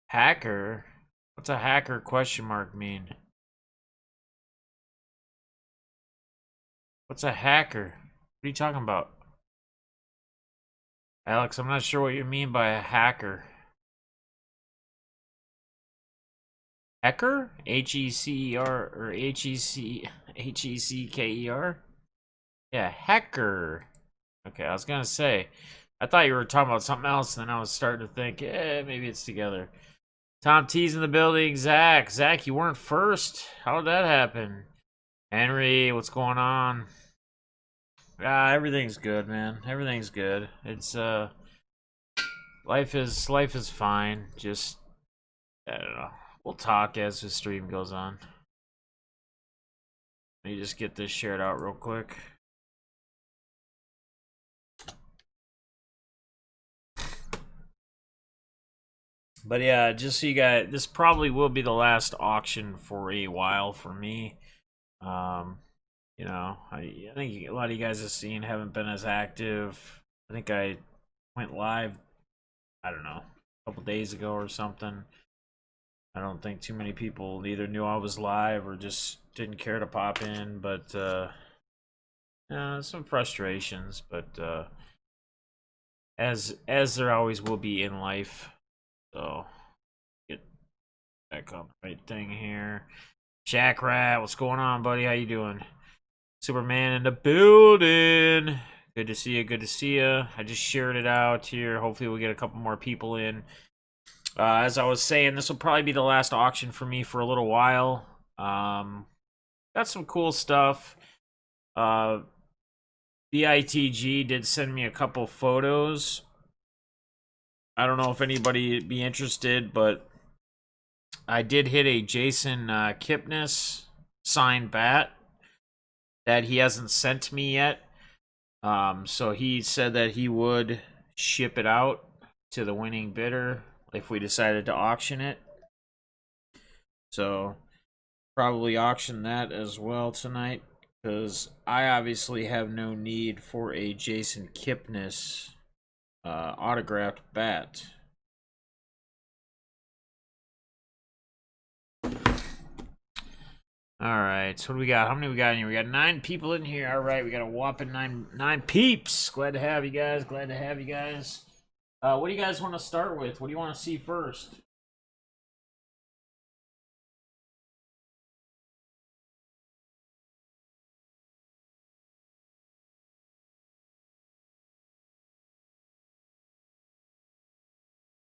Hacker? What's a hacker question mark mean? What's a hacker? What are you talking about? Alex, I'm not sure what you mean by a hacker. Hecker? H-E-C-E-R or H-E-C-H-E-C-K-E-R? Yeah, hecker. Okay, I was gonna say. I thought you were talking about something else, and then I was starting to think, maybe it's together. Tom T's in the building. Zach. Zach, you weren't first. How did that happen? Henry, what's going on? Everything's good, man. Everything's good. It's life is fine. Just I don't know. We'll talk as the stream goes on. Let me just get this shared out real quick. But yeah, just so you guys, this probably will be the last auction for a while for me. You know, I think a lot of you guys have seen haven't been as active. I think I went live, I don't know, a couple days ago or something. I don't think too many people either knew I was live or just didn't care to pop in. But some frustrations, but as there always will be in life. So get back on the right thing here. Jack Rat, what's going on, buddy? How you doing? Superman in the building. Good to see you. Good to see you. I just shared it out here. Hopefully we'll get a couple more people in. As I was saying, this will probably be the last auction for me for a little while. Got some cool stuff. BITG did send me a couple photos. I don't know if anybody would be interested, but I did hit a Jason Kipnis signed bat that he hasn't sent me yet. So he said that he would ship it out to the winning bidder if we decided to auction it. So probably auction that as well tonight, because I obviously have no need for a Jason Kipnis autographed bat. All right, so what do we got? How many we got in here? We got 9 people in here. All right, we got a whopping nine peeps. Glad to have you guys. Glad to have you guys. What do you guys want to start with? What do you want to see first?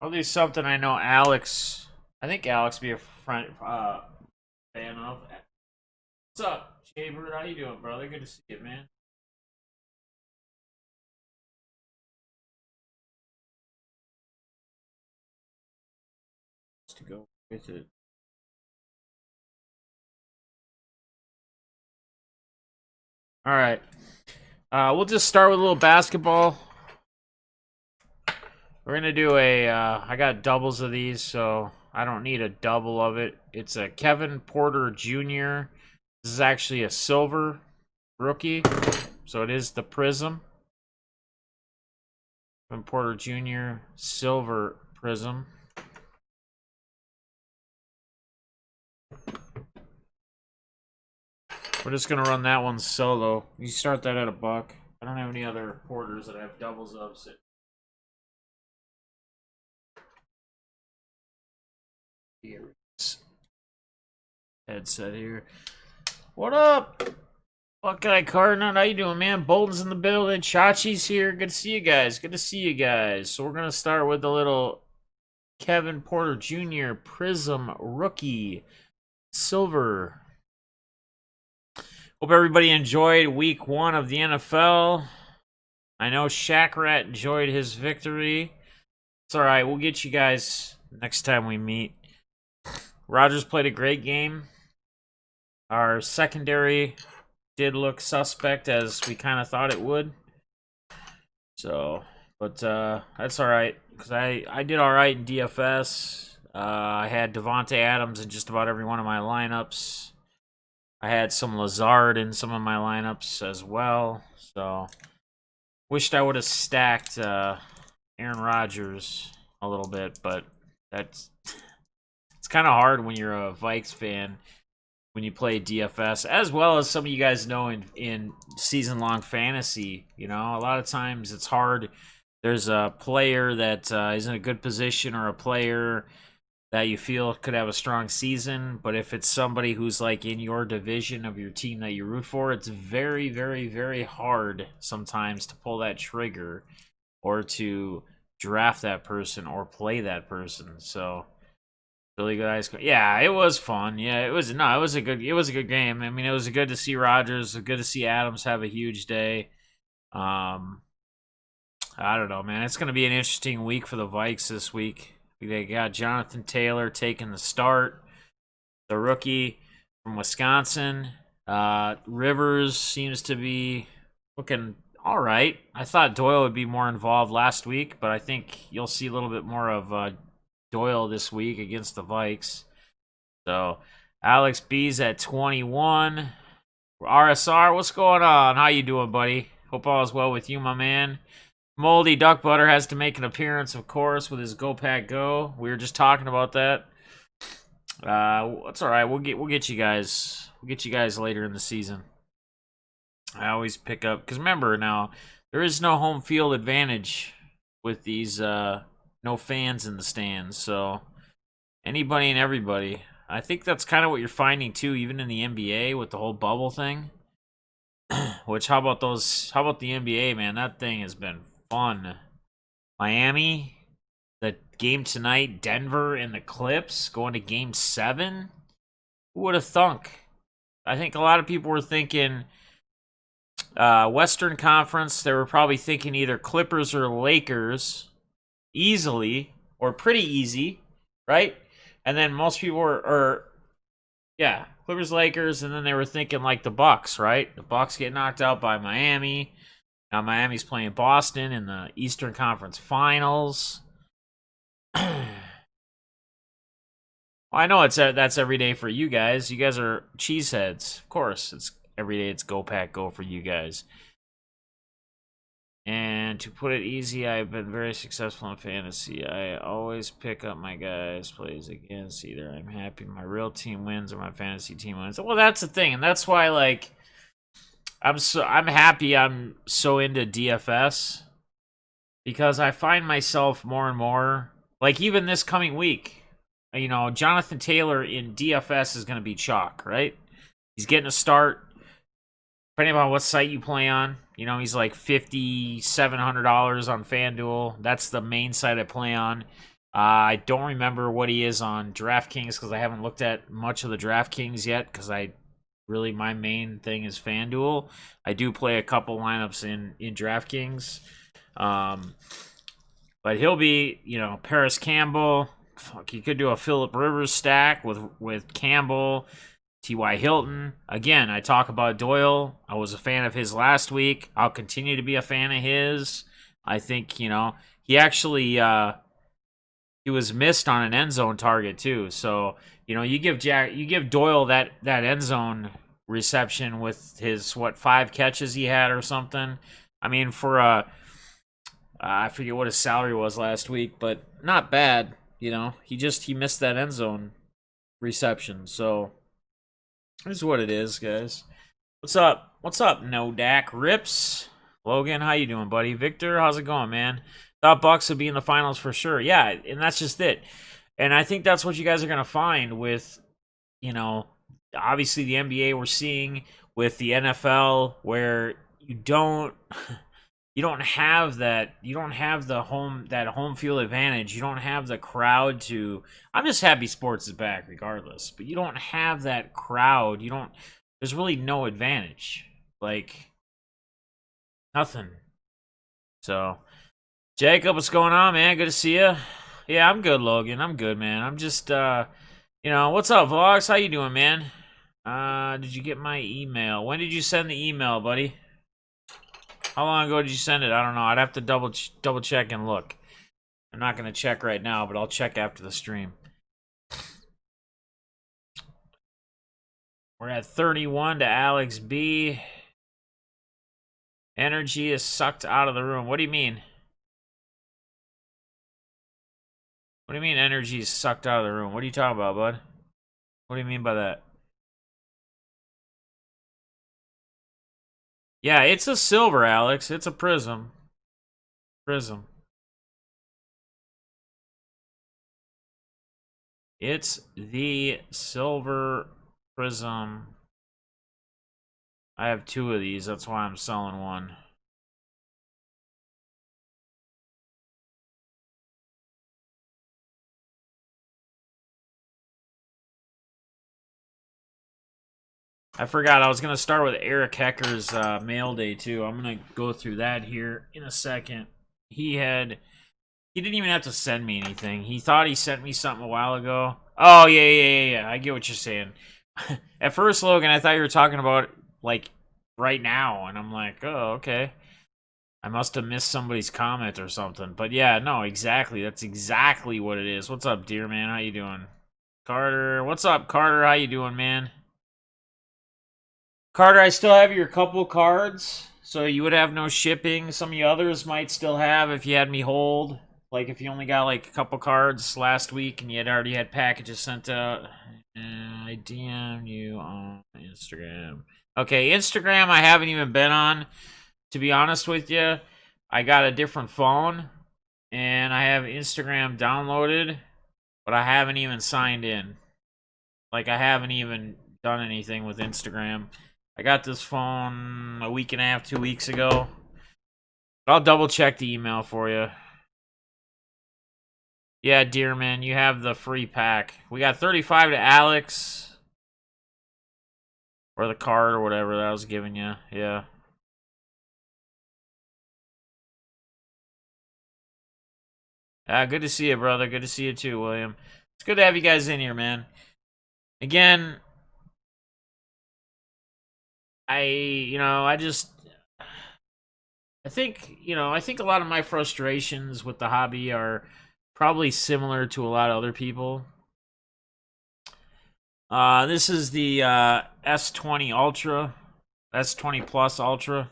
I'll do something I know Alex. I think Alex be a friend, fan of. What's up, Shaver? How you doing, brother? Good to see you, man. To go with it. All right. We'll just start with a little basketball. We're gonna do a. I got doubles of these, so I don't need a double of it. It's a Kevin Porter Jr. This is actually a silver rookie, so it is the Prism. Kevin Porter Jr. Silver Prism. We're just gonna run that one solo. You start that at $1. I don't have any other Porters that I have doubles of. So headset here. What up? Buckeye Cardinal, how you doing, man? Bolton's in the building. Chachi's here. Good to see you guys. Good to see you guys. So we're gonna start with a little Kevin Porter Jr. Prism Rookie Silver. Hope everybody enjoyed week 1 of the NFL. I know Shaq Rat enjoyed his victory. It's alright, we'll get you guys next time we meet. Rodgers played a great game. Our secondary did look suspect, as we kind of thought it would. So, but that's alright, because I did alright in DFS. I had Devontae Adams in just about every one of my lineups. I had some Lazard in some of my lineups as well. So, wished I would have stacked Aaron Rodgers a little bit, but that's It's kind of hard when you're a Vikes fan when you play DFS, as well as some of you guys know in season long fantasy. You know, a lot of times it's hard. There's a player that is in a good position, or a player that you feel could have a strong season, but if it's somebody who's like in your division of your team that you root for, it's very, very, very hard sometimes to pull that trigger or to draft that person or play that person. So really good ice cream. Yeah, it was fun. Yeah, it was no, it was a good game. I mean, it was good to see Rodgers, good to see Adams have a huge day. Um, I don't know, man. It's going to be an interesting week for the Vikes this week. They got Jonathan Taylor taking the start, the rookie from Wisconsin. Rivers seems to be looking all right. I thought Doyle would be more involved last week, but I think you'll see a little bit more of Doyle this week against the Vikes. So Alex B's at 21. RSR, what's going on? How you doing, buddy? Hope all is well with you, my man. Moldy Duck Butter has to make an appearance, of course, with his Go Pack Go. We were just talking about that. It's all right. We'll get you guys. We'll get you guys later in the season. I always pick up because remember now there is no home field advantage with these no fans in the stands. So anybody and everybody. I think that's kind of what you're finding too, even in the NBA with the whole bubble thing. Which how about those? How about the NBA, man? That thing has been fun. Miami, the game tonight, Denver and the Clips going to game 7. Who would have thunk? I think a lot of people were thinking Western Conference. They were probably thinking either Clippers or Lakers easily or pretty easy, right? And then most people were yeah, Clippers, Lakers, and then they were thinking like the Bucks, right? The Bucks get knocked out by Miami. Now Miami's playing Boston in the Eastern Conference Finals. Well, I know that's every day for you guys. You guys are cheeseheads. Of course, it's every day. It's Go Pack Go for you guys. And to put it easy, I've been very successful in fantasy. I always pick up my guys plays against. Either I'm happy my real team wins or my fantasy team wins. Well, that's the thing, and that's why like I'm happy I'm so into DFS because I find myself more and more like even this coming week, you know, Jonathan Taylor in DFS is going to be chalk, right? He's getting a start. Depending on what site you play on, you know, he's like $5,700 on FanDuel. That's the main site I play on. I don't remember what he is on DraftKings because I haven't looked at much of the DraftKings yet because my main thing is FanDuel. I do play a couple lineups in DraftKings. But he'll be, you know, Paris Campbell. Fuck, you could do a Phillip Rivers stack with Campbell. T.Y. Hilton. Again, I talk about Doyle. I was a fan of his last week. I'll continue to be a fan of his. I think, you know, he actually he was missed on an end zone target too. So, you know, you give Doyle that end zone reception with his 5 catches he had or something. I mean, for I forget what his salary was last week, but not bad, you know. He missed that end zone reception. So, this is what it is, guys. What's up? What's up, No Dak Rips? Logan, how you doing, buddy? Victor, how's it going, man? Thought Bucks would be in the finals for sure. Yeah, and that's just it. And I think that's what you guys are going to find with, you know, obviously the NBA we're seeing with the NFL where you don't have the home field advantage. You don't have the crowd to I'm just happy sports is back regardless, but you don't have that crowd. There's really no advantage. Like nothing. So, Jacob, what's going on, man? Good to see you. Yeah, I'm good, Logan. I'm good, man. I'm just you know, what's up, Vlogs? How you doing, man? Did you get my email? When did you send the email, buddy? How long ago did you send it? I don't know. I'd have to double check and look. I'm not going to check right now, but I'll check after the stream. We're at 31 to Alex B. Energy is sucked out of the room. What do you mean? What do you mean energy is sucked out of the room? What are you talking about, bud? What do you mean by that? Yeah, it's a silver, Alex. It's a prism. Prism. It's the silver prism. I have 2 of these. That's why I'm selling one. I forgot I was going to start with Eric Hecker's mail day, too. I'm going to go through that here in a second. He didn't even have to send me anything. He thought he sent me something a while ago. Oh, yeah. I get what you're saying. At first, Logan, I thought you were talking about, like, right now. And I'm like, oh, okay. I must have missed somebody's comment or something. But yeah, no, exactly. That's exactly what it is. What's up, dear man? How you doing? Carter. What's up, Carter? How you doing, man? Carter, I still have your couple cards, so you would have no shipping. Some of you others might still have if you had me hold. Like if you only got like a couple cards last week and you had already had packages sent out. I DM you on Instagram. Okay, Instagram I haven't even been on, to be honest with you. I got a different phone and I have Instagram downloaded, but I haven't even signed in. Like I haven't even done anything with Instagram. I got this phone a week and a half, 2 weeks ago. I'll double check the email for you. Yeah, Dearman, you have the free pack. We got 35 to Alex. Or the card or whatever that I was giving you. Yeah. Good to see you, brother. Good to see you too, William. It's good to have you guys in here, man. Again, I think a lot of my frustrations with the hobby are probably similar to a lot of other people. This is the S20 Ultra, S20 Plus Ultra.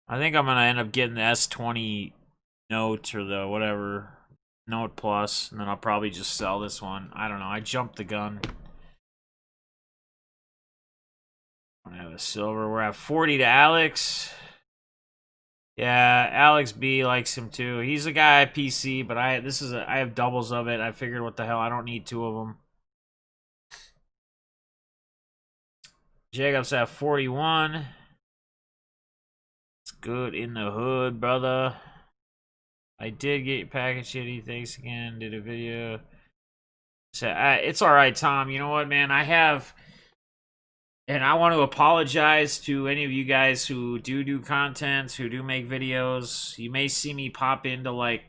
I think I'm gonna end up getting the S20 Note or the whatever Note Plus, and then I'll probably just sell this one. I don't know. I jumped the gun. I have a silver. We're at 40 to Alex. Yeah, Alex B likes him too. He's a guy at PC, but I have doubles of it. I figured, what the hell, I don't need 2 of them. Jacob's at 41. It's good in the hood, brother. I did get your package shitty. Thanks again. Did a video. So, it's all right, Tom. You know what, man? And I want to apologize to any of you guys who do content, who do make videos. You may see me pop into like,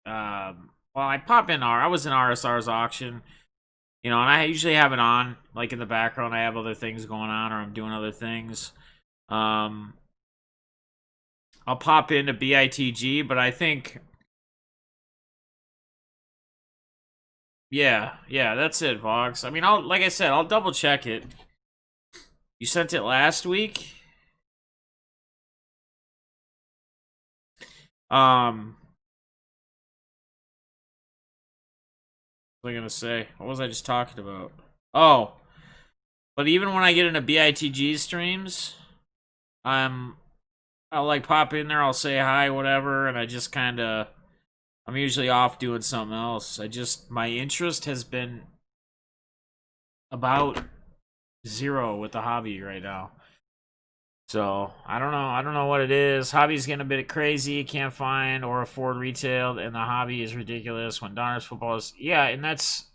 I was in RSR's auction, and I usually have it on, like in the background. I have other things going on, or I'm doing other things. I'll pop into BITG, but I think, yeah, that's it, Vox. I mean, like I said, I'll double check it. You sent it last week? What was I gonna say? What was I just talking about? Oh, but even when I get into BITG streams, I'll like pop in there, I'll say hi, whatever, and I'm usually off doing something else. My interest has been about 0 with the hobby right now. So I don't know what it is. Hobby's getting a bit crazy. Can't find or afford retail, and the hobby is ridiculous. When Donruss football is, yeah, and that's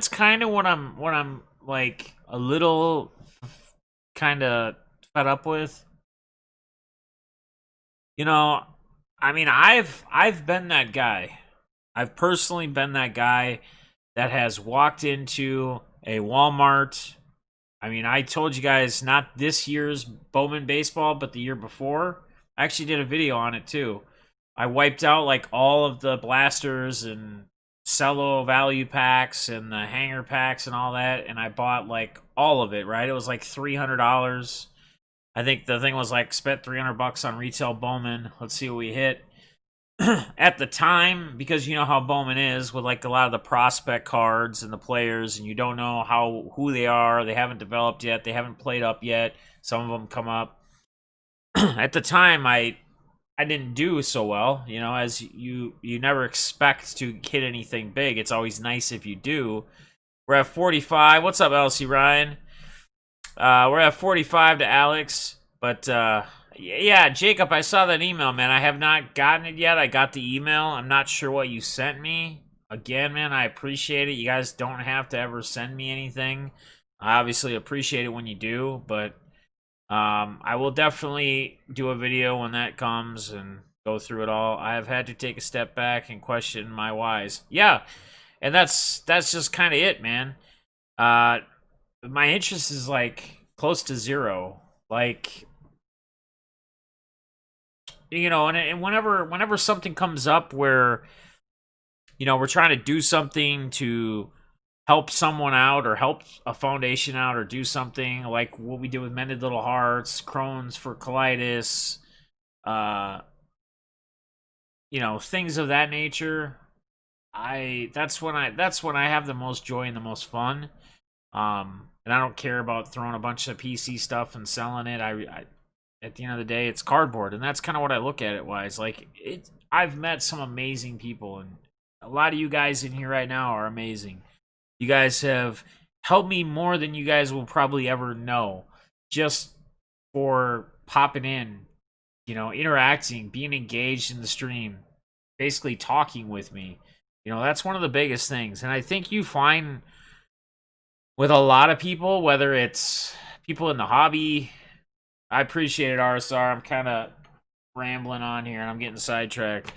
kind of what I'm like a little kind of fed up with. I mean, I've been that guy. I've personally been that guy that has walked into a Walmart. I mean, I told you guys, not this year's Bowman baseball, but the year before. I actually did a video on it too. I wiped out like all of the blasters and cello value packs and the hanger packs and all that, and I bought like all of it, right? It was like $300. I think the thing was like, spent $300 on retail Bowman. Let's see what we hit. at the time, because you know how Bowman is with like a lot of the prospect cards and the players, and you don't know who they are. They haven't developed yet. They haven't played up yet. Some of them come up. At the time, I didn't do so well. You know, as you never expect to hit anything big. It's always nice if you do. We're at 45. What's up, LC Ryan? We're at 45 to Alex, but yeah, Jacob, I saw that email, man. I have not gotten it yet. I got the email. I'm not sure what you sent me. Again, man, I appreciate it. You guys don't have to ever send me anything. I obviously appreciate it when you do, but I will definitely do a video when that comes and go through it all. I have had to take a step back and question my whys. Yeah, and that's just kind of it, man. My interest is like close to zero. Like, you know, and whenever something comes up where, you know, we're trying to do something to help someone out or help a foundation out or do something like what we did with Mended Little Hearts, Crohn's for colitis, uh, you know, things of that nature. That's when I have the most joy and the most fun. And I don't care about throwing a bunch of PC stuff and selling it. I at the end of the day, it's cardboard, and that's kind of what I look at it wise. Like I've met some amazing people, and a lot of you guys in here right now are amazing. You guys have helped me more than you guys will probably ever know, just for popping in, you know, interacting, being engaged in the stream, basically talking with me. You know, that's one of the biggest things, and I think you find with a lot of people, whether it's people in the hobby. I appreciate it, RSR. I'm kind of rambling on here and I'm getting sidetracked.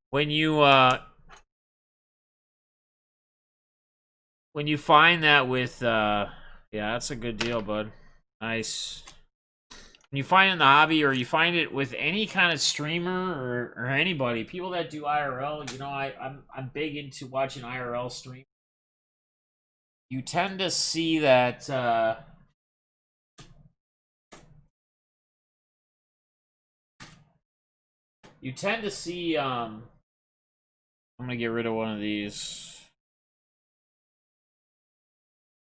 When you find that with yeah, that's a good deal, bud. Nice. When you find it in the hobby, or you find it with any kind of streamer or anybody, people that do IRL, you know, I'm big into watching IRL stream. You tend to see that you tend to see I'm gonna get rid of one of these.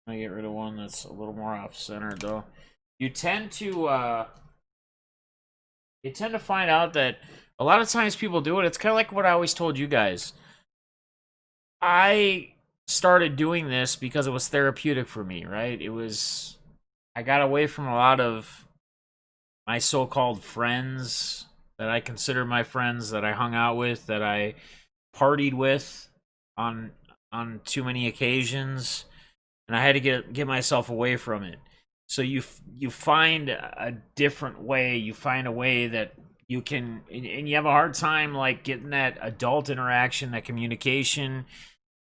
I'm gonna get rid of one that's a little more off center though. You tend to find out that a lot of times people do it. It's kind of like what I always told you guys. I started doing this because it was therapeutic for me, right? I got away from a lot of my so-called friends that I consider my friends, that I hung out with, that I partied with on too many occasions, and I had to get myself away from it. So you find a different way. You find a way that you can, and you have a hard time like getting that adult interaction, that communication,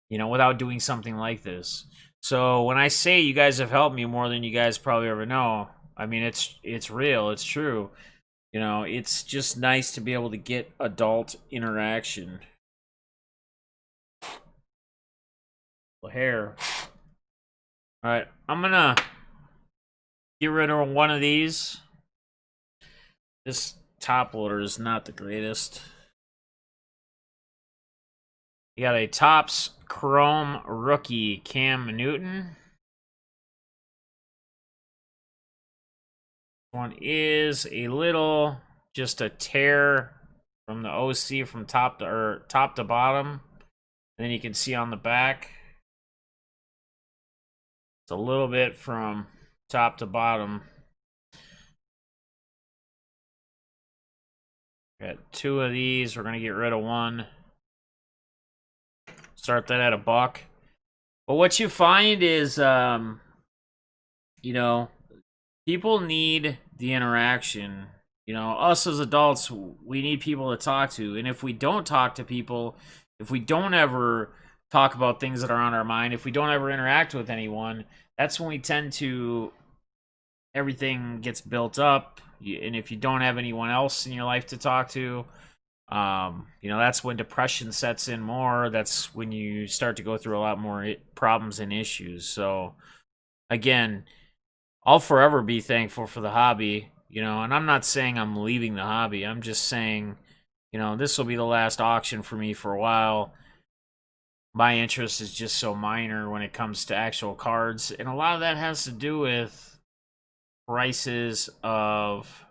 you know, without doing something like this. So when I say you guys have helped me more than you guys probably ever know, I mean it's real, it's true. You know, it's just nice to be able to get adult interaction. Hair. All right, I'm gonna get rid of one of these. This top loader is not the greatest. You got a Topps Chrome rookie Cam Newton. One is a little, just a tear from the OC from top to bottom. And then you can see on the back, it's a little bit from top to bottom. Got two of these. We're gonna get rid of one. Start that at $1. But what you find is, you know, people need the interaction. You know, us as adults, we need people to talk to. And if we don't talk to people, if we don't ever talk about things that are on our mind, if we don't ever interact with anyone, that's when we tend to, everything gets built up. And if you don't have anyone else in your life to talk to, you know, that's when depression sets in more. That's when you start to go through a lot more problems and issues. So again, I'll forever be thankful for the hobby, you know, and I'm not saying I'm leaving the hobby. I'm just saying, you you know, this will be the last auction for me for a while. My interest is just so minor when it comes to actual cards, and a lot of that has to do with prices of.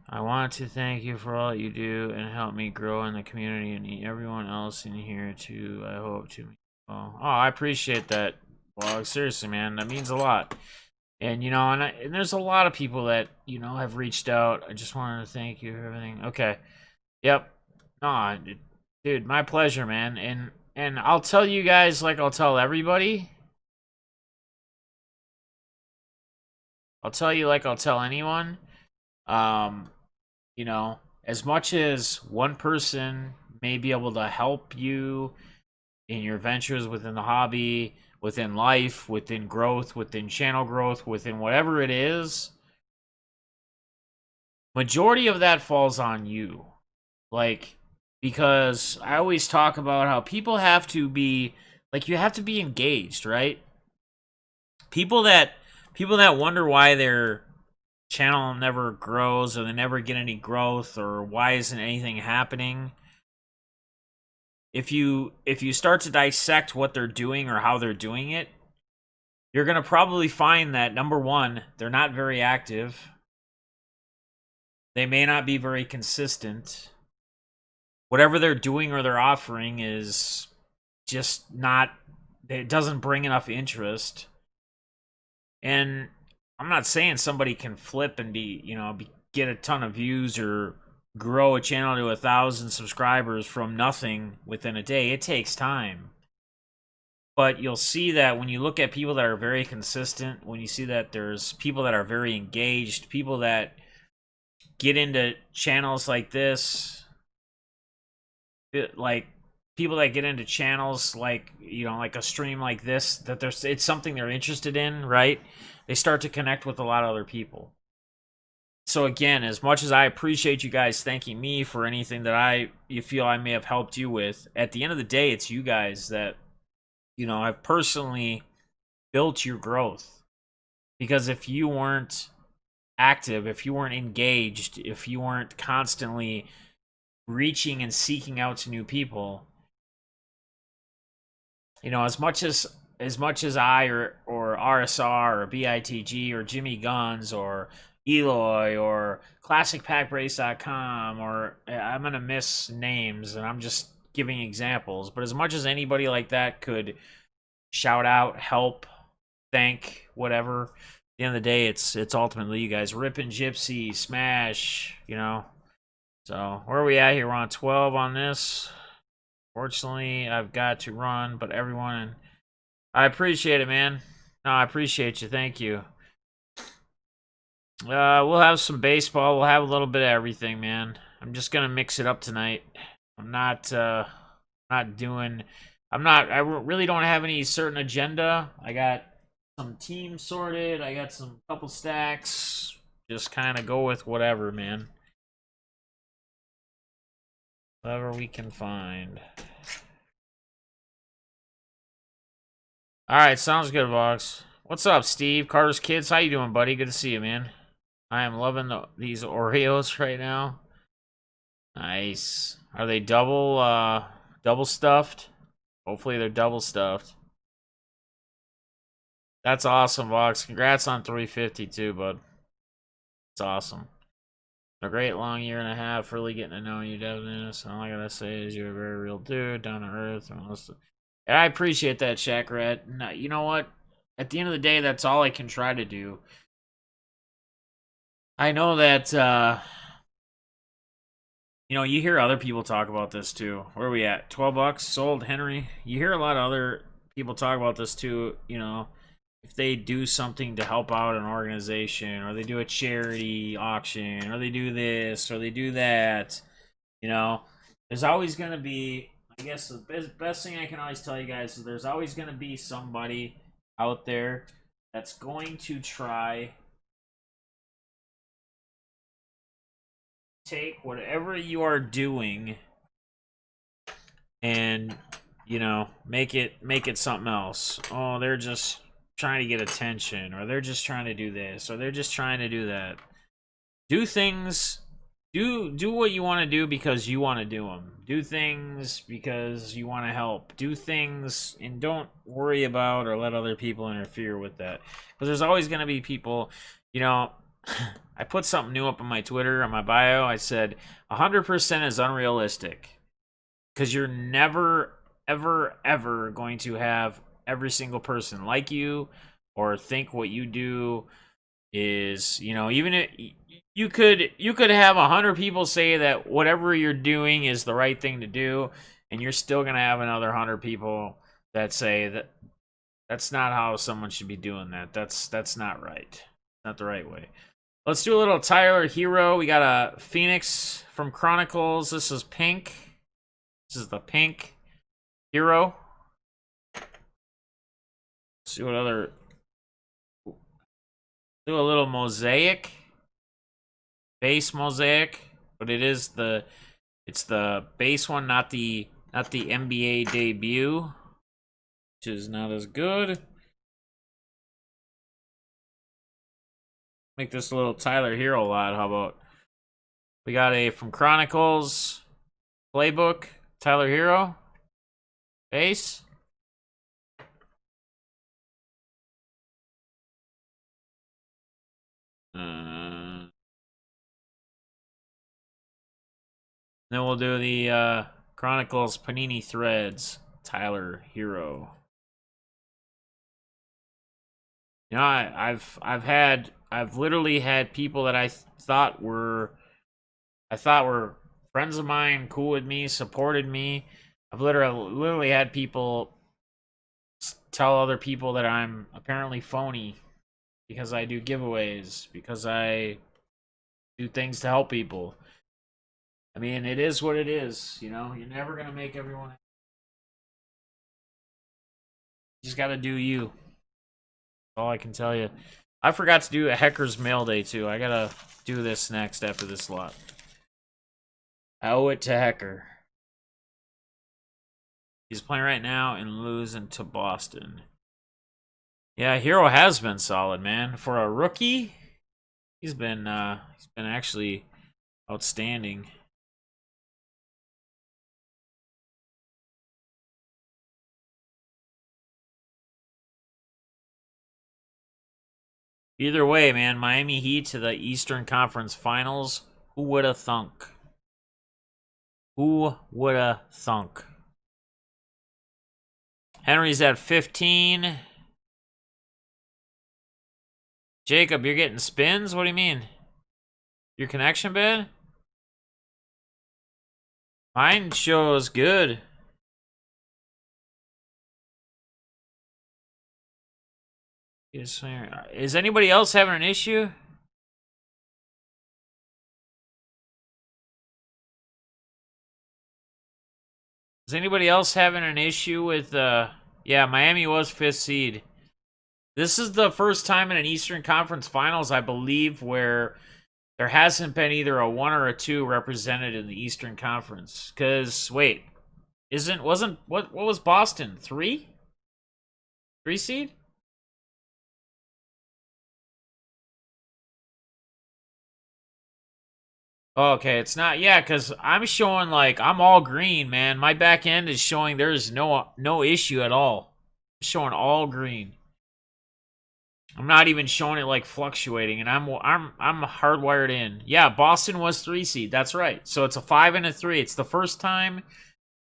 I want to thank you for all you do and help me grow in the community and everyone else in here too. I hope to. Oh, I appreciate that, Vlog. Seriously, man, that means a lot. And you know, and there's a lot of people that you know have reached out. I just wanted to thank you for everything. Okay, yep. No, dude, my pleasure, man. And I'll tell you guys like I'll tell everybody. I'll tell you like I'll tell anyone. Um, you know, as much as one person may be able to help you in your ventures within the hobby, within life, within growth, within channel growth, within whatever it is, majority of that falls on you. Like, because I always talk about how people have to be, like, you have to be engaged, right? People that wonder why their channel never grows or they never get any growth or why isn't anything happening, if you start to dissect what they're doing or how they're doing it, you're going to probably find that number one, they're not very active. They may not be very consistent. Whatever they're doing or they're offering is just not, it doesn't bring enough interest. And I'm not saying somebody can flip and be, you know, get a ton of views or grow a channel to 1,000 subscribers from nothing within a day. It takes time. But you'll see that when you look at people that are very consistent, when you see that there's people that are very engaged, people that get into channels like this, like people that get into channels like, you know, like a stream like this, that there's, it's something they're interested in, right? They start to connect with a lot of other people. So again, as much as I appreciate you guys thanking me for anything that you feel I may have helped you with, at the end of the day, it's you guys that, you know, I've personally built your growth. Because if you weren't active, if you weren't engaged, if you weren't constantly reaching and seeking out to new people, you know, as much as I or RSR or BITG or Jimmy Guns or Eloy or ClassicPackBrace.com, or I'm gonna miss names and I'm just giving examples, but as much as anybody like that could shout out, help, thank, whatever, at the end of the day, it's ultimately you guys. Rippin' Gypsy, Smash, you know. So where are we at here? We're on 12 on this. Fortunately, I've got to run, but everyone, I appreciate it, man. No, I appreciate you. Thank you. We'll have some baseball. We'll have a little bit of everything, man. I'm just gonna mix it up tonight. I'm not doing. I really don't have any certain agenda. I got some teams sorted. I got some couple stacks. Just kind of go with whatever, man. Whatever we can find. All right, sounds good, Vox. What's up, Steve? Carter's Kids, how you doing, buddy? Good to see you, man. I am loving these Oreos right now. Nice. Are they double stuffed? Hopefully they're double stuffed. That's awesome, Vox. Congrats on 350 too, bud. It's awesome. A great long year and a half, really getting to know you, Dennis. All I gotta say is you're a very real dude, down to earth. And I appreciate that, Shaqrat. And you know what? At the end of the day, that's all I can try to do. I know that, you know, you hear other people talk about this too. Where are we at? 12 bucks? Sold, Henry. You hear a lot of other people talk about this too, you know. If they do something to help out an organization, or they do a charity auction, or they do this, or they do that, you know, there's always going to be, I guess the best thing I can always tell you guys is there's always going to be somebody out there that's going to try take whatever you are doing and, you know, make it something else. Oh, they're just trying to get attention, or they're just trying to do this, or they're just trying to do that. do things. Do what you want to do because you want to do them. Do things because you want to help. Do things and don't worry about or let other people interfere with that. Because there's always going to be people, you know, I put something new up on my Twitter, on my bio. I said 100% is unrealistic. Because you're never, ever, ever going to have every single person like you or think what you do is, even if you could have 100 people say that whatever you're doing is the right thing to do, and you're still gonna have another 100 people that say that that's not how someone should be doing that. That's not right. Not the right way. Let's do a little Tyler Hero. We got a Phoenix from Chronicles. This is pink. This is the pink Hero. Let's see what other. Do a little mosaic. Base mosaic. But it's the base one, not the NBA debut. Which is not as good. Make this a little Tyler Hero lot. How about? We got a from Chronicles playbook. Tyler Hero. Base. Then we'll do the Chronicles Panini Threads Tyler Hero. I've literally had people that I thought were friends of mine, cool with me, supported me. I've literally had people tell other people that I'm apparently phony because I do giveaways, because I do things to help people. I mean, it is what it is, You're never gonna make everyone. You just gotta do you. That's all I can tell you. I forgot to do a Hecker's Mail Day too. I gotta do this next after this lot. I owe it to Hecker. He's playing right now and losing to Boston. Yeah, Hero has been solid, man. For a rookie, he's been actually outstanding. Either way, man, Miami Heat to the Eastern Conference Finals. Who would have thunk? Who would have thunk? Henry's at 15. Jacob, you're getting spins? What do you mean? Your connection bad? Mine shows good. Is anybody else having an issue? Is anybody else having an issue with yeah, Miami was 5th seed. This is the first time in an Eastern Conference Finals, I believe, where there hasn't been either a 1 or a 2 represented in the Eastern Conference. Cause wait, what was Boston? 3? 3 seed? Okay, it's not. Yeah, because I'm showing like I'm all green, man. My back end is showing there's no issue at all. It's showing all green. I'm not even showing it like fluctuating, and I'm hardwired in. Yeah, Boston was 3 seed. That's right. So it's a 5 and a 3. It's the first time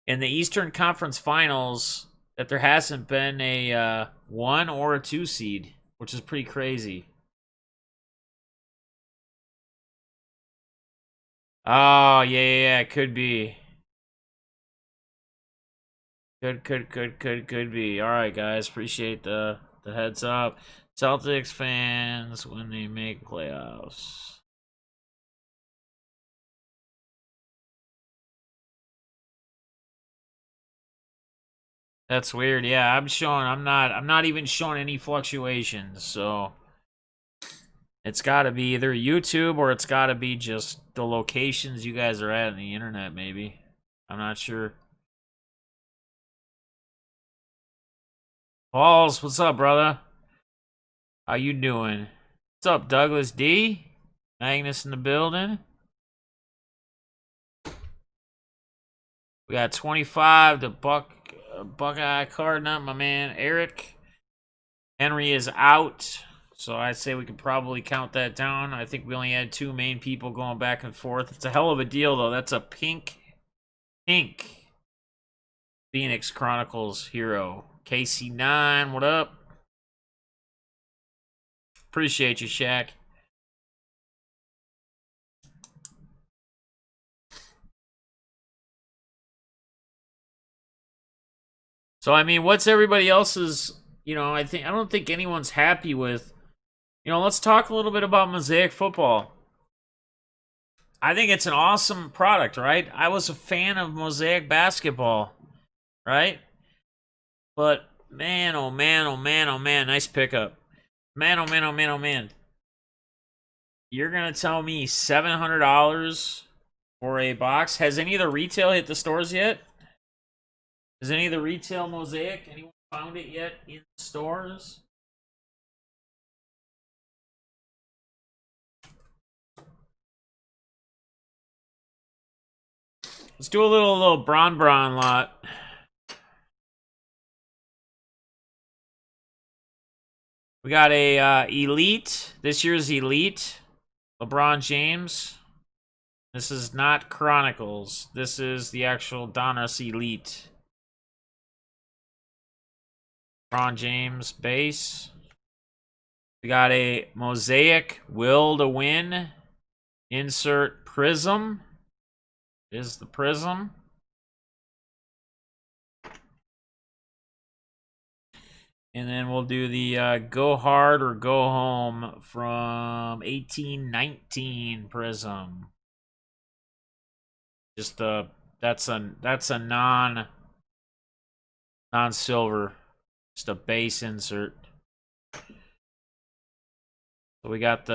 in the Eastern Conference Finals that there hasn't been a 1 or a 2 seed, which is pretty crazy. Oh, yeah, could be. Could be. All right, guys, appreciate the heads up. Celtics fans when they make playoffs. That's weird. Yeah, I'm not even showing any fluctuations, so it's got to be either YouTube or it's got to be just the locations you guys are at on the internet, maybe. I'm not sure. Pauls, what's up, brother? How you doing? What's up, Douglas D? Magnus in the building. We got 25 to Buckeye card, not my man Eric. Henry is out, so I'd say we could probably count that down. I think we only had 2 main people going back and forth. It's a hell of a deal, though. That's a pink Phoenix Chronicles hero. KC9, what up? Appreciate you, Shaq. So I mean, what's everybody else's? I don't think anyone's happy with. Let's talk a little bit about Mosaic football. I think it's an awesome product, right? I was a fan of Mosaic basketball, right? But man, oh man, oh man, oh man, nice pickup. Man, oh man, oh man, oh man. You're gonna tell me $700 for a box? Has any of the retail hit the stores yet? Has any of the retail Mosaic, anyone found it yet in stores? Let's do a little Bron lot. We got a Elite. This year's Elite. LeBron James. This is not Chronicles. This is the actual Donruss Elite. LeBron James base. We got a Mosaic Will to Win. Insert Prism. Is the Prism. And then we'll do the Go Hard or Go Home from 1819 Prism. Just that's a non-silver. Just a base insert. So we got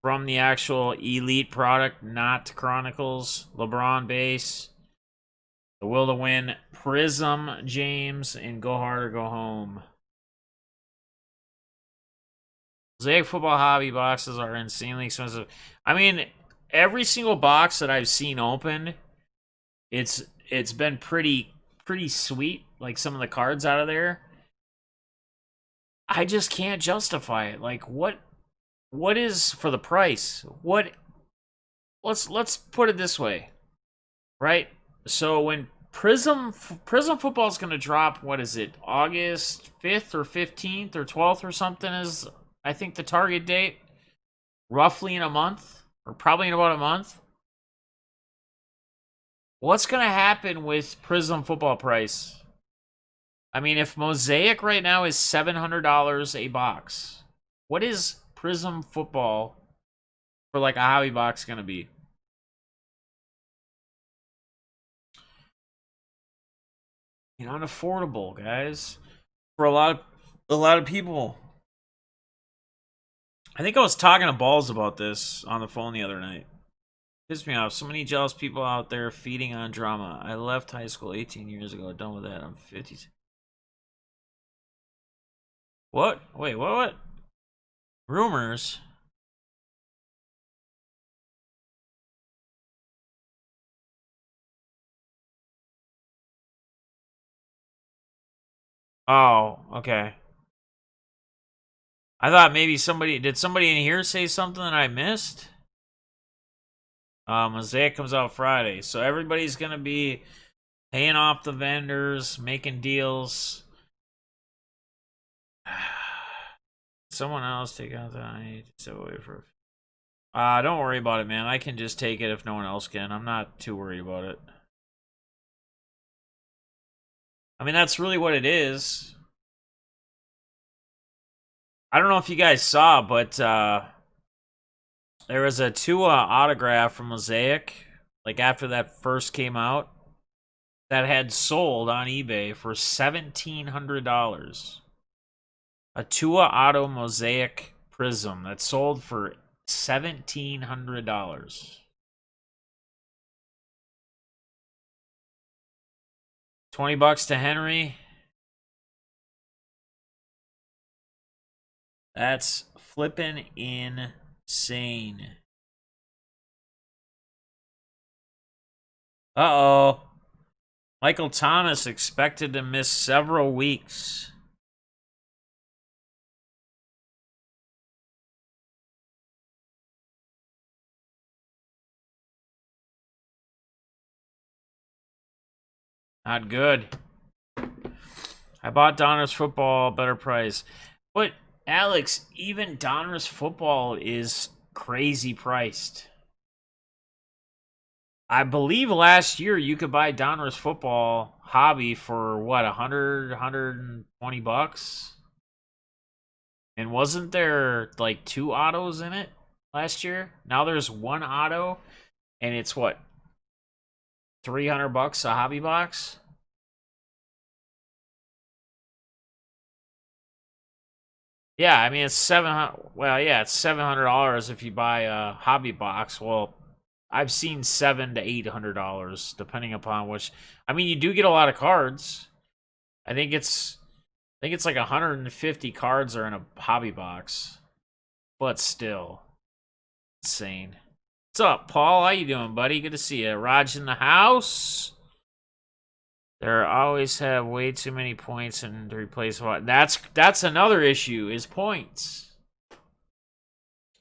from the actual Elite product, not Chronicles, LeBron base. The Will to Win Prism James and Go Hard or Go Home. Mosaic football hobby boxes are insanely expensive. I mean, every single box that I've seen opened, it's been pretty sweet. Like some of the cards out of there, I just can't justify it. Like what is for the price? Let's put it this way, right? So when Prism football is going to drop, what is it? August 5th or 15th or 12th or something is I think the target date, roughly in a month, or probably in about a month. What's going to happen with Prism football price? I mean, if Mosaic right now is $700 a box, what is Prism football for like a hobby box going to be? Unaffordable, guys, for a lot of people. I think I was talking to Balls about this on the phone the other night. Pissed me off. So many jealous people out there feeding on drama. I left high school 18 years ago. Done with that. I'm 50. What? Wait, what? Rumors? Oh, okay. I thought maybe did somebody in here say something that I missed? Mosaic comes out Friday. So everybody's going to be paying off the vendors, making deals. Someone else take out that. I need to step away for. Don't worry about it, man. I can just take it if no one else can. I'm not too worried about it. I mean, that's really what it is. I don't know if you guys saw, but there was a Tua autograph from Mosaic, like after that first came out, that had sold on eBay for $1,700. A Tua Auto Mosaic Prism that sold for $1,700. $20 to Henry. That's flippin' insane. Uh-oh. Michael Thomas expected to miss several weeks. Not good. I bought Donruss football, better price. But Alex, even Donruss football is crazy priced. I believe last year you could buy Donruss football hobby for what, 120 bucks? And wasn't there like two autos in it last year? Now there's one auto and it's what, 300 bucks a hobby box? Yeah, I mean it's 700. Well, yeah, it's $700 if you buy a hobby box. Well, I've seen $700 to $800 depending upon which. I mean, you do get a lot of cards. I think it's like 150 cards are in a hobby box, but still insane. What's up, Paul? How you doing, buddy? Good to see you. Raj in the house. There always have way too many points and to replace what? That's another issue is points.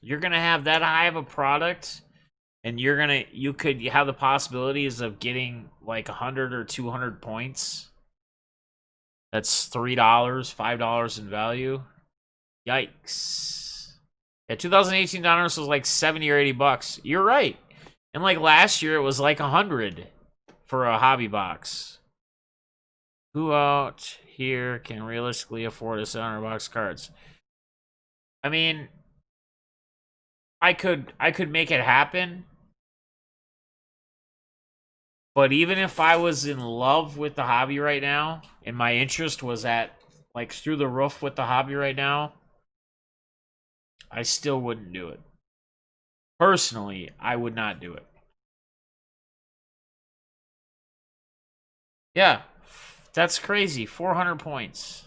You're gonna have that high of a product, and you could have the possibilities of getting like 100 or 200 points. That's $3, $5 in value. Yikes! Yeah, 2018 dollars was like 70 or 80 bucks. You're right. And like last year, it was like 100 for a hobby box. Who out here can realistically afford a 700 box cards? I mean, I could make it happen, but even if I was in love with the hobby right now and my interest was at like through the roof with the hobby right now, I still wouldn't do it. Personally, I would not do it. Yeah, that's crazy. 400 points.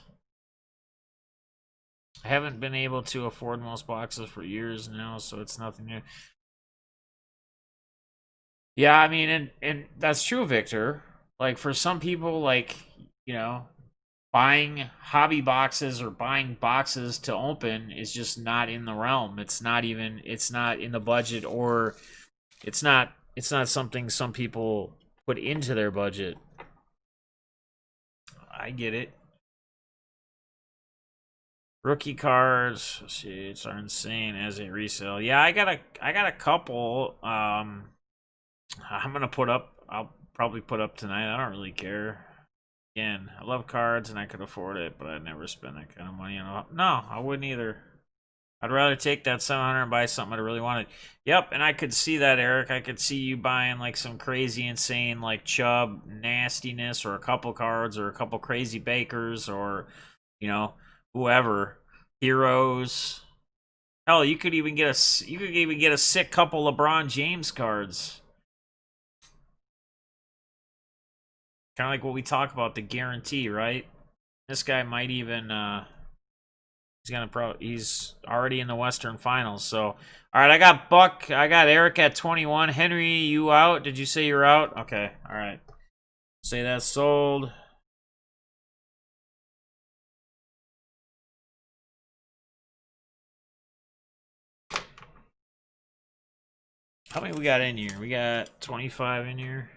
I haven't been able to afford most boxes for years now, so it's nothing new. Yeah, I mean, and that's true, Victor. Like for some people, like you know, buying hobby boxes or buying boxes to open is just not in the realm. It's not even. It's not in the budget, or it's not. It's not something some people put into their budget. I get it. Rookie cards, sheets are insane as a resale. Yeah, I got a couple. I'm gonna put up. I'll probably put up tonight. I don't really care. Again, I love cards and I could afford it, but I'd never spend that kind of money on. No, I wouldn't either. I'd rather take that 700 and buy something I really wanted. Yep, and I could see that, Eric. I could see you buying like some crazy, insane, like Chubb nastiness, or a couple cards, or a couple crazy bakers, or you know, whoever heroes. Hell, you could even get a sick couple LeBron James cards. Kind of like what we talk about the guarantee, right? This guy might even he's already in the Western Finals. So, all right, I got Buck, I got Eric at 21. Henry, you out? Did you say you're out? Okay, all right. Say that's sold. How many we got in here? We got 25 in here.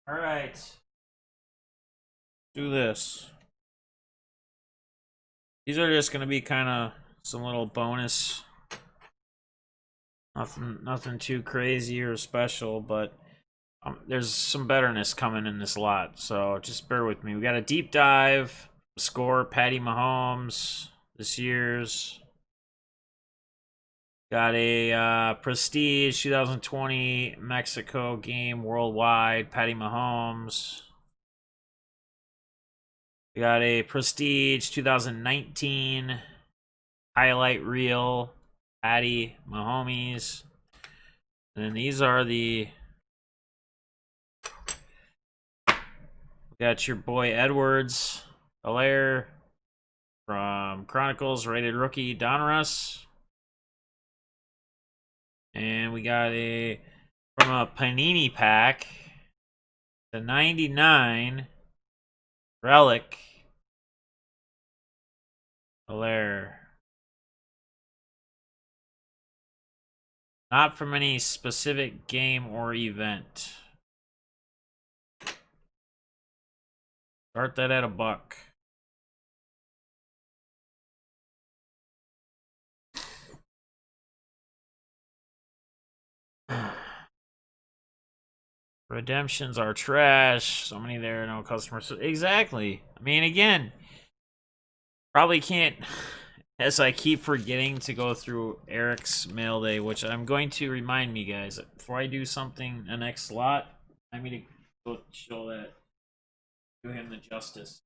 All right. Do this. These are just going to be kind of some little bonus. Nothing too crazy or special, but there's some betterness coming in this lot. So just bear with me. We got a deep dive score. Patty Mahomes this year's. Got a Prestige 2020 Mexico game worldwide, Patty Mahomes. We got a Prestige 2019 highlight reel, Patty Mahomes. And then these are we got your boy Edwards, Alaire from Chronicles, rated rookie, Donruss. And we got from a Panini pack, the 99 relic, Alaire. Not from any specific game or event. Start that at $1. Redemptions are trash. So many there, no customers. Exactly. I mean, again, probably can't. As I keep forgetting to go through Eric's mail day, which I'm going to remind me, guys, before I do something the next slot, I mean to go show that, do him the justice.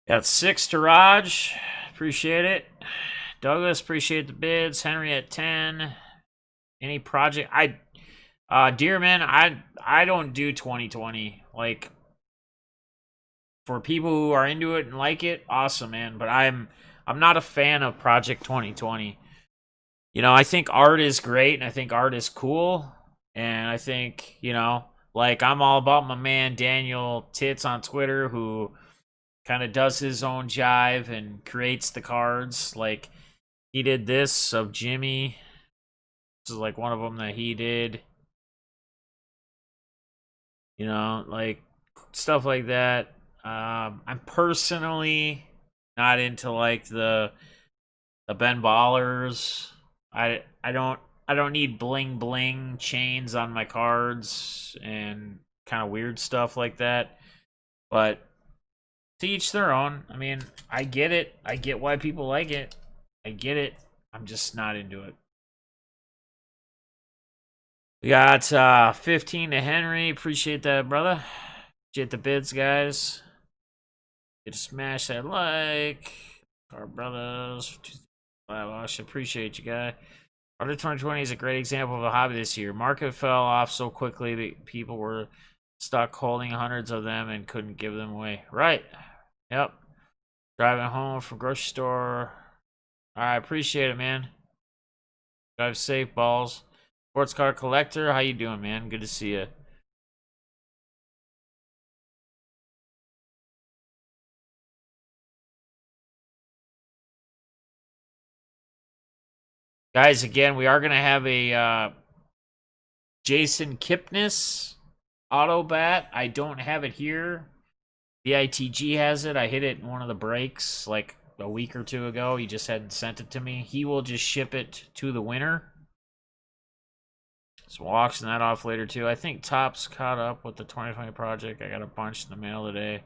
Got 6 to Raj. Appreciate it. Douglas, appreciate the bids. Henry at 10. Any project? Dearman, I don't do 2020. Like, for people who are into it and like it, awesome, man. But I'm not a fan of Project 2020. You know, I think art is great and I think art is cool. And I think, like I'm all about my man Daniel Tits on Twitter, who kind of does his own jive and creates the cards. Like he did this of Jimmy. This is like one of them that he did. Like stuff like that. I'm personally not into like the Ben Ballers. I don't need bling bling chains on my cards and kind of weird stuff like that. But to each their own. I mean, I get it. I get why people like it. I get it. I'm just not into it. We got 15 to Henry. Appreciate that, brother. Appreciate the bids, guys. Get to smash that like. Our brothers. I should appreciate you, guy. Under 2020 is a great example of a hobby this year. Market fell off so quickly that people were stuck holding hundreds of them and couldn't give them away. Right. Yep. Driving home from grocery store. I appreciate it, man. Drive safe, balls. Sports car collector, how you doing, man? Good to see you. Guys, again, we are going to have a Jason Kipnis auto bat. I don't have it here. BITG has it. I hit it in one of the breaks like a week or two ago. He just hadn't sent it to me. He will just ship it to the winner. So we'll auction that off later too. I think Topps caught up with the 2020 project. I got a bunch in the mail today.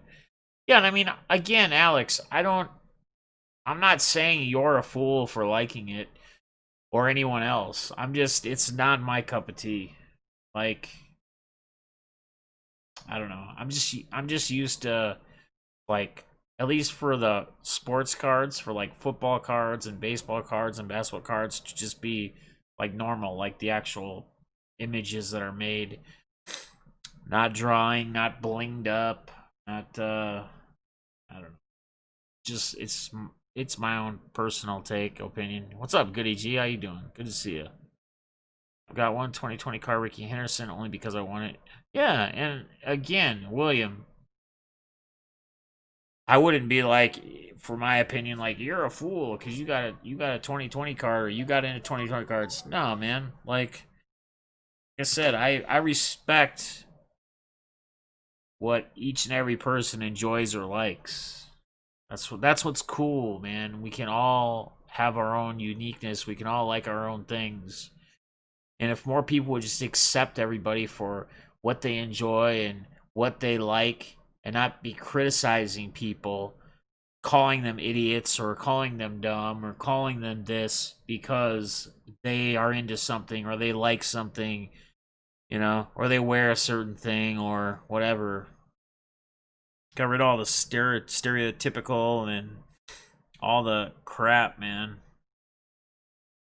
Yeah, and I mean, again, Alex, I'm not saying you're a fool for liking it or anyone else. It's not my cup of tea. Like, I don't know. I'm just used to, like, at least for the sports cards, for like football cards and baseball cards and basketball cards, to just be like normal, like the actual images that are made, not drawing, not blinged up, not I don't know. Just it's my own personal opinion. What's up, Goody G? How you doing? Good to see you. I've got one 2020 car, Ricky Henderson, only because I want it. Yeah, and again, William, I wouldn't be like, for my opinion, like you're a fool because you got a 2020 car or you got into 2020 cards. No, man. Like I said, I respect what each and every person enjoys or likes. That's what's cool, man. We can all have our own uniqueness. We can all like our own things. And if more people would just accept everybody for what they enjoy and what they like and not be criticizing people, calling them idiots or calling them dumb or calling them this because they are into something or they like something, or they wear a certain thing or whatever. Got rid of all the stereotypical and all the crap, man.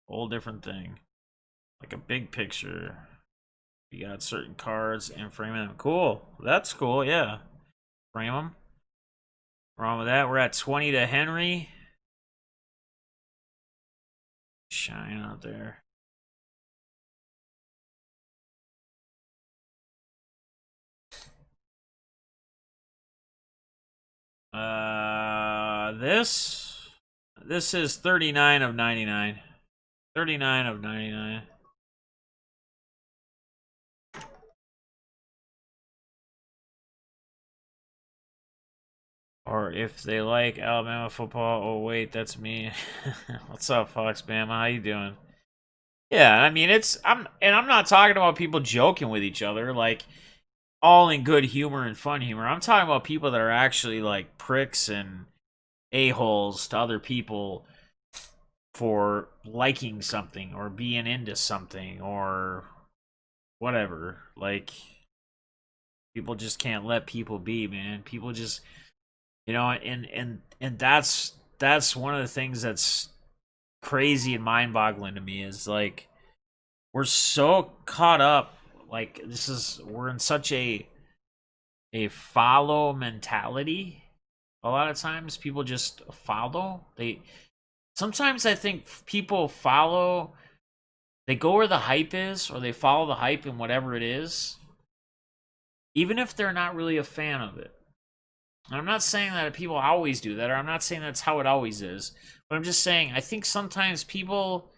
Whole different thing. Like a big picture. You got certain cards and framing them. Cool. That's cool, yeah. Frame them. Wrong with that. We're at 20 to Henry. Shine out there. This is 39 of 99. 39 of 99. Or if they like Alabama football. Oh wait, that's me. What's up, Fox Bama? How you doing? Yeah, I mean I'm not talking about people joking with each other like all in good humor and fun humor. I'm talking about people that are actually like pricks and a-holes to other people for liking something or being into something or whatever. Like people just can't let people be, man. People just and that's one of the things that's crazy and mind-boggling to me is like we're so caught up like we're in such a follow mentality. A lot of times people just follow. They sometimes I think people follow, they go where the hype is or they follow the hype in whatever it is even if they're not really a fan of it. And I'm not saying that people always do that, or I'm not saying that's how it always is. But I'm just saying I think sometimes people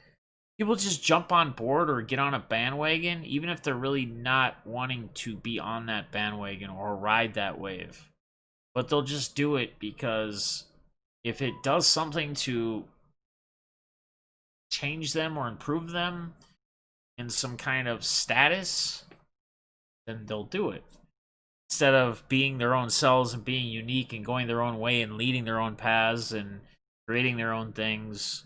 just jump on board or get on a bandwagon, even if they're really not wanting to be on that bandwagon or ride that wave. But they'll just do it because if it does something to change them or improve them in some kind of status, then they'll do it. Instead of being their own selves and being unique and going their own way and leading their own paths and creating their own things.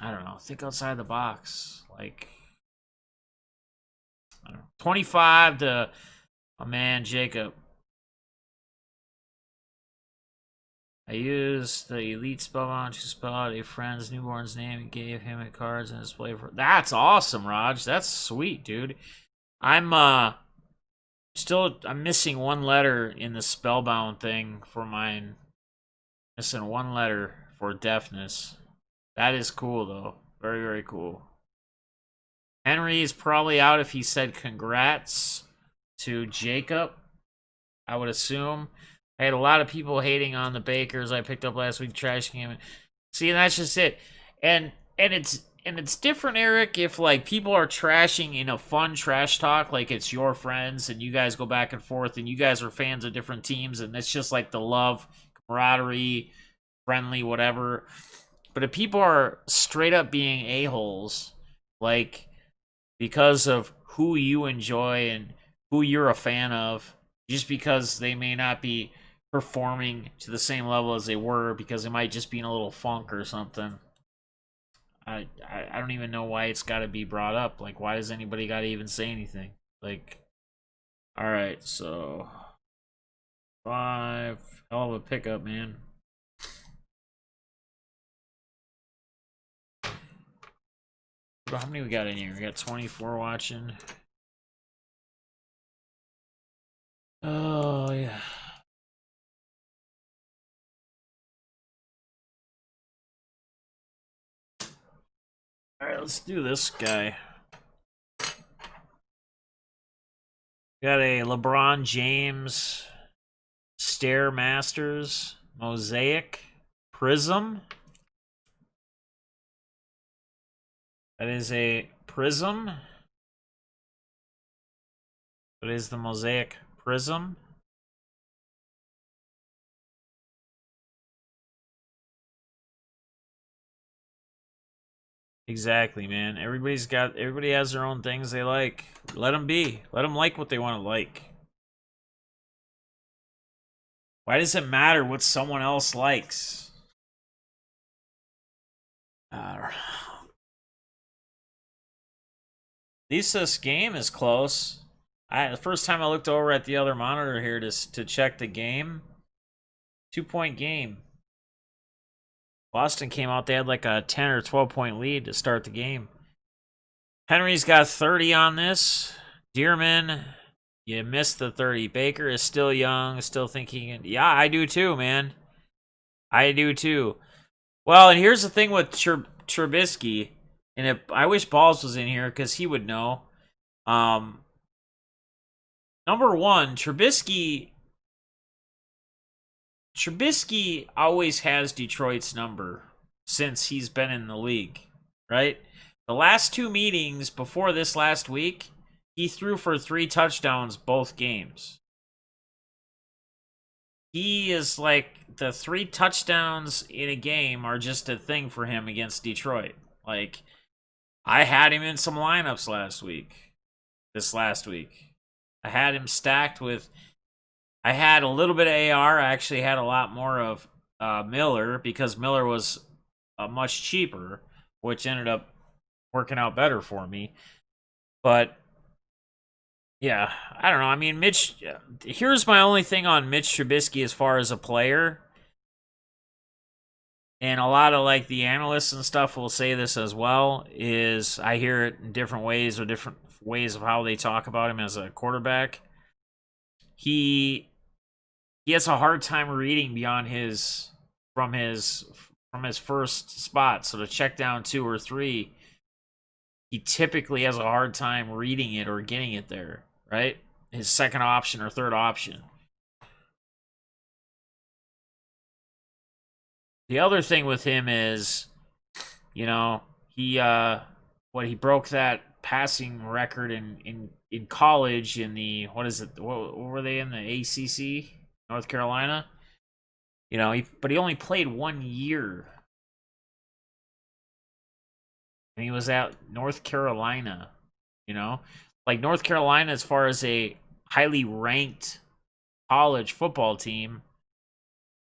I don't know. Think outside the box. Like, I don't know. 25 to a man, Jacob. I used the elite spellbound to spell out a friend's newborn's name and gave him a cards and display for. That's awesome, Raj. That's sweet, dude. I'm I'm missing one letter in the spellbound thing for mine. Missing one letter for deafness. That is cool though. Very, very cool. Henry is probably out if he said congrats to Jacob. I would assume. I had a lot of people hating on the Bakers I picked up last week, trashing him. See, that's just it. And it's different, Eric, if like people are trashing in a fun trash talk, like it's your friends and you guys go back and forth and you guys are fans of different teams and it's just like the love, camaraderie, friendly, whatever. But if people are straight up being a-holes, like because of who you enjoy and who you're a fan of, just because they may not be performing to the same level as they were because they might just be in a little funk or something. I don't even know why it's got to be brought up. Like, why does anybody got to even say anything? Like, all right, so 5, hell of a pickup, man. How many we got in here? We got 24 watching. Oh yeah. All right, let's do this guy. Got a LeBron James Stairmasters Mosaic Prism. That is a prism. That is the Mosaic Prism. Exactly, man. Everybody has their own things they like. Let them be. Let them like what they want to like. Why does it matter what someone else likes? At least this game is close. The first time I looked over at the other monitor here to check the game, 2-point game. Boston came out, they had like a 10 or 12-point lead to start the game. Henry's got 30 on this. Dearman, you missed the 30. Baker is still young, still thinking. Yeah, I do too, man. I do too. Well, and here's the thing with Trubisky, and I wish Balls was in here because he would know. Number one, Trubisky always has Detroit's number since he's been in the league, right? The last two meetings before this last week, he threw for 3 touchdowns both games. He is like, the 3 touchdowns in a game are just a thing for him against Detroit. Like, I had him in some lineups this last week. I had him stacked with, I had a little bit of AR. I actually had a lot more of Miller because Miller was much cheaper, which ended up working out better for me. But yeah, I don't know. I mean, here's my only thing on Mitch Trubisky as far as a player. And a lot of like the analysts and stuff will say this as well, is I hear it in different ways or different ways of how they talk about him as a quarterback. He has a hard time reading beyond from his first spot. So to check down 2 or 3, he typically has a hard time reading it or getting it there, right? His second option or third option. The other thing with him is, he he broke that passing record in college in the, what is it? What were they in, the ACC, North Carolina? But he only played 1 year. And he was at North Carolina, like North Carolina, as far as a highly ranked college football team,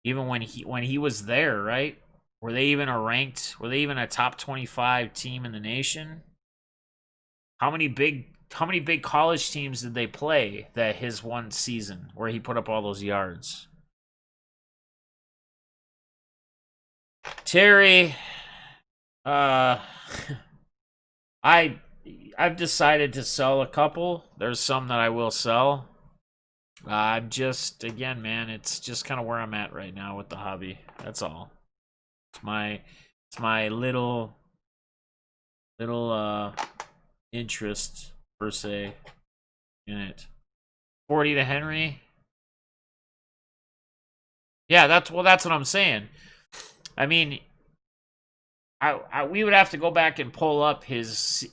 even when he was there, right? Were they even a top 25 team in the nation? How many big college teams did they play that his one season where he put up all those yards? Terry, uh I've decided to sell a couple. There's some that I will sell. I'm just, again, man, it's just kind of where I'm at right now with the hobby. That's all. It's my little interest per se in it. 40 to Henry. Yeah, that's what I'm saying. I mean, we would have to go back and pull up his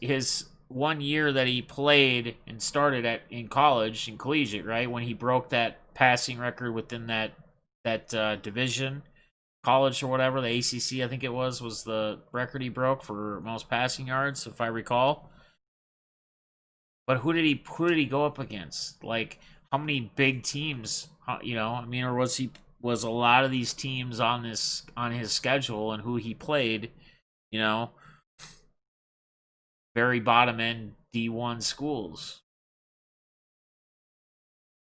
1 year that he played and started in college, in collegiate, right, when he broke that passing record within that division, college or whatever, the ACC, I think it was the record he broke for most passing yards, if I recall. But who did he go up against? Like, how many big teams? Or was a lot of these teams on his schedule, and who he played? Very bottom end D1 schools.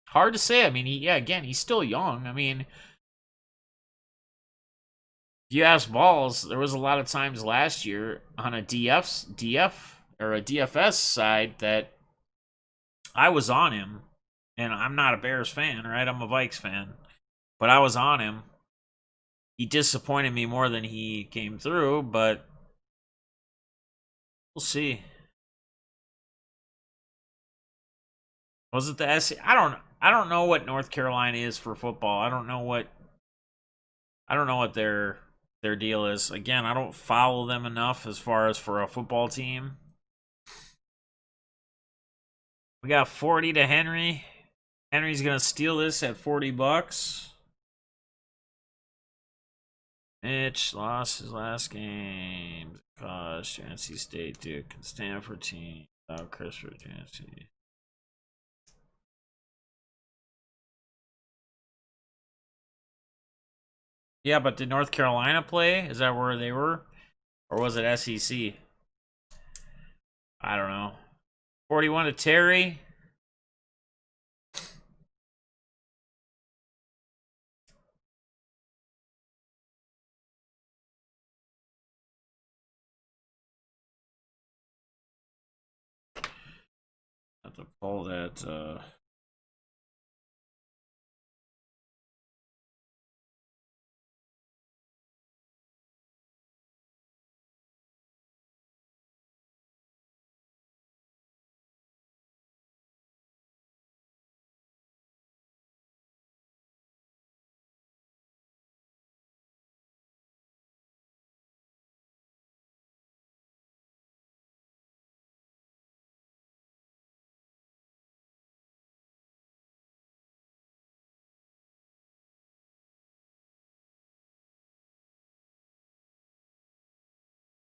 Hard to say. I mean, he's still young. I mean, if you ask Balls, there was a lot of times last year on a DF or a DFS side that I was on him, and I'm not a Bears fan, right? I'm a Vikes fan, but I was on him. He disappointed me more than he came through, but we'll see. Was it the SC? I don't know what North Carolina is for football. I don't know what their deal is. Again, I don't follow them enough as far as for a football team. We got 40 to Henry. Henry's gonna steal this at $40. Mitch lost his last game. Cost NC State Duke and Stanford team without Christopher Jancy. Yeah, but did North Carolina play? Is that where they were? Or was it SEC? I don't know. 41 to Terry. Have to pull that.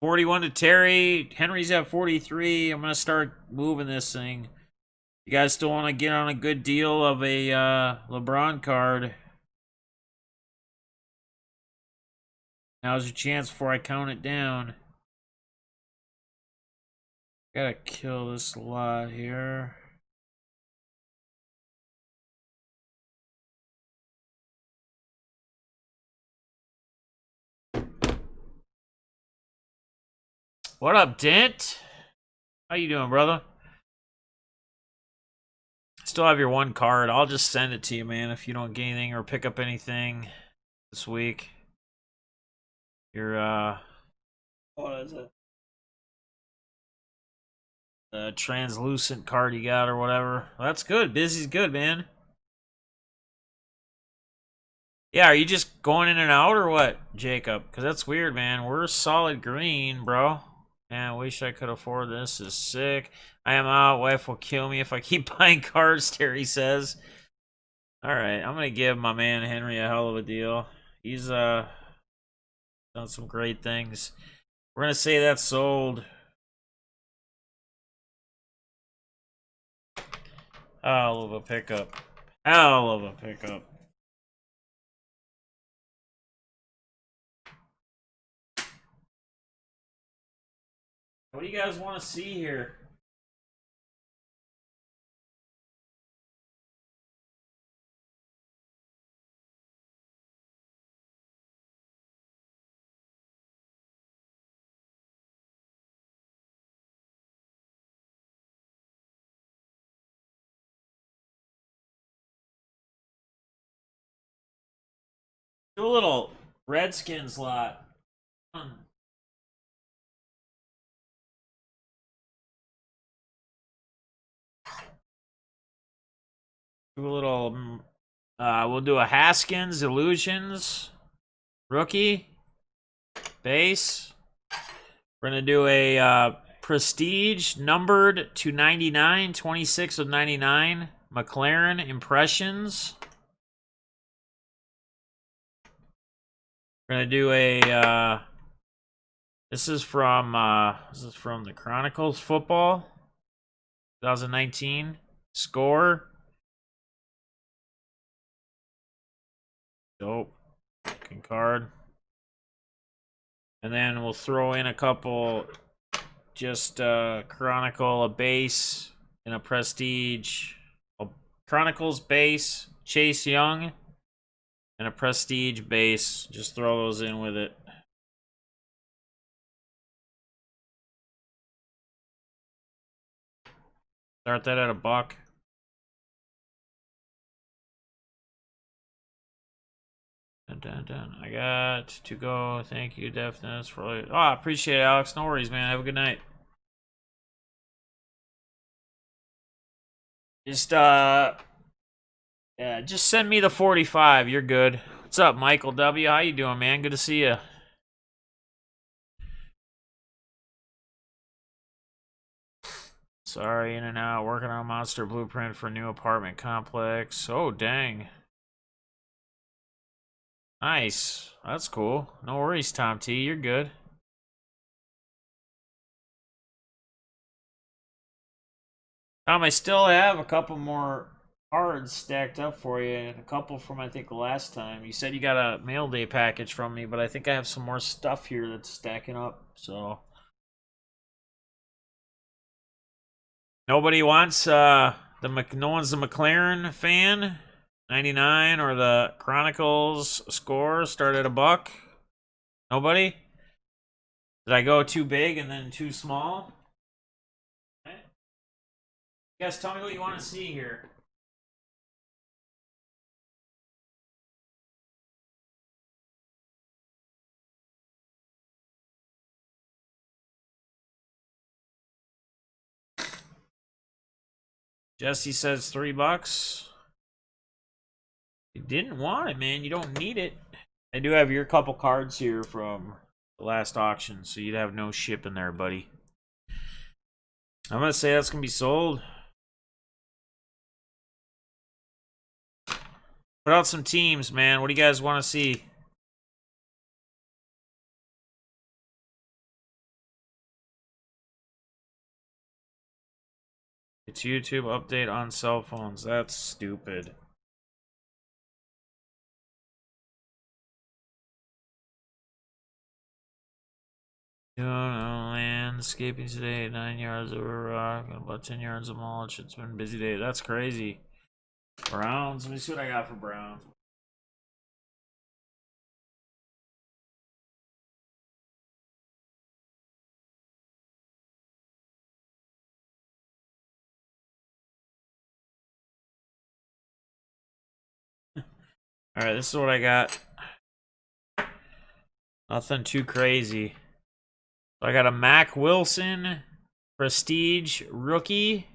41 to Terry. Henry's at 43. I'm gonna start moving this thing. You guys still want to get on a good deal of a LeBron card? Now's your chance before I count it down. Gotta kill this lot here. What up, Dent? How you doing, brother? Still have your one card. I'll just send it to you, man, if you don't get anything or pick up anything this week. Your what is it? The translucent card you got or whatever. Well, that's good. Busy's good, man. Yeah, are you just going in and out or what, Jacob? Because that's weird, man. We're solid green, bro. Man, I wish I could afford this. This is sick. I am out. Wife will kill me if I keep buying cards, Terry says. Alright, I'm going to give my man Henry a hell of a deal. He's done some great things. We're going to say that's sold. Hell of a pickup. Hell of a pickup. What do you guys want to see here? Do a little Redskins lot. Do a little. We'll do a Haskins Illusions rookie base. We're gonna do a Prestige numbered to 99, 26 of 99. McLaren Impressions. We're gonna do a. This is from the Chronicles football, 2019 score. Dope. Looking card. And then we'll throw in a couple, just Chronicle, a base, and a Prestige. A Chronicles base, Chase Young, and a Prestige base. Just throw those in with it. Start that at $1. Dun. I got to go. Thank you, Deafness, for. Oh, I appreciate it, Alex. No worries, man. Have a good night. Just yeah, just send me the 45. You're good. What's up, Michael W? How you doing, man? Good to see you. Sorry, in and out. Working on monster blueprint for new apartment complex. Oh, dang. Nice. That's cool. No worries, Tom T. You're good. Tom, I still have a couple more cards stacked up for you, and a couple from I think last time. You said you got a mail day package from me, but I think I have some more stuff here that's stacking up. So nobody wants no one's the McLaren fan. 99 or the Chronicles score start at $1. Nobody? Did I go too big and then too small? Okay. You guys tell me what you want to see here. Jesse says $3. You didn't want it, man. You don't need it. I do have your couple cards here from the last auction, so you'd have no ship in there, buddy. I'm gonna say that's gonna be sold. Put out some teams, man. What do you guys want to see? It's YouTube update on cell phones. That's stupid. Landscaping today, 9 yards over rock, about 10 yards of mulch. It's been a busy day. That's crazy. Browns. Let me see what I got for Browns. Alright, this is what I got. Nothing too crazy. So I got a Mac Wilson Prestige rookie.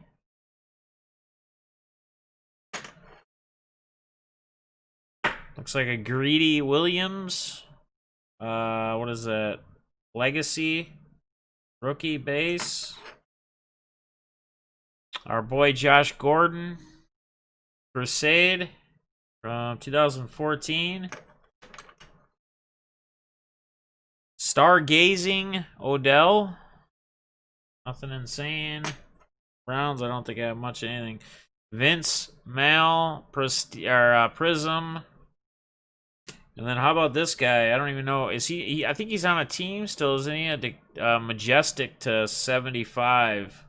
Looks like a Greedy Williams. What is that? Legacy rookie base. Our boy Josh Gordon Crusade from 2014. Stargazing Odell. Nothing insane. Browns, I don't think I have much of anything. Vince Mal Prism. And then how about this guy? I don't even know. Is he I think he's on a team still, isn't he? Majestic to 75.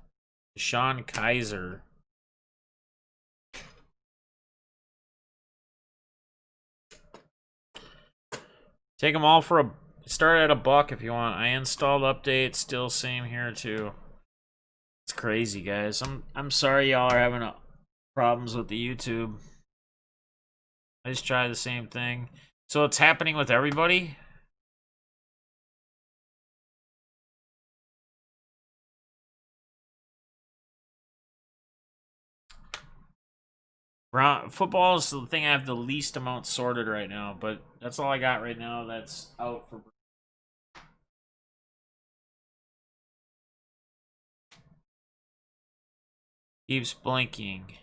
Sean Kaiser. Take them all for a start at $1 if you want. I installed update, still same here too. It's crazy, guys. I'm sorry y'all are having problems with the YouTube. I just tried the same thing. So it's happening with everybody? Football is the thing I have the least amount sorted right now, but that's all I got right now that's out for. Keeps blinking.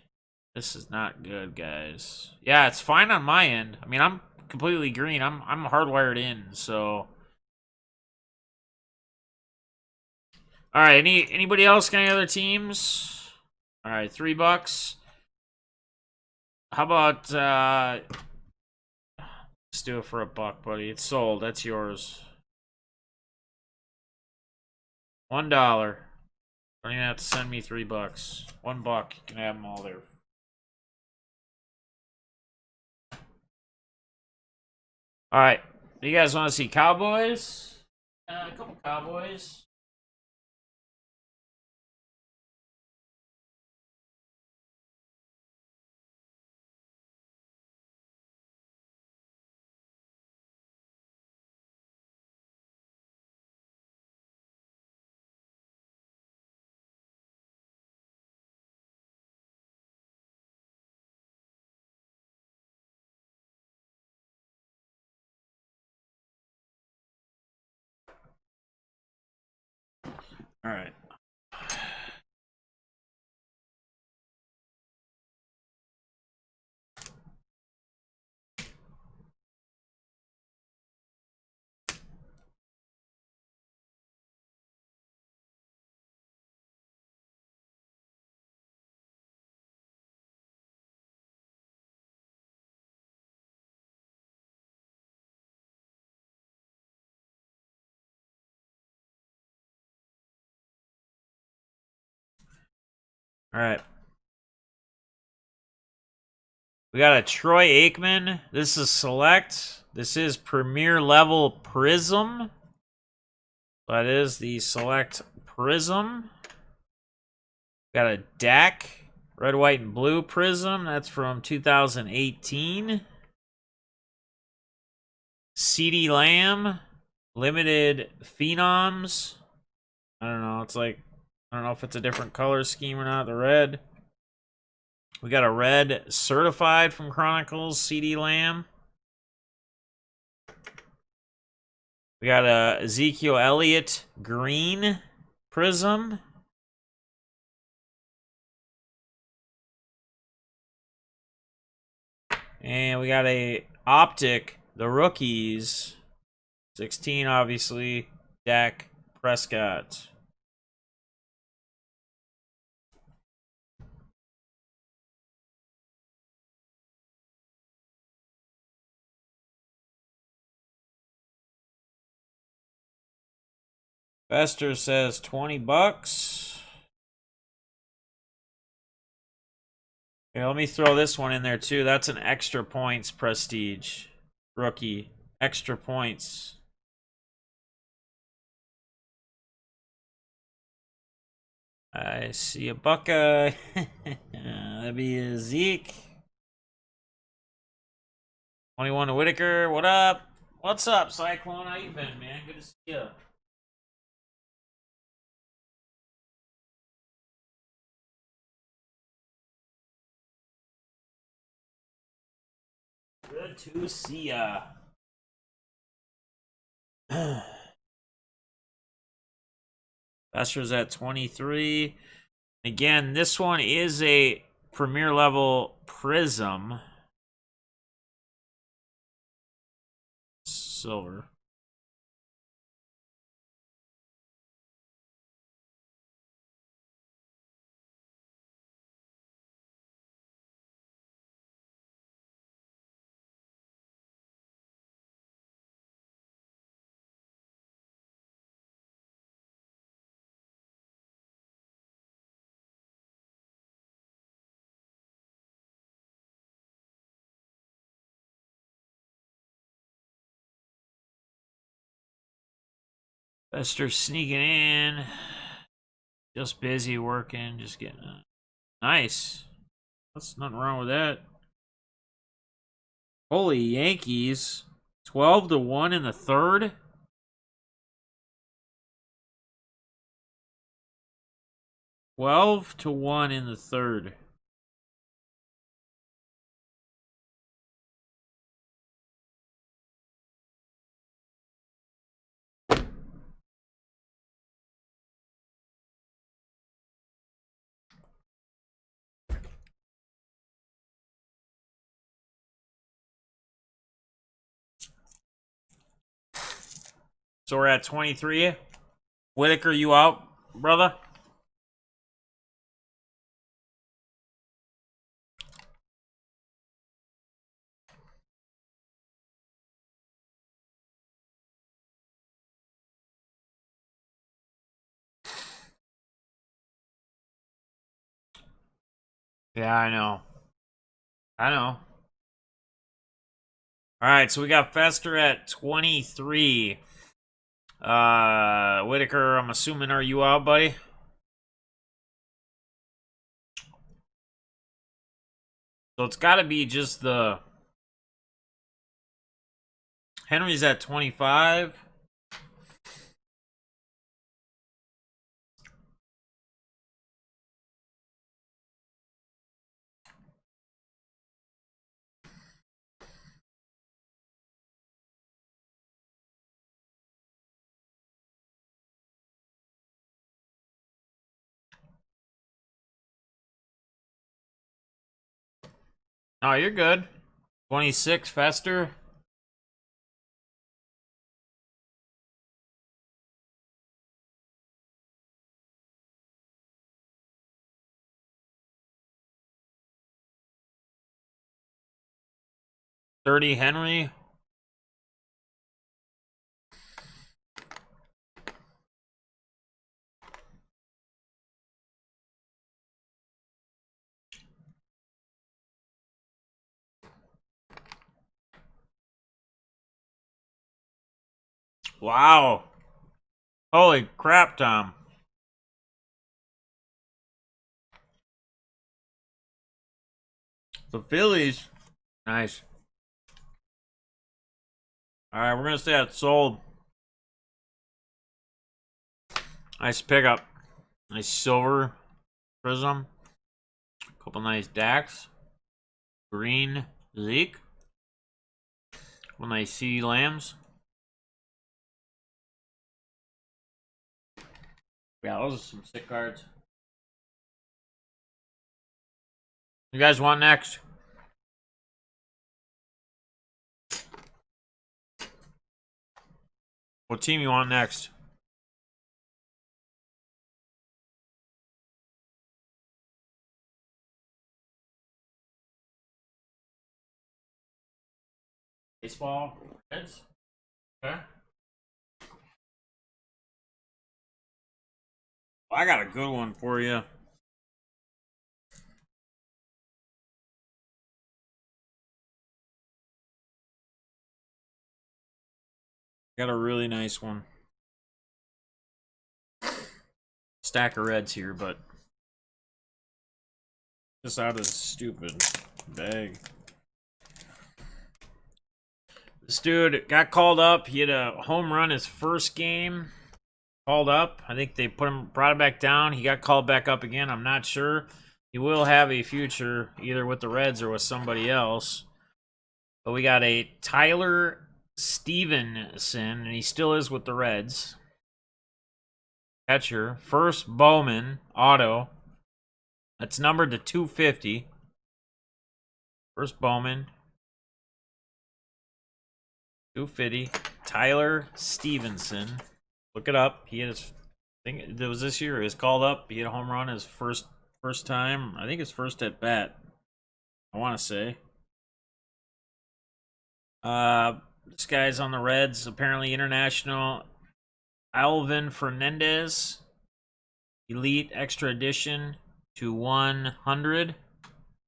This is not good, guys. Yeah, it's fine on my end. I mean, I'm completely green. I'm hardwired in, so. All right, anybody else got any other teams? All right, $3. How about let's do it for $1, buddy. It's sold. That's yours. $1. Don't even have to send me $3. $1. You can have them all there. All right. Do you guys want to see Cowboys? A couple Cowboys. All right. All right. We got a Troy Aikman. This is select. This is premier level prism. That is the select prism. Got a Dak. Red, white, and blue prism. That's from 2018. CeeDee Lamb. Limited Phenoms. I don't know. It's like, I don't know if it's a different color scheme or not. The red. We got a red certified from Chronicles, CeeDee Lamb. We got a Ezekiel Elliott green prism. And we got a optic, the rookies. 16, obviously. Dak Prescott. Fester says 20 bucks. Okay, let me throw this one in there too. That's an extra points prestige. Rookie. Extra points. I see a Buckeye. That'd be a Zeke. 21 to Whitaker. What up? What's up, Cyclone? How you been, man? Good to see you. Good to see ya. Fester's at 23. Again, this one is a premier level prism. Silver. Fester sneaking in. Just busy working, just getting nice. That's nothing wrong with that. Holy Yankees. 12 to 1 in the third. $12-1 in the third. So we're at 23. Whitaker, you out, brother? Yeah, I know. I know. All right, so we got Fester at 23. Whitaker, I'm assuming, are you out, buddy? So it's got to be just the Henry's at 25. Oh, you're good. 26, Fester. $30, Henry. Wow. Holy crap, Tom. The Phillies. Nice. All right, we're going to say that sold. Nice pickup. Nice silver prism. Couple nice Dax. Green Zeke. Couple nice C Lambs. Yeah, those are some sick cards. You guys want next? What team you want next? Baseball? Reds? Okay. Well, I got a good one for you. Got a really nice one. Stack of Reds here, but just out of this stupid bag. This dude got called up. He had a home run his first game. Called up. I think they brought him back down. He got called back up again. I'm not sure. He will have a future either with the Reds or with somebody else. But we got a Tyler Stevenson, and he still is with the Reds. Catcher. First Bowman auto. That's numbered to 250. First Bowman. 250. Tyler Stevenson. Look it up. He had his, I think it was this year. He was called up. He had a home run his first time. I think his first at bat. I want to say. This guy's on the Reds. Apparently international. Alvin Fernandez. Elite Extra Edition to 100.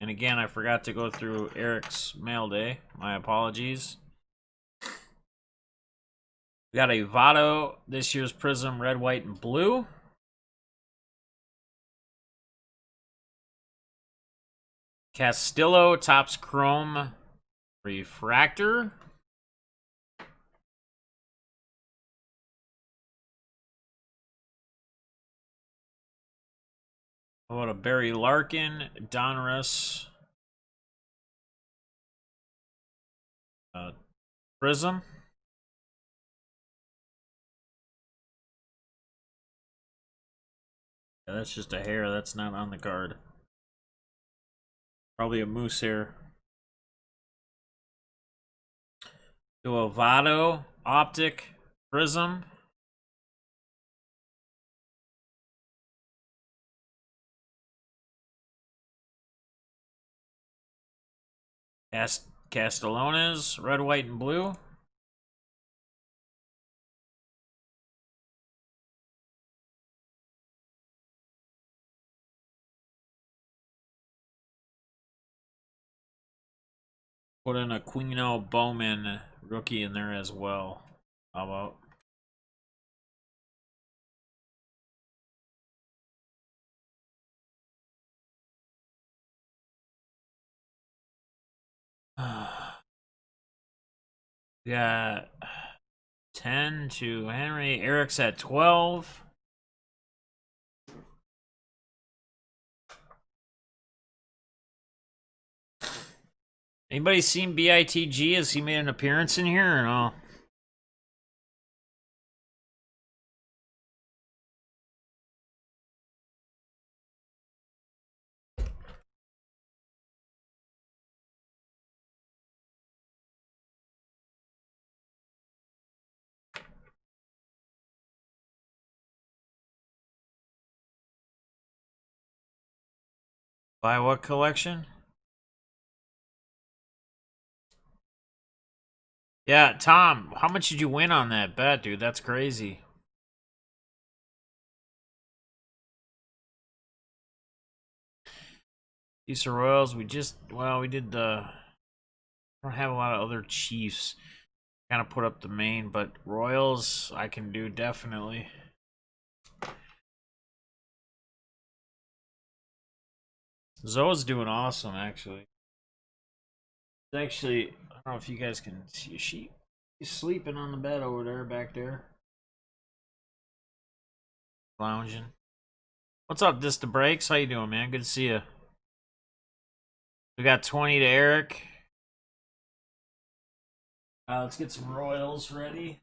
And again, I forgot to go through Eric's mail day. My apologies. We got a Votto, this year's Prism, red, white, and blue. Castillo, Topps Chrome, Refractor. How about a Barry Larkin, Donruss, Prism. Yeah, that's just a hair. That's not on the card. Probably a moose hair. Votto, Optic, Prism. Castellanos, red, white, and blue. Put in a Aquino Bowman rookie in there as well. How about? Got 10 to Henry. Eric's at 12. Anybody seen BITG? Has he made an appearance in here or no? By what collection? Yeah, Tom, how much did you win on that bet, dude? That's crazy. These are Royals. We did the. I don't have a lot of other Chiefs. kind of put up the main, but Royals I can do definitely. Zoe's doing awesome, actually. Actually, I don't know if you guys can see. She's sleeping on the bed over there, back there, lounging. What's up, This the Breaks? How you doing, man? Good to see you. We got 20 to Eric. Let's get some Royals ready.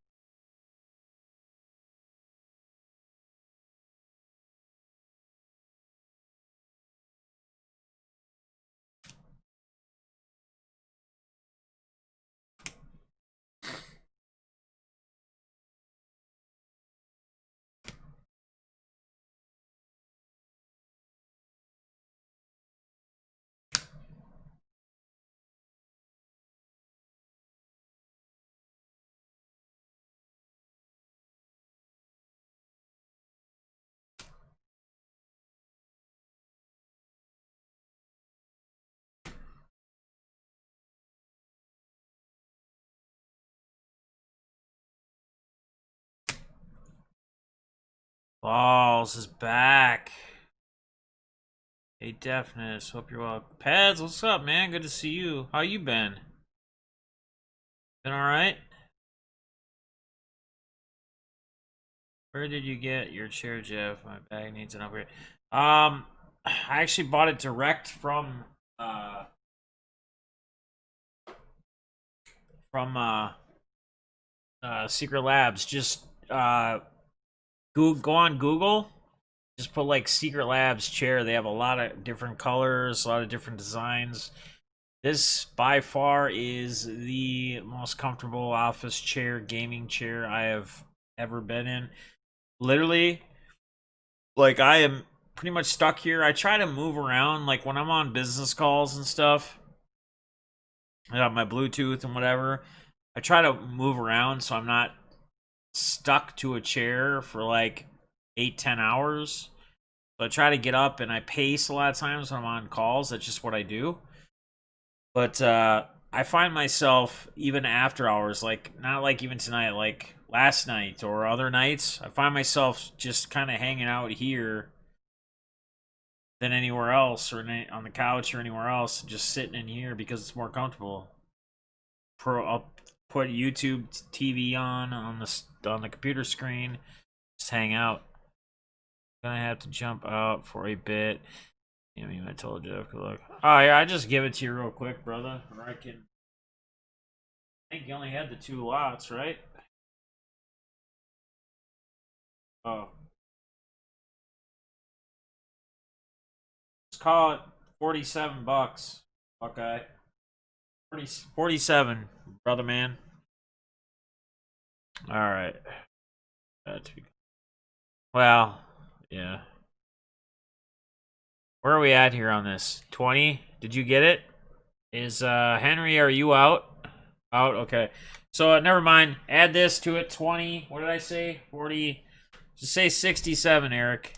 Balls is back. Hey, Deafness. Hope you're well. Pads, what's up, man? Good to see you. How you been? Been alright? Where did you get your chair, Jeff? My bag needs an upgrade. I actually bought it direct from Secret Labs. Just go on Google. Just put like Secret Labs chair. They have a lot of different colors, a lot of different designs. This by far is the most comfortable office chair, gaming chair I have ever been in. Literally, like I am pretty much stuck here. I try to move around, like when I'm on business calls and stuff. I got my Bluetooth and whatever. I try to move around so I'm not stuck to a chair for like 8-10 hours. So I try to get up and I pace a lot of times when I'm on calls. That's just what I do. But I find myself even after hours, like not like even tonight, like last night or other nights, I find myself just kind of hanging out here than anywhere else, or on the couch or anywhere else, just sitting in here because it's more comfortable. I'll put YouTube TV on the computer screen, just hang out. Gonna have to jump out for a bit. I mean, I told you. Look. Oh yeah, I just give it to you real quick, brother. Or I think you only had the 2 lots, right? Oh, let's call it $47. Okay, 47, brother man. All right. Well, yeah. Where are we at here on this? 20? Did you get it? Is Henry, are you out? Out, okay. So never mind. Add this to it. 20. What did I say? 40. Just say 67, Eric.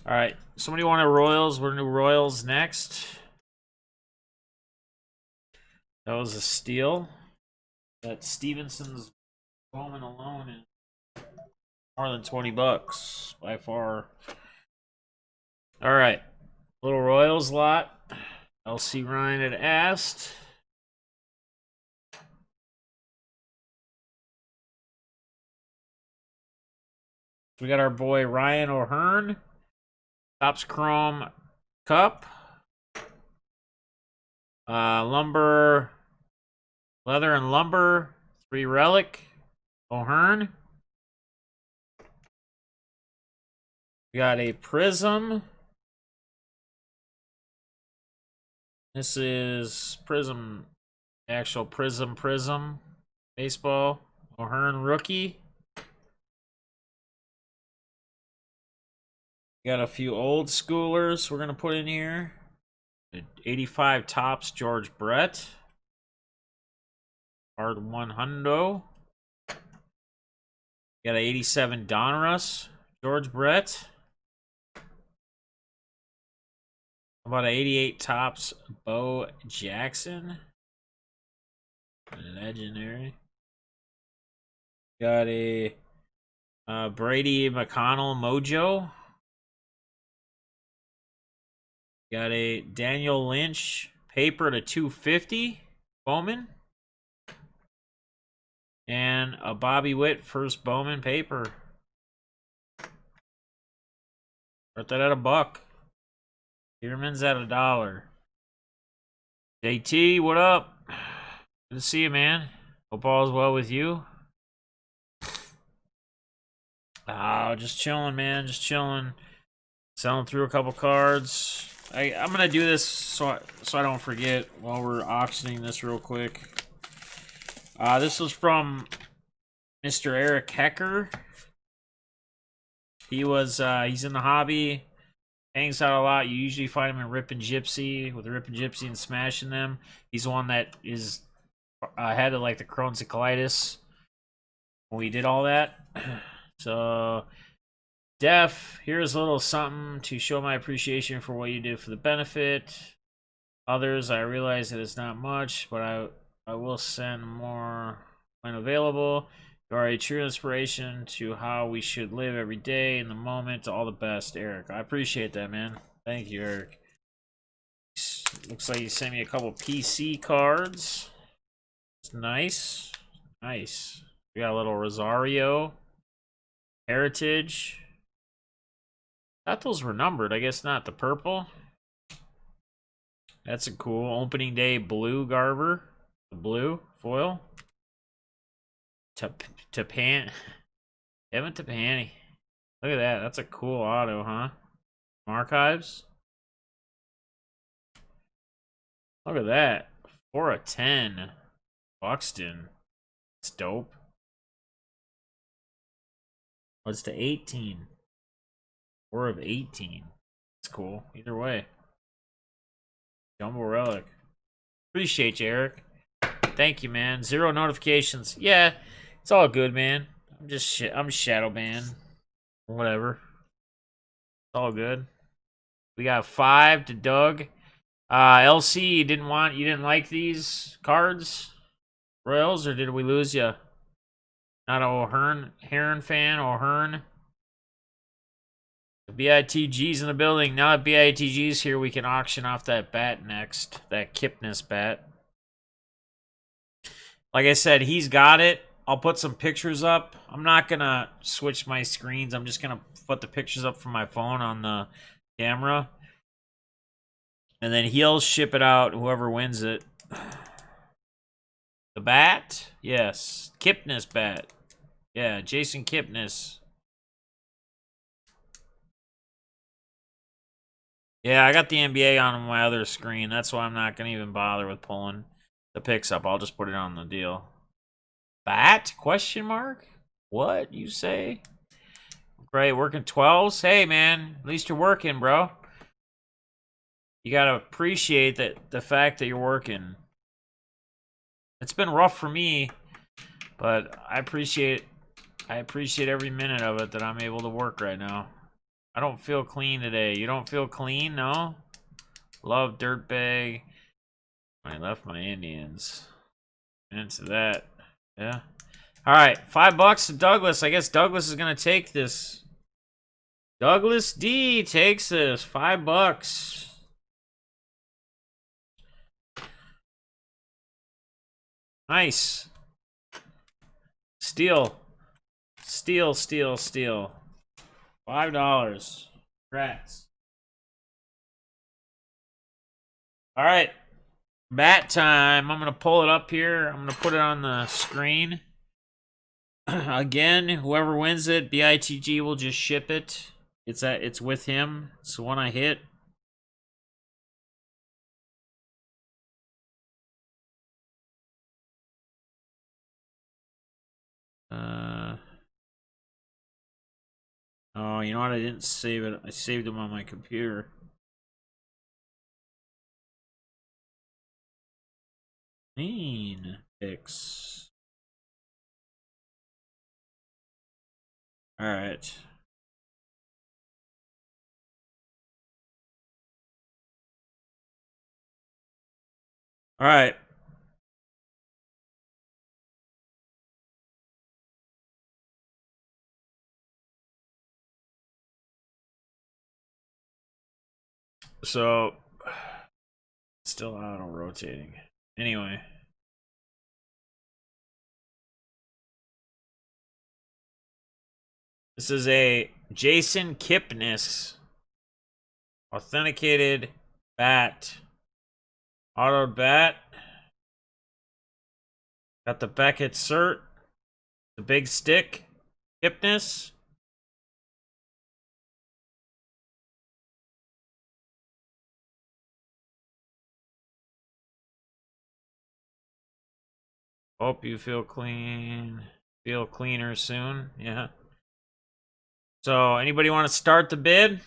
All right. Somebody want a Royals? We're gonna do Royals next. That was a steal. That Stevenson's Bowman alone is more than $20 by far. All right. Little Royals lot. LC Ryan had asked. We got our boy Ryan O'Hearn. Topps Chrome Cup. Lumber. Leather and Lumber. 3 Relic. O'Hearn. We got a Prism. This is Prism. Actual Prism. Baseball. O'Hearn rookie. Got a few old schoolers we're going to put in here. 85 Topps George Brett. Hard 100. Got an 87 Donruss George Brett. About an 88 tops Bo Jackson. Legendary. Got a Brady McConnell Mojo. Got a Daniel Lynch paper to 250 Bowman. And a Bobby Witt first Bowman paper. Got that at $1. Tierman's at $1. JT, what up? Good to see you, man. Hope all is well with you. Oh, just chilling, man. Just chilling. Selling through a couple cards. I'm gonna do this so I don't forget while we're auctioning this real quick. This was from Mr. Eric Hecker. He's in the hobby, hangs out a lot. You usually find him in Rip and Gypsy with Rip and Gypsy and smashing them. He's the one that is had like the Crohn's and colitis when we did all that. So, Def, here's a little something to show my appreciation for what you did for the benefit. Others, I realize that it's not much, but I will send more when available. You are a true inspiration to how we should live every day in the moment. All the best, Eric. I appreciate that, man. Thank you, Eric. Looks like you sent me a couple PC cards. It's nice. Nice. We got a little Rosario. Heritage. Thought those were numbered. I guess not. The purple. That's a cool opening day blue Garver. The blue foil. Evan Tapani. Look at that. That's a cool auto, huh? Archives. Look at that. 4 of 10. Buxton. It's dope. What's to 18? 4 of 18. It's cool. Either way. Jumbo relic. Appreciate you, Eric. Thank you, man. 0 notifications. Yeah, it's all good, man. I'm shadow banned. Whatever. It's all good. We got 5 to Doug. LC, you didn't like these cards? Royals, or did we lose you? Not a O'Hearn Heron fan, O'Hearn. The BITG's in the building. Now that BITG's here, we can auction off that bat next. That Kipnis bat. Like I said, he's got it. I'll put some pictures up. I'm not going to switch my screens. I'm just going to put the pictures up from my phone on the camera. And then he'll ship it out, whoever wins it. The bat? Yes. Kipnis bat. Yeah, Jason Kipnis. Yeah, I got the NBA on my other screen. That's why I'm not going to even bother with pulling the pics up. I'll just put it on the deal. Bat? Question mark? What you say? Great, working 12s? Hey, man, at least you're working, bro. You got to appreciate the fact that you're working. It's been rough for me, but I appreciate every minute of it that I'm able to work right now. I don't feel clean today. You don't feel clean? No? Love dirtbag. I left my Indians. Into that. Yeah. Alright, $5 to Douglas. I guess Douglas is gonna take this. Douglas D takes this. $5. Nice. Steal. Steal, steal, steal. $5. Congrats. Alright. Bat time. I'm going to pull it up here. I'm going to put it on the screen. Again, whoever wins it, BITG will just ship it. It's with him. It's the one I hit. Oh, you know what? I didn't save it. I saved them on my computer. Mean picks. All right. All right. So, still auto rotating. Anyway, this is a Jason Kipnis authenticated bat. Autoed bat. Got the Beckett cert. The big stick. Kipnis. Hope you feel clean. Feel cleaner soon. Yeah. So, anybody want to start the bid?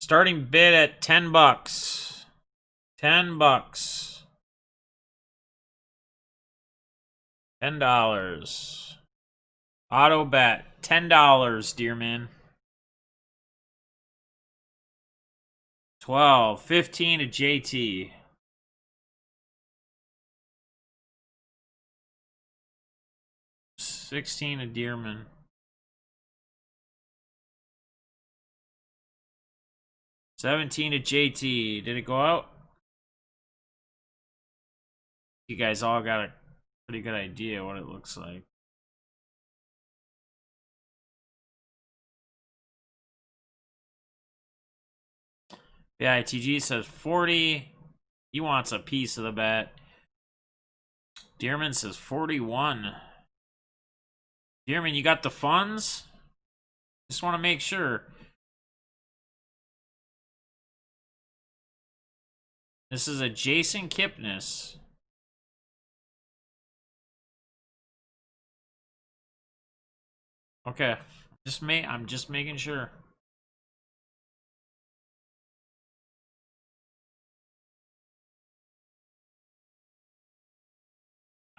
Starting bid at $10. $10. $10. Auto bet. $10, dear man. 12. 15 to JT. 16 to Dearman. 17 to JT. Did it go out? You guys all got a pretty good idea what it looks like. Yeah, ITG says 40. He wants a piece of the bet. Dearman says 41. Dearman, you got the funds? Just want to make sure. This is a Jason Kipnis. Okay. I'm just making sure.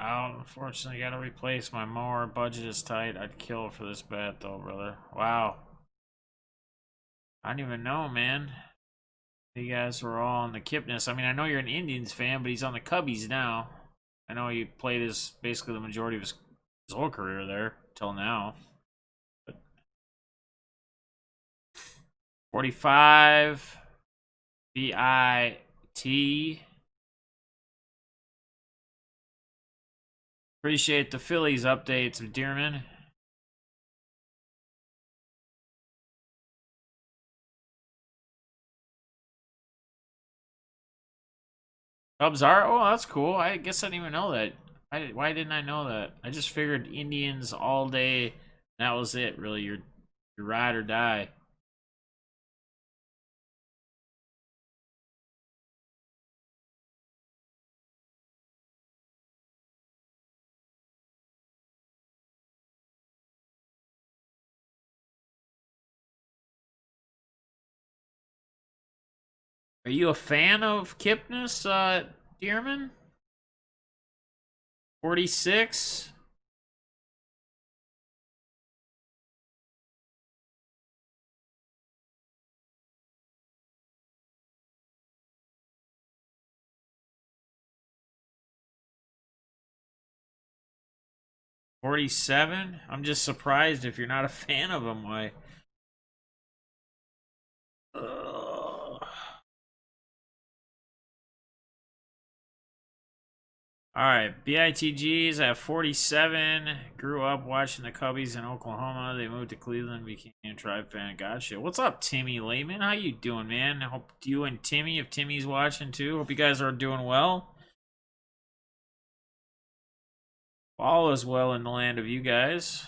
Oh, unfortunately, I gotta replace my mower. Budget is tight. I'd kill for this bet, though, brother. Wow. I don't even know, man. You guys were all on the Kipnis. I mean, I know you're an Indians fan, but he's on the Cubbies now. I know he played his basically the majority of his whole career there till now. But 45 BIT. Appreciate the Phillies updates of Dearman. Cubs are? Oh, that's cool. I guess I didn't even know that. Why didn't I know that? I just figured Indians all day. That was it, really. Your ride or die. Are you a fan of Kipnis, Dearman? 46? 47? I'm just surprised if you're not a fan of him. Why? Ugh. All right, BITGs at 47. Grew up watching the Cubbies in Oklahoma. They moved to Cleveland, became a Tribe fan. Gotcha. What's up, Timmy Lehman? How you doing, man? I hope you and Timmy, if Timmy's watching too, hope you guys are doing well. All is well in the land of you guys.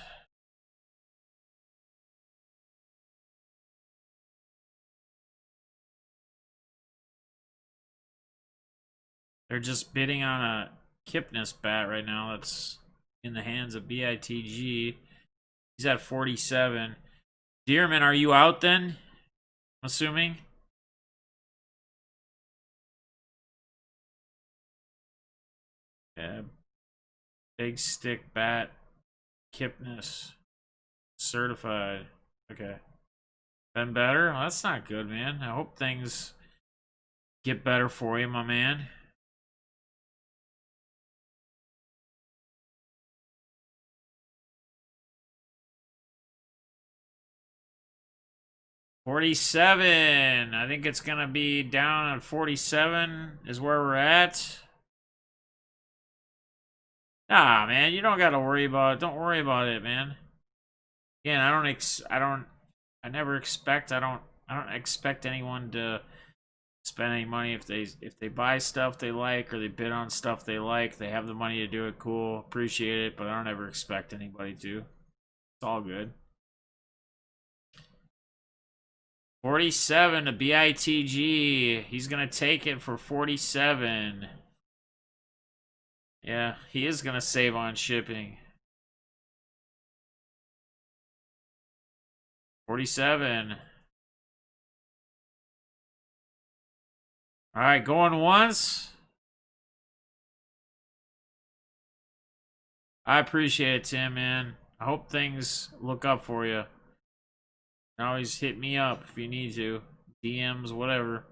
They're just bidding on a Kipnis bat right now. That's in the hands of BITG. He's at 47. Dearman, are you out then? I'm assuming. Yeah. Big stick bat. Kipnis. Certified. Okay. Been better? Well, that's not good, man. I hope things get better for you, my man. $47. I think it's gonna be down at 47 is where we're at. Nah, man, you don't gotta worry about it. Don't worry about it, man. Again, I never expect, I don't expect anyone to spend any money if they buy stuff they like or they bid on stuff they like. They have the money to do it, cool, appreciate it, but I don't ever expect anybody to. It's all good. 47 to BITG. He's gonna take it for 47. Yeah, he is gonna save on shipping. 47. All right, going once. I appreciate it, Tim, man. I hope things look up for you. You can always hit me up if you need to. DMs, whatever.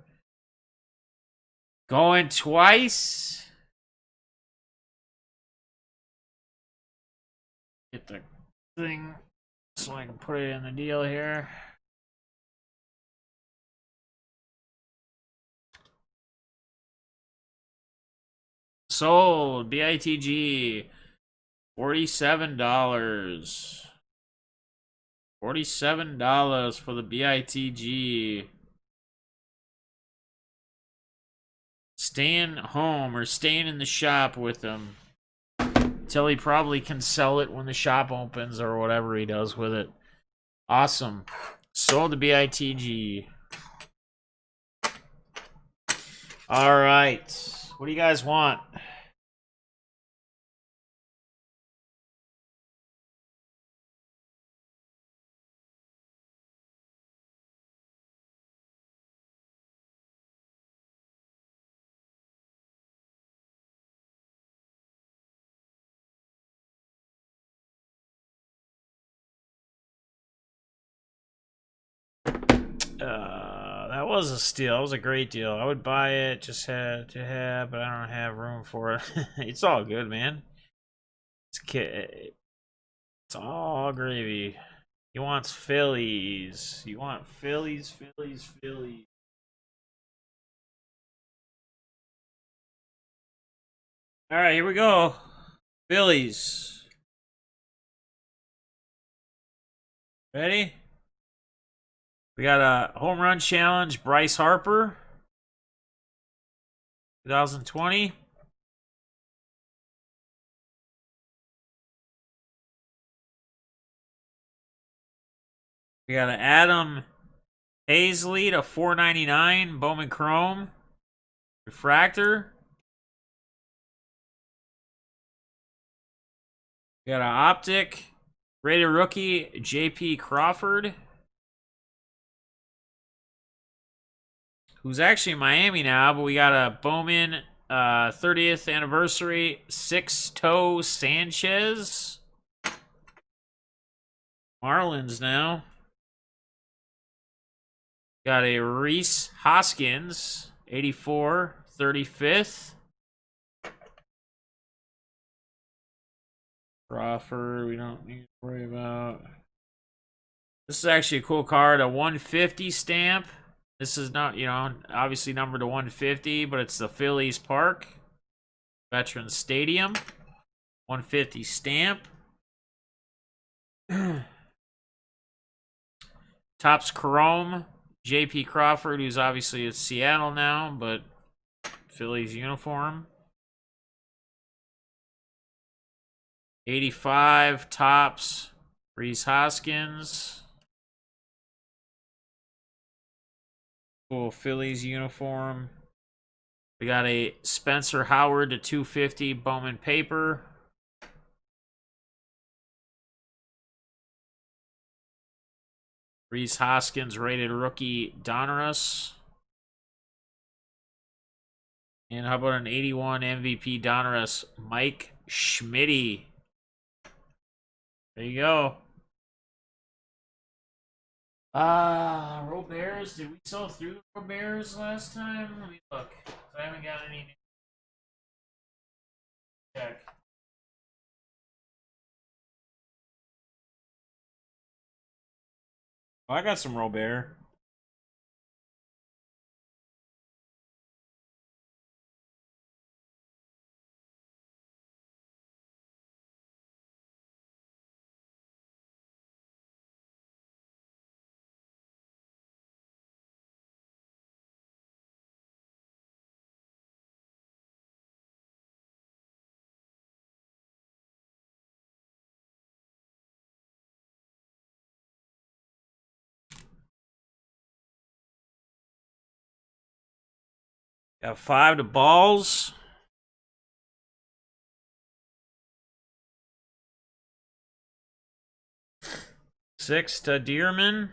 Going twice. Get the thing so I can put it in the deal here. Sold. BITG. $47. $47 for the BITG. Staying home or staying in the shop with him until he probably can sell it when the shop opens or whatever he does with it. Awesome. Sold the BITG. All right. What do you guys want? That was a steal. That was a great deal. I would buy it, just had to have, but I don't have room for it. It's all good, man. It's all gravy. He wants Phillies. You want Phillies, Phillies, Phillies. All right, here we go. Phillies. Ready? We got a home run challenge, Bryce Harper, 2020. We got an Adam Hazley to 499, Bowman Chrome, refractor. We got an optic, rated rookie, JP Crawford, who's actually in Miami now, but we got a Bowman 30th anniversary, Six-Toe Sanchez. Marlins now. Got a Reese Hoskins, 84, 35th. Crawford, we don't need to worry about. This is actually a cool card, a 150 stamp. This is not, obviously numbered to 150, but it's the Phillies Park, Veterans Stadium, 150 stamp. Topps Chrome, JP Crawford, who's obviously at Seattle now, but Phillies uniform. 85 Topps, Reese Hoskins. Cool Phillies uniform. We got a Spencer Howard to 250 Bowman paper. Reese Hoskins rated rookie Donruss. And how about an 81 MVP Donruss Mike Schmitty? There you go. Roberts. Did we sell through the Roberts last time? Let me look. I haven't got any. Check. Oh, I got some Robert. Got 5 to balls. 6 to Dearman.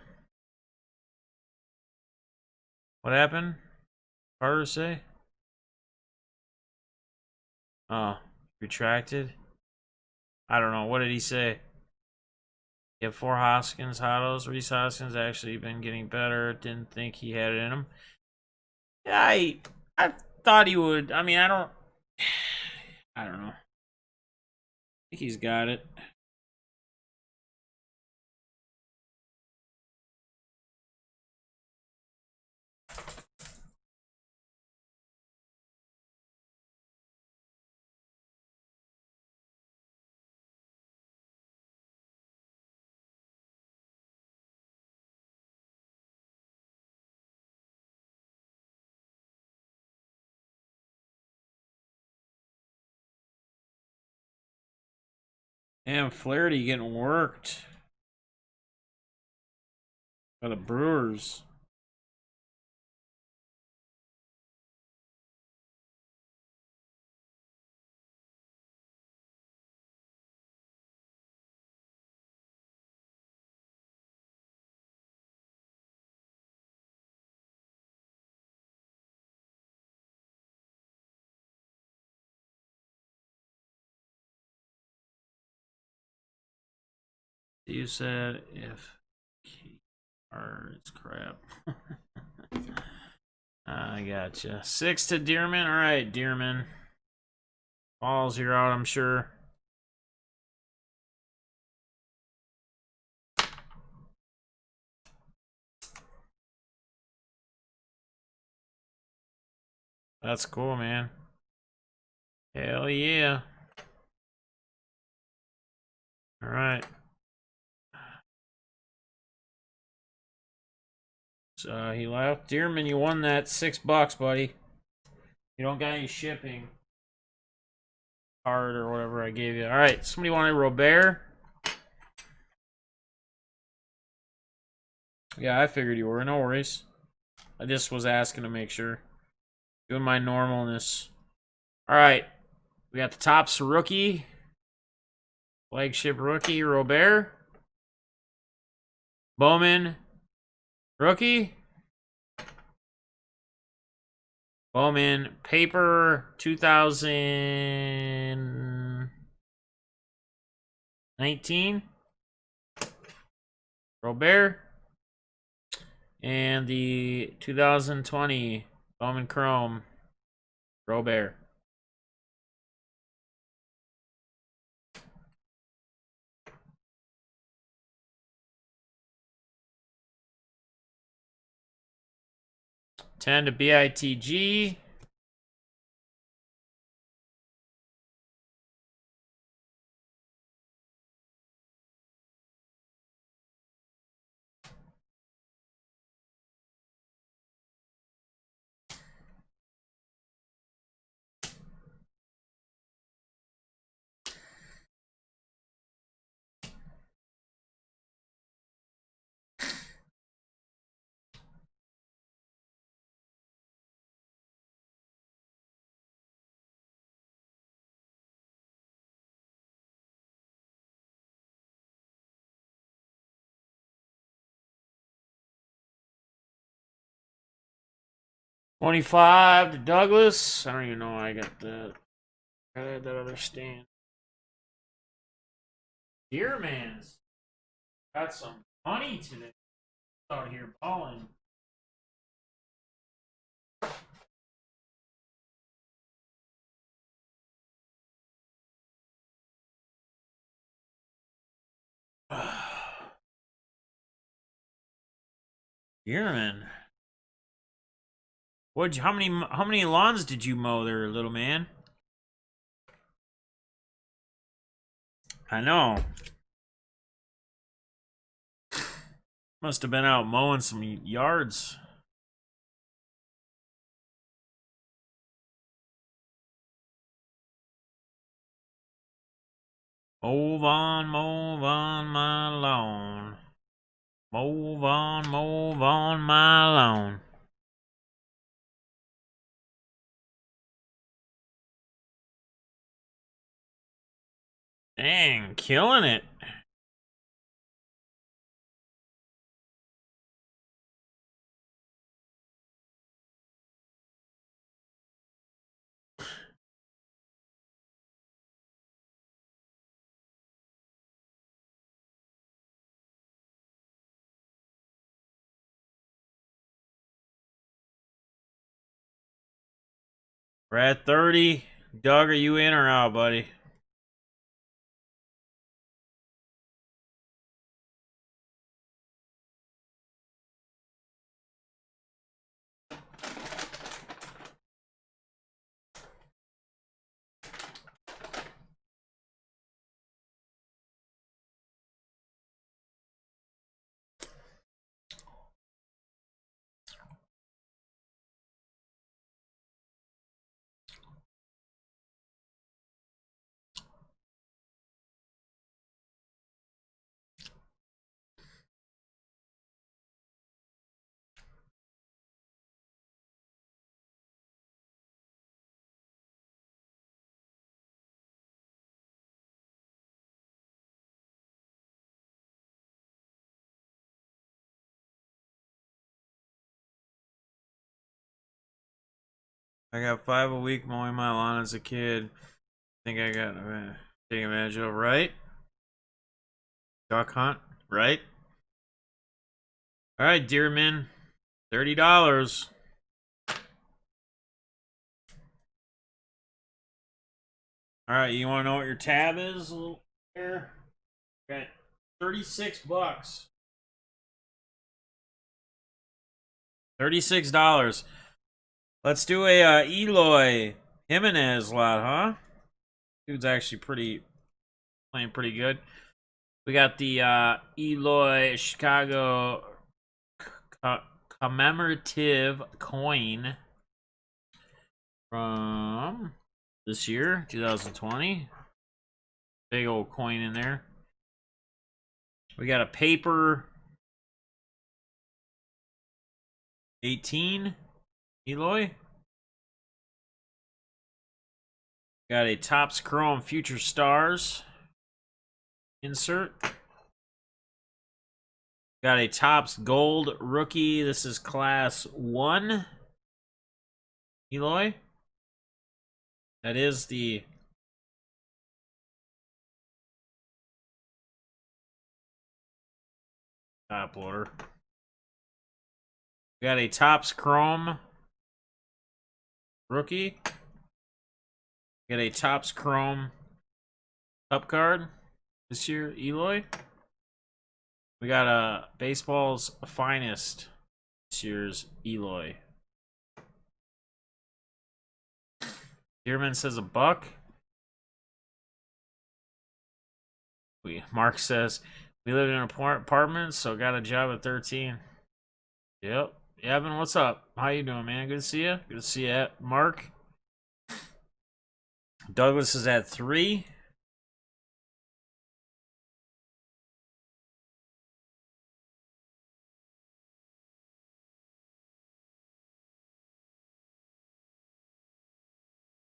What happened? Carter say? Oh, retracted. I don't know. What did he say? You have 4 Hoskins, Hottos. Reese Hoskins actually been getting better. Didn't think he had it in him. Yeah, I thought he would. I mean, I don't know. I think he's got it. Damn, Flaherty getting worked by the Brewers. You said if it's crap. I gotcha. 6 to Dearman. All right, Dearman. Balls, you're out, I'm sure. That's cool, man. Hell yeah. All right. So he left. Dearman, you won that $6, buddy. You don't got any shipping card or whatever I gave you. All right. Somebody wanted Robert? Yeah, I figured you were. No worries. I just was asking to make sure. Doing my normalness. All right. We got the Topps rookie. Flagship rookie, Robert. Bowman, rookie. Bowman, paper, 2019. Robert. And the 2020 Bowman Chrome, Robert. $10 to BITG. $25 to Douglas. I don't even know why I got that. I had that other stand. Dearman's got some money today. Out here balling. Yearman. How many lawns did you mow there, little man? I know. Must have been out mowing some yards. Move on my lawn. Move on my lawn. Dang, killing it. We're at 30. Doug, are you in or out, buddy? I got 5 a week mowing my lawn as a kid. Think I got taking advantage of, right? Duck hunt, right? All right, Deerman, $30. All right, you want to know what your tab is? A little here. Okay, $36. $36. Let's do a Eloy Jimenez lot, huh? Dude's actually playing pretty good. We got the Eloy Chicago commemorative coin from this year, 2020. Big old coin in there. We got a paper 18 Eloy. Got a Topps Chrome Future Stars insert. Got a Topps Gold Rookie. This is Class 1 Eloy. That is the top loader. We got a Topps Chrome Rookie. We got a Topps Chrome Cup card this year, Eloy. We got a Baseball's Finest this year's Eloy. Dearman says $1. Mark says we live in an apartment, so got a job at 13. Yep. Evan, what's up? How you doing, man? Good to see you. Good to see you, Mark. Douglas is at 3.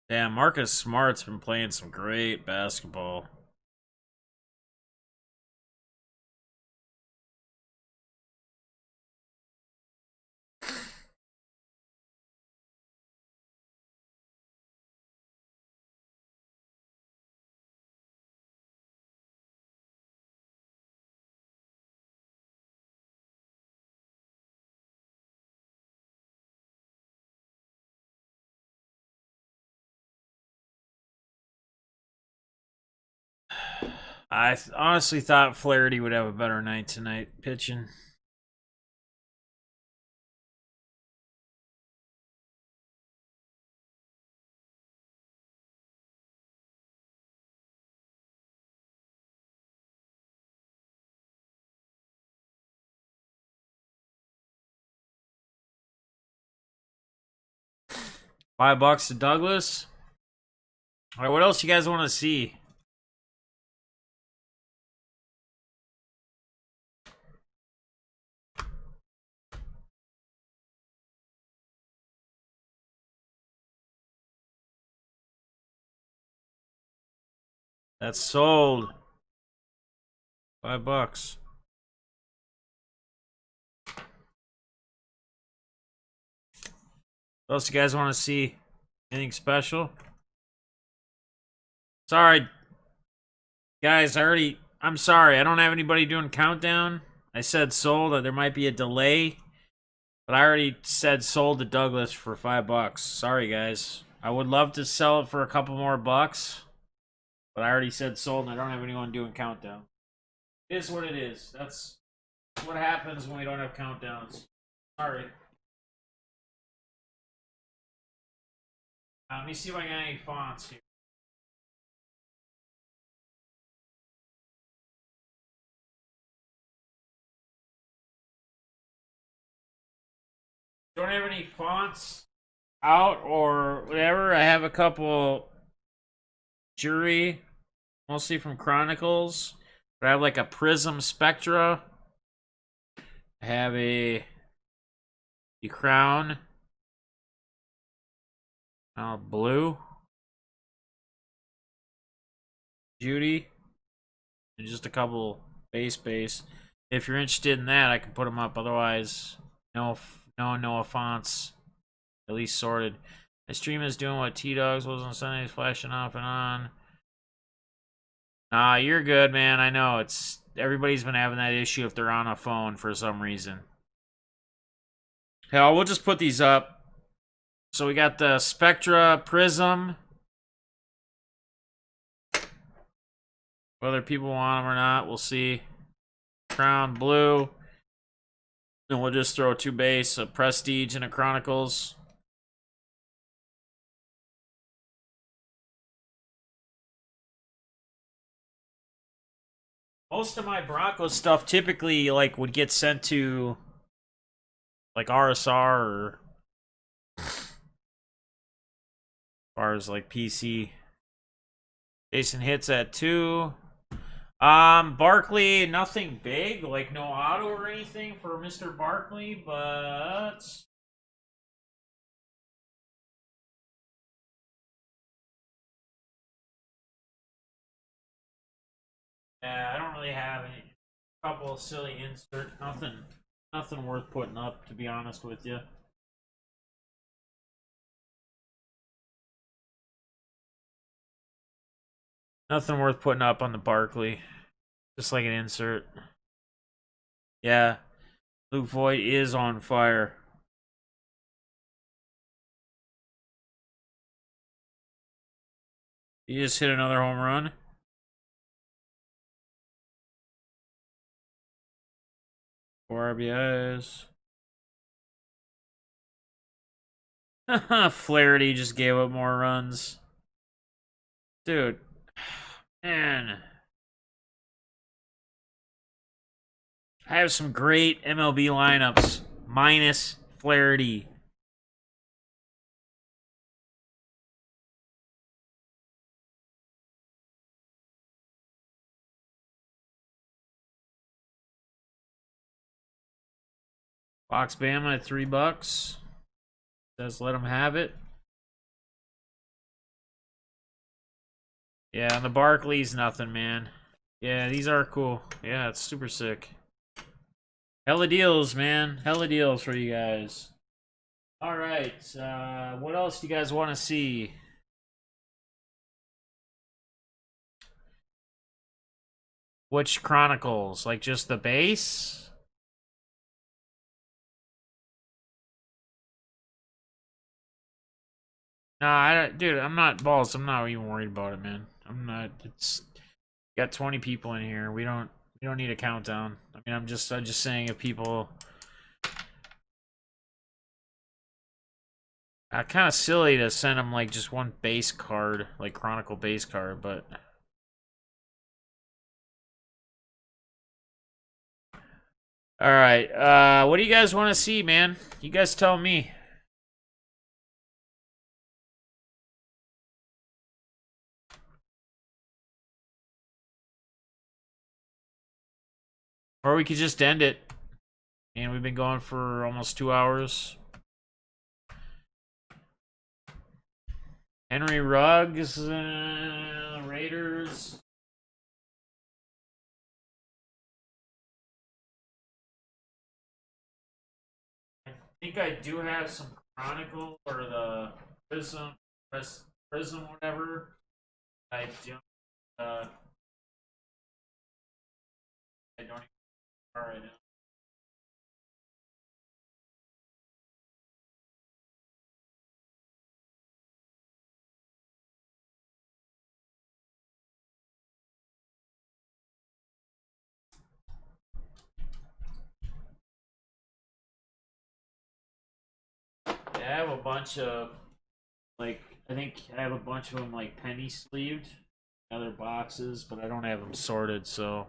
Damn, Marcus Smart's been playing some great basketball. I honestly thought Flaherty would have a better night tonight pitching. $5 to Douglas. All right, what else you guys want to see? That's sold. $5. What else you guys want to see? Anything special? Sorry, guys. I'm sorry. I don't have anybody doing countdown. I said sold. There might be a delay, but I already said sold to Douglas for $5. Sorry, guys. I would love to sell it for a couple more bucks, but I already said sold, and I don't have anyone doing countdown. It is what it is. That's what happens when we don't have countdowns. Sorry. Let me see if I got any fonts here. Don't have any fonts out or whatever. I have a couple jury, mostly from Chronicles. But I have like a Prism Spectra. I have the Crown blue. Judy. And just a couple base. If you're interested in that, I can put them up. Otherwise, no fonts. At least sorted. My stream is doing what T-Dogs was on Sundays, flashing off and on. Nah, you're good, man. I know everybody's been having that issue if they're on a phone for some reason. Hell, we'll just put these up. So we got the Spectra Prism. Whether people want them or not, we'll see. Crown blue. And we'll just throw two base, a Prestige and a Chronicles. Most of my Broncos stuff typically would get sent to RSR or as far as PC. Jason hits at 2. Barkley, nothing big, no auto or anything for Mr. Barkley, but yeah, I don't really have any. A couple of silly insert, nothing worth putting up, to be honest with you. Nothing worth putting up on the Barkley. Just like an insert. Yeah. Luke Voigt is on fire. He just hit another home run. Four RBIs. Flaherty just gave up more runs. Dude. Man. I have some great MLB lineups. Minus Flaherty. Fox Bama at $3. Says let him have it. Yeah, and the Barkley's nothing, man. Yeah, these are cool. Yeah, it's super sick. Hella deals, man. Hella deals for you guys. All right. What else do you guys want to see? Which Chronicles? Just the base? Nah, dude, I'm not balls. I'm not even worried about it, man. I'm not. Got 20 people in here. We don't need a countdown. I mean, I'm just saying if people. Kind of silly to send them like just one base card, like Chronicle base card, but. All right. What do you guys want to see, man? You guys tell me. Or we could just end it. And we've been going for almost 2 hours. Henry Ruggs, Raiders. I think I do have some Chronicle or the Prism, Prism, whatever. I don't. Uh, I don't even know right now. Yeah, I have a bunch of like. I think I have a bunch of them like penny sleeved, other boxes, but I don't have them sorted. So,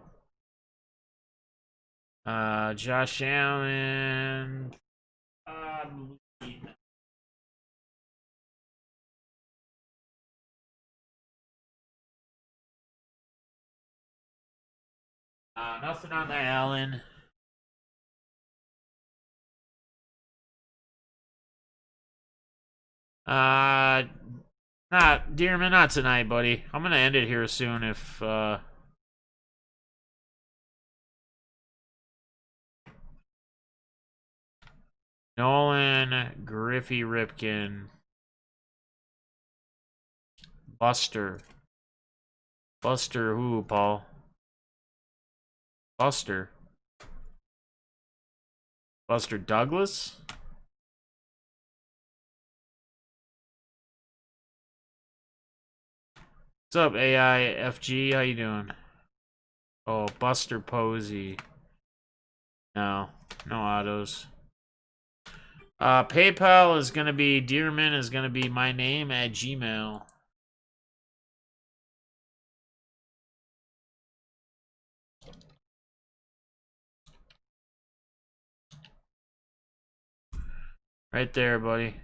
Josh Allen. Uh, Nothing on the Allen. Uh, Not Dearman, not tonight, buddy. I'm gonna end it here soon. If Nolan, Griffey, Ripken, Buster, who, Paul? Buster Douglas. What's up, AIFG? How you doing? Oh, Buster Posey. No, no autos. PayPal is gonna be Dearman is gonna be my name at Gmail. Right there, buddy.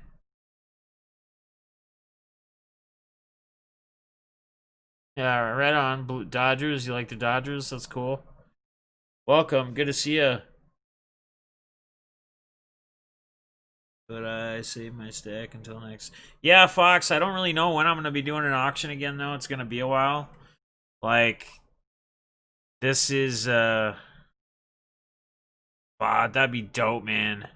Yeah, right on. Blue Dodgers. You like the Dodgers? That's cool. Welcome. Good to see you. But I save my stack until next. Yeah, Fox. I don't really know when I'm gonna be doing an auction again, though. It's gonna be a while. Like, this is wow, that'd be dope, man.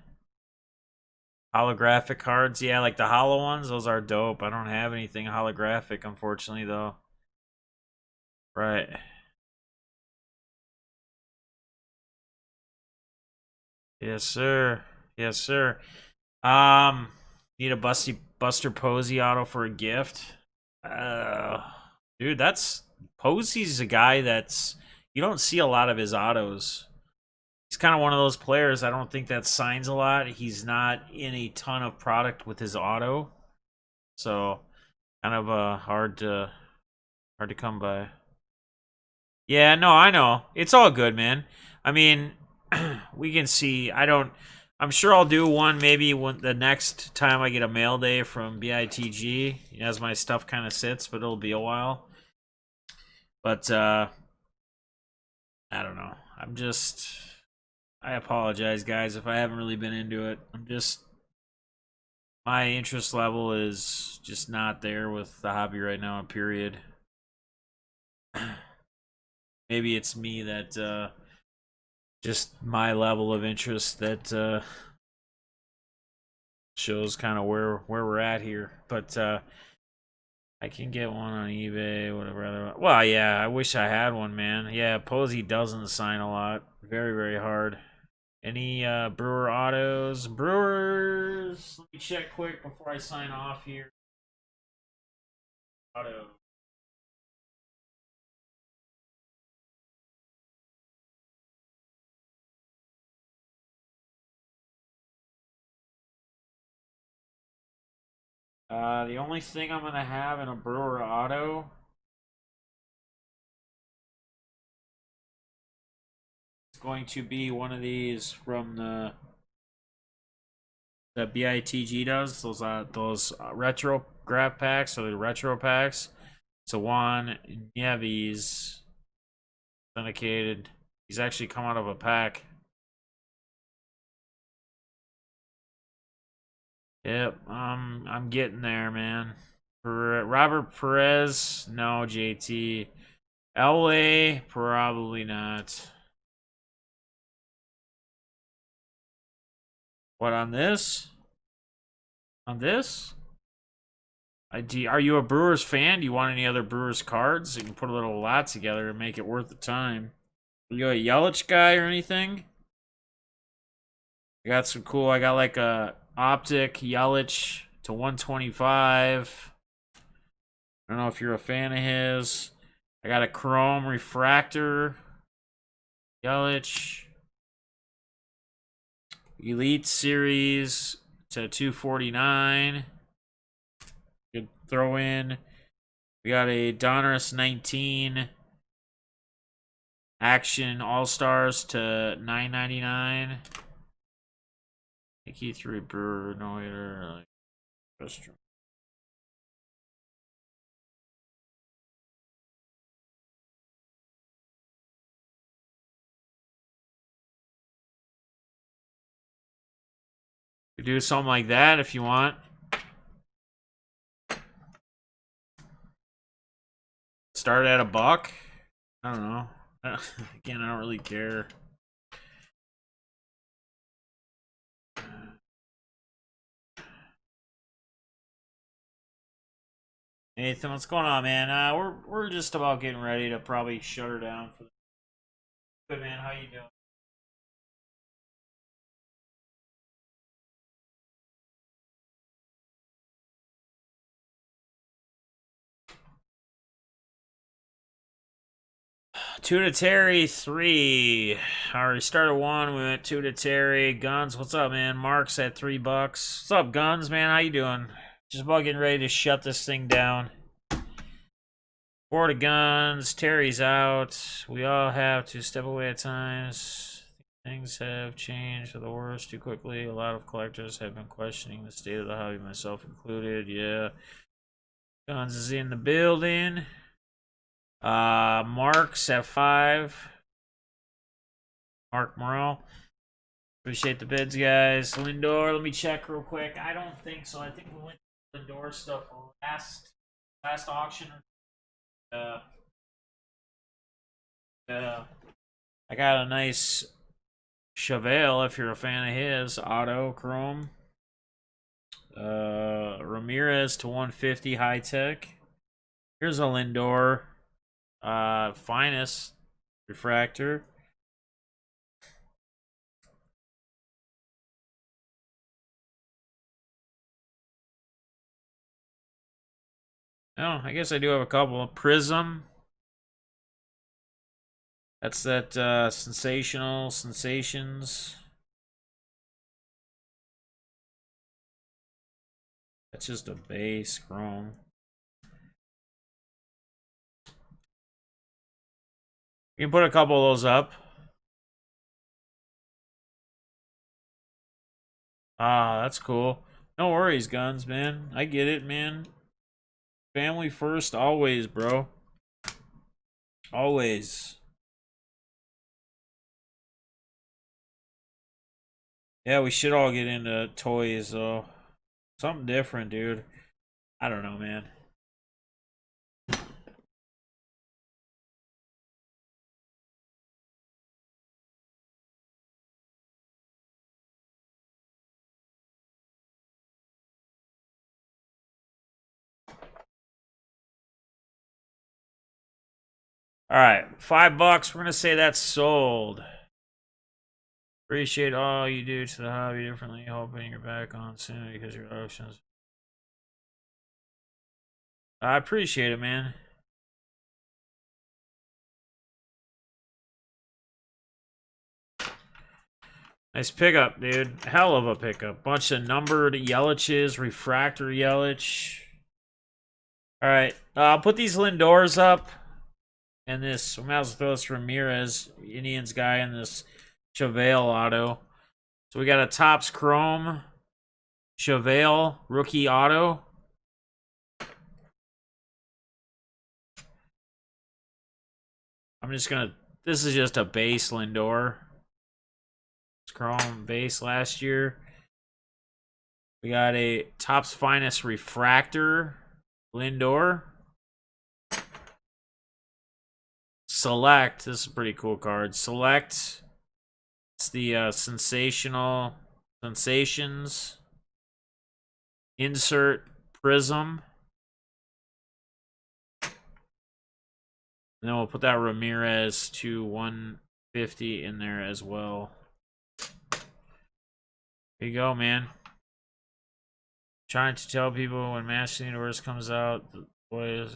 Holographic cards, yeah, like the hollow ones. Those are dope. I don't have anything holographic, unfortunately, though. Right. Yes, sir. Yes, sir. Um, Need a Buster Posey auto for a gift. Uh, Dude, that's Posey's a guy that's you don't see a lot of his autos. He's kind of one of those players I don't think that signs a lot. He's not in a ton of product with his auto, so kind of hard to come by. Yeah, no, I know. It's all good, man. I mean, we can see. I'm sure I'll do one maybe when the next time I get a mail day from BITG as my stuff kind of sits, but it'll be a while. But I don't know. I apologize, guys, if I haven't really been into it. My interest level is just not there with the hobby right now, period. Maybe it's me that just my level of interest that shows kind of where we're at here. But I can get one on eBay, whatever other. Well, yeah, I wish I had one, man. Yeah, Posey doesn't sign a lot. Very, very hard. Any Brewer autos? Brewers. Let me check quick before I sign off here. Auto. The only thing I'm gonna have in a brewer auto is going to be one of these from the BITG does those retro graph packs or the retro packs. It's a Juan Nieves authenticated. He's actually come out of a pack. Yep, I'm getting there, man. For Robert Perez, no. JT, LA, probably not. What on this? On this? Are you a Brewers fan? Do you want any other Brewers cards? You can put a little lot together and make it worth the time. Are you a Yelich guy or anything? I got some cool. I got like a optic Yelich to 125. I don't know if you're a fan of his. I got a chrome refractor Yelich Elite Series to 249. Could throw in. We got a Donruss 19 Action All Stars to 999. I think he threw a Brewer no hitter. You do something like that if you want. Start at $1. I don't know. Again, I don't really care. Nathan, what's going on, man? We're just about getting ready to probably shut her down for the good, man. How you doing? Two to Terry, 3. I already started 1. We went 2 to Terry. Guns, what's up, man? Mark's at $3. What's up, Guns, man? How you doing? Just about getting ready to shut this thing down. 4 to Guns. Terry's out. We all have to step away at times. Things have changed for the worse too quickly. A lot of collectors have been questioning the state of the hobby, myself included. Yeah. Guns is in the building. Mark's at 5. Mark Morrell. Appreciate the bids, guys. Lindor, let me check real quick. I don't think so. I think we went to Lindor stuff last auction. I got a nice Chevelle if you're a fan of his. Auto Chrome. Ramirez to 150 high tech. Here's a Lindor. Finest refractor. Oh, I guess I do have a couple. Prism. That's that sensational sensations. That's just a base chrome. You can put a couple of those up. Ah, that's cool. No worries, Guns, man. I get it, man. Family first, always, bro. Always. Yeah, we should all get into toys, though. Something different, dude. I don't know, man. All right, $5. We're gonna say that's sold. Appreciate all you do to the hobby differently. Hoping you're back on soon because your auctions. I appreciate it, man. Nice pickup, dude. Hell of a pickup. Bunch of numbered Yelich's, refractor Yelich. All right, I'll put these Lindors up, and this. We might as well throw this Ramirez, Indians guy, and this Chevelle auto. So we got a Topps Chrome, Chevelle rookie auto. I'm just gonna. This is just a base Lindor. It's Chrome base last year. We got a Topps Finest refractor Lindor. Select. This is a pretty cool card. Select. It's the sensational sensations. Insert Prism. And then we'll put that Ramirez to 150 in there as well. Here you go, man. Trying to tell people when Master Universe comes out, the boys.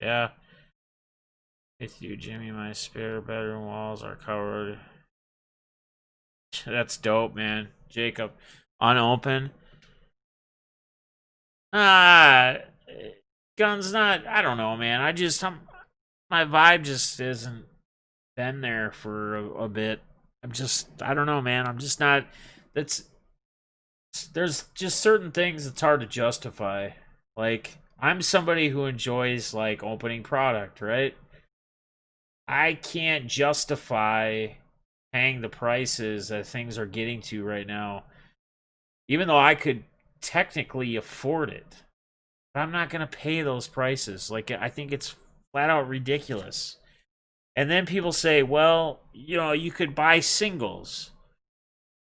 Yeah. With you, Jimmy. My spare bedroom walls are covered. That's dope, man. Jacob, unopened. Gun's not. I don't know, man. My vibe just isn't been there for a bit. I don't know, man. I'm just not. There's just certain things it's hard to justify. Like, I'm somebody who enjoys, like, opening product, right? I can't justify paying the prices that things are getting to right now, even though I could technically afford it. But I'm not going to pay those prices. Like, I think it's flat out ridiculous. And then people say, well, you could buy singles.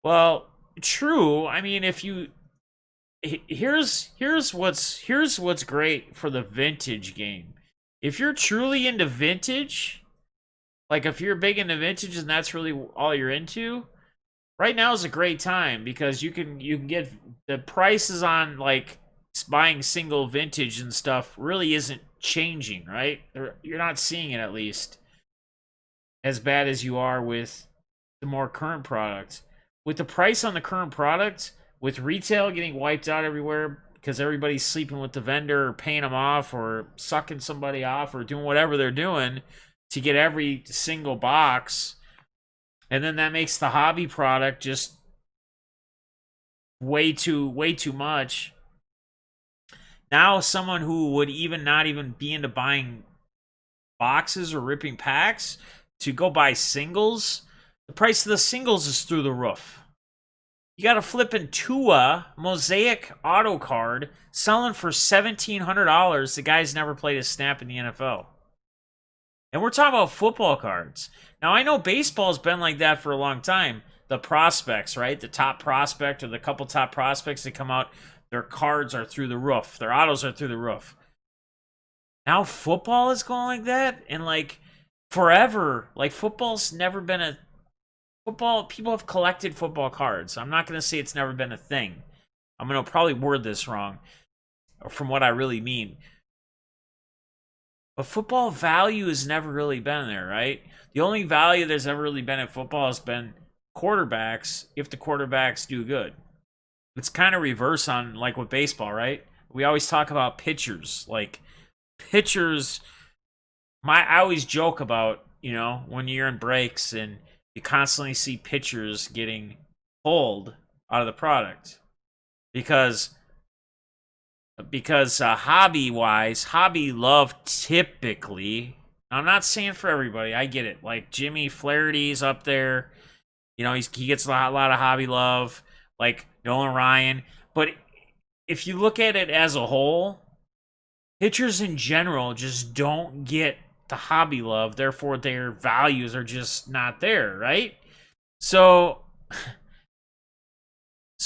Well, true. I mean, if you here's what's great for the vintage game. If you're truly into vintage, like if you're big into vintage and that's really all you're into, right now is a great time because you can get the prices on like buying single vintage and stuff really isn't changing, right? You're not seeing it at least as bad as you are with the more current products. With the price on the current product, with retail getting wiped out everywhere because everybody's sleeping with the vendor or paying them off or sucking somebody off or doing whatever they're doing to get every single box, and then that makes the hobby product just way too much. Now someone who would not even be into buying boxes or ripping packs to go buy singles, the price of the singles is through the roof. You got a flipping Tua Mosaic auto card selling for $1,700. The guy's never played a snap in the NFL. And we're talking about football cards. Now, I know baseball's been like that for a long time. The prospects, right? The top prospect or the couple top prospects that come out, their cards are through the roof. Their autos are through the roof. Now football is going like that? And like forever. Like football's never been a... Football, people have collected football cards. I'm not going to say it's never been a thing. I'm going to probably word this wrong from what I really mean. But football value has never really been there, right? The only value there's ever really been in football has been quarterbacks if the quarterbacks do good. It's kind of reverse on like with baseball, right? We always talk about pitchers. Like pitchers, I always joke about, when you're in breaks and you constantly see pitchers getting pulled out of the product because hobby love typically, I'm not saying for everybody, I get it, like Jimmy Flaherty's up there, he gets a lot of hobby love, like Nolan Ryan, but if you look at it as a whole, pitchers in general just don't get the hobby love, therefore their values are just not there, right? So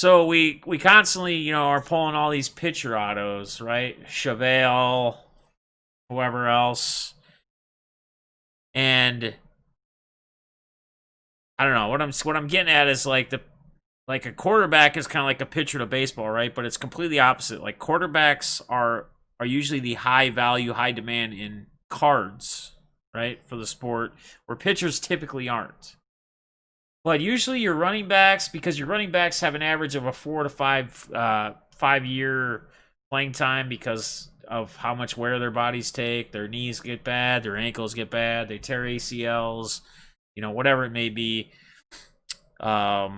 we constantly, are pulling all these pitcher autos, right? Chevelle, whoever else, and I don't know what I'm getting at is like a quarterback is kind of like a pitcher to baseball, right? But it's completely opposite. Like quarterbacks are usually the high value, high demand in cards, right, for the sport, where pitchers typically aren't. But usually your running backs, because your running backs have an average of a 4 to 5 year playing time because of how much wear their bodies take. Their knees get bad, their ankles get bad, they tear ACLs, whatever it may be. But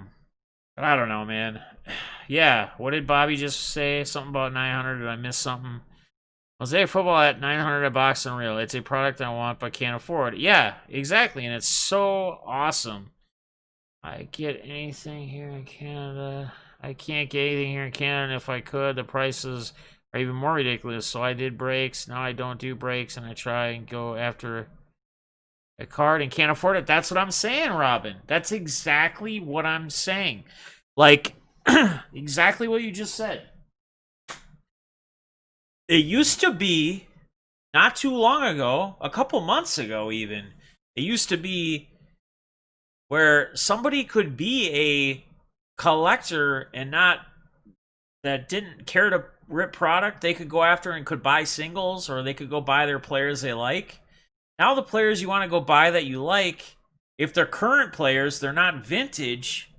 I don't know, man. Yeah, what did Bobby just say? Something about 900? Did I miss something? Mosaic football at 900 a box Unreal. It's a product I want but can't afford. Yeah, exactly, and it's so awesome. I get anything here in Canada. I can't get anything here in Canada, and if I could, the prices are even more ridiculous. So I did breaks. Now I don't do breaks, and I try and go after a card and can't afford it. That's what I'm saying, Robin. That's exactly what I'm saying. Like, exactly what you just said. It used to be, not too long ago, a couple months ago even, it used to be where somebody could be a collector and not, that didn't care to rip product. They could go after and could buy singles, or they could go buy their players they like. Now the players you want to go buy that you like, if they're current players, they're not vintage,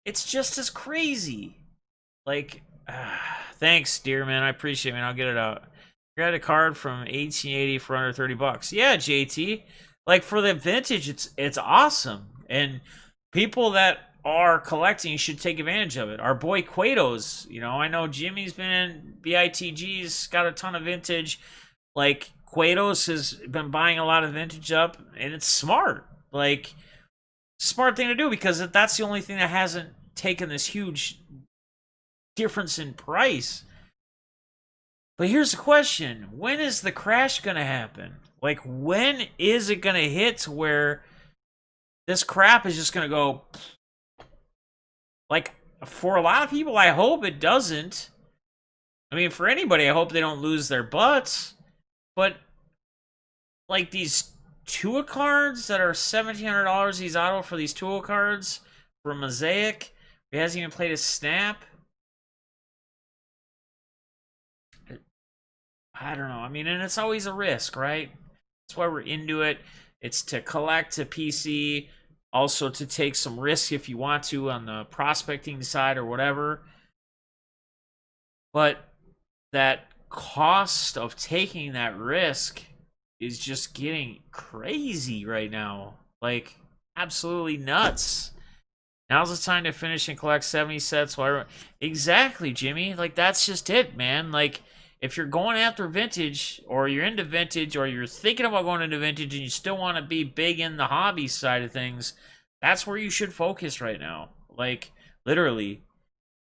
it's just as crazy. Like, thanks, dear man. I appreciate it, man. I'll get it out. You got a card from 1880 for under $30. Yeah, JT. Like, for the vintage, it's awesome. And people that are collecting should take advantage of it. Our boy Quatos, I know Jimmy's been in BITG's got a ton of vintage. Like, Quatos has been buying a lot of vintage up, and it's smart. Like, smart thing to do, because that's the only thing that hasn't taken this huge difference in price. But here's the question: when is the crash gonna happen? Like, when is it gonna hit to where this crap is just gonna go? Like, for a lot of people, I hope it doesn't. I mean, for anybody, I hope they don't lose their butts. But, like, these Tua cards that are $1,700, these auto for these Tua cards for Mosaic, he hasn't even played a snap. I don't know. I mean, and it's always a risk, right? That's why we're into it. It's to collect a PC, also to take some risk if you want to on the prospecting side or whatever. But that cost of taking that risk is just getting crazy right now. Like, absolutely nuts. Now's the time to finish and collect 70 sets. Exactly, Jimmy. Like, that's just it, man. Like, if you're going after vintage, or you're into vintage, or you're thinking about going into vintage and you still want to be big in the hobby side of things, that's where you should focus right now. Like, literally.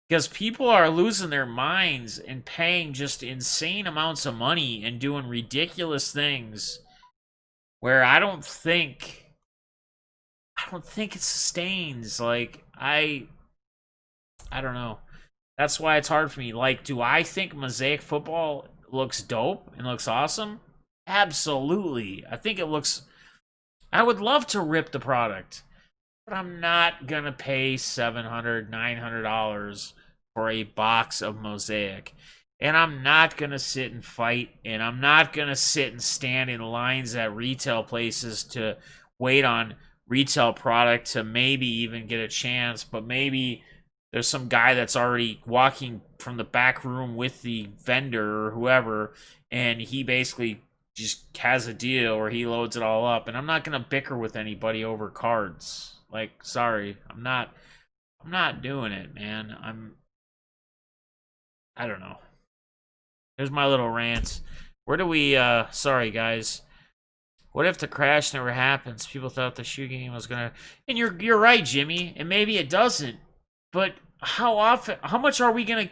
Because people are losing their minds and paying just insane amounts of money and doing ridiculous things where I don't think it sustains. Like, I don't know. That's why it's hard for me. Like, do I think Mosaic football looks dope and looks awesome? Absolutely. I would love to rip the product, but I'm not going to pay $700, $900 for a box of Mosaic. And I'm not going to sit and fight, and I'm not going to sit and stand in lines at retail places to wait on retail product to maybe even get a chance, but maybe there's some guy that's already walking from the back room with the vendor or whoever, and he basically just has a deal or he loads it all up. And I'm not going to bicker with anybody over cards. Like, sorry, I'm not doing it, man. I don't know. Here's my little rant. Where do we, sorry guys. What if the crash never happens? People thought the shoe game was gonna, and you're right, Jimmy, and maybe it doesn't. But how much are we gonna,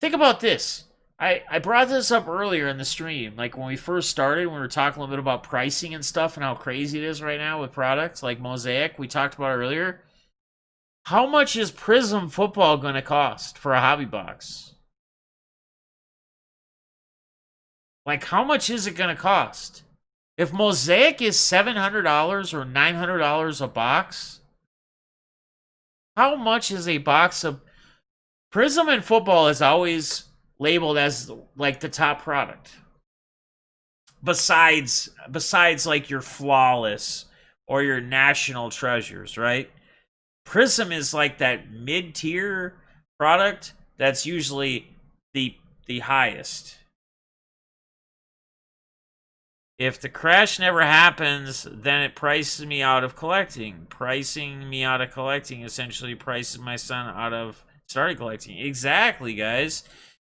think about this. I brought this up earlier in the stream, like when we first started, when we were talking a little bit about pricing and stuff and how crazy it is right now with products like Mosaic, we talked about earlier. How much is Prism football going to cost for a hobby box? Like, how much is it going to cost? If Mosaic is $700 or $900 a box, how much is a box of Prism? And football is always labeled as like the top product. Besides like your Flawless or your national treasures, right? Prism is like that mid-tier product that's usually the highest. If the crash never happens, then it prices me out of collecting. Pricing me out of collecting essentially prices my son out of starting collecting. Exactly, guys.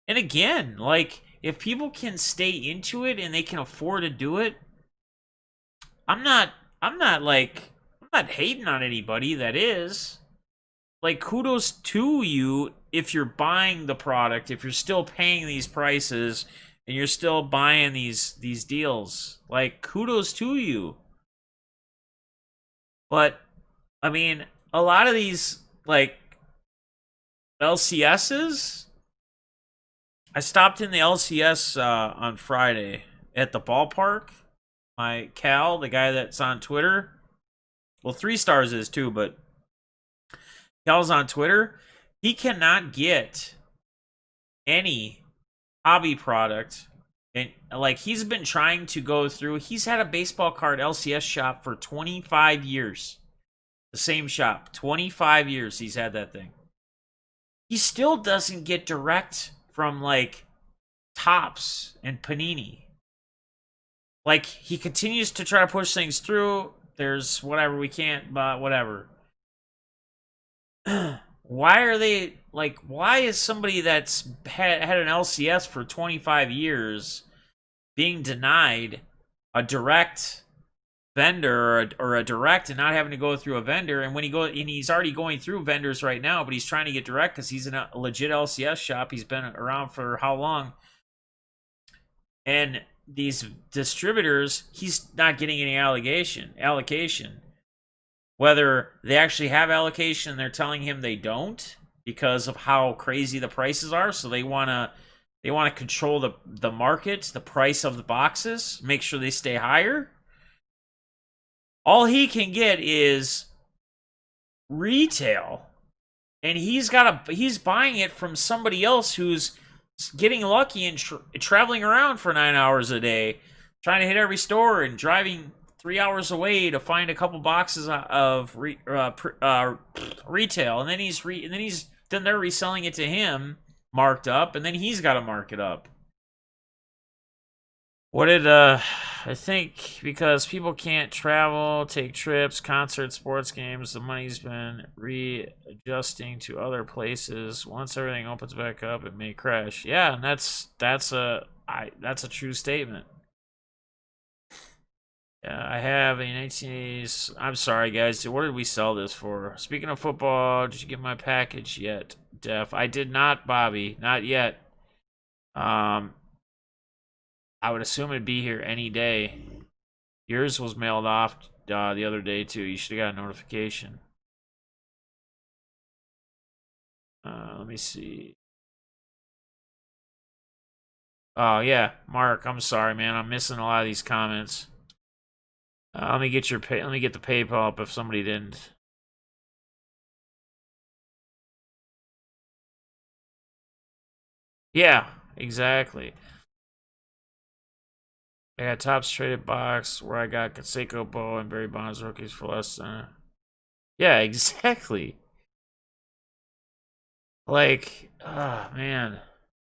And again, like, if people can stay into it and they can afford to do it, I'm not I'm not hating on anybody that is. Like, kudos to you if you're buying the product, if you're still paying these prices and you're still buying these deals. Like, kudos to you. But I mean, a lot of these like LCSs, I stopped in the LCS on Friday at the ballpark. My Cal, the guy that's on Twitter, well, 3 stars is too, but Cal's on Twitter. He cannot get any hobby product, and like, he's been trying to go through. He's had a baseball card LCS shop for 25 years. The same shop, 25 years he's had that thing. He still doesn't get direct from like Topps and Panini. Like, he continues to try to push things through. There's whatever we can't, but whatever. Why are they like? Why is somebody that's had an LCS for 25 years being denied a direct vendor or a direct and not having to go through a vendor? And when he's already going through vendors right now, but he's trying to get direct because he's in a legit LCS shop. He's been around for how long? And these distributors, he's not getting any allocation. Whether they actually have allocation, they're telling him they don't because of how crazy the prices are. So they wanna control the market, the price of the boxes, make sure they stay higher. All he can get is retail, and he's buying it from somebody else who's getting lucky and traveling around for 9 hours a day, trying to hit every store and driving 3 hours away to find a couple boxes of retail, and then they're reselling it to him marked up, and then he's got to mark it up. What did I think because people can't travel, take trips, concerts, sports games, the money's been readjusting to other places. Once everything opens back up, it may crash. Yeah, and that's a true statement. Yeah, I have a 1980s. I'm sorry, guys. What did we sell this for? Speaking of football, did you get my package yet, Def? I did not, Bobby. Not yet. I would assume it'd be here any day. Yours was mailed off the other day, too. You should have got a notification. Let me see. Oh, yeah. Mark, I'm sorry, man. I'm missing a lot of these comments. Let me get the PayPal up if somebody didn't. Yeah, exactly. I got Topps traded box where I got Canseco, Bo, and Barry Bonds rookies for less than. Yeah, exactly. Like, man.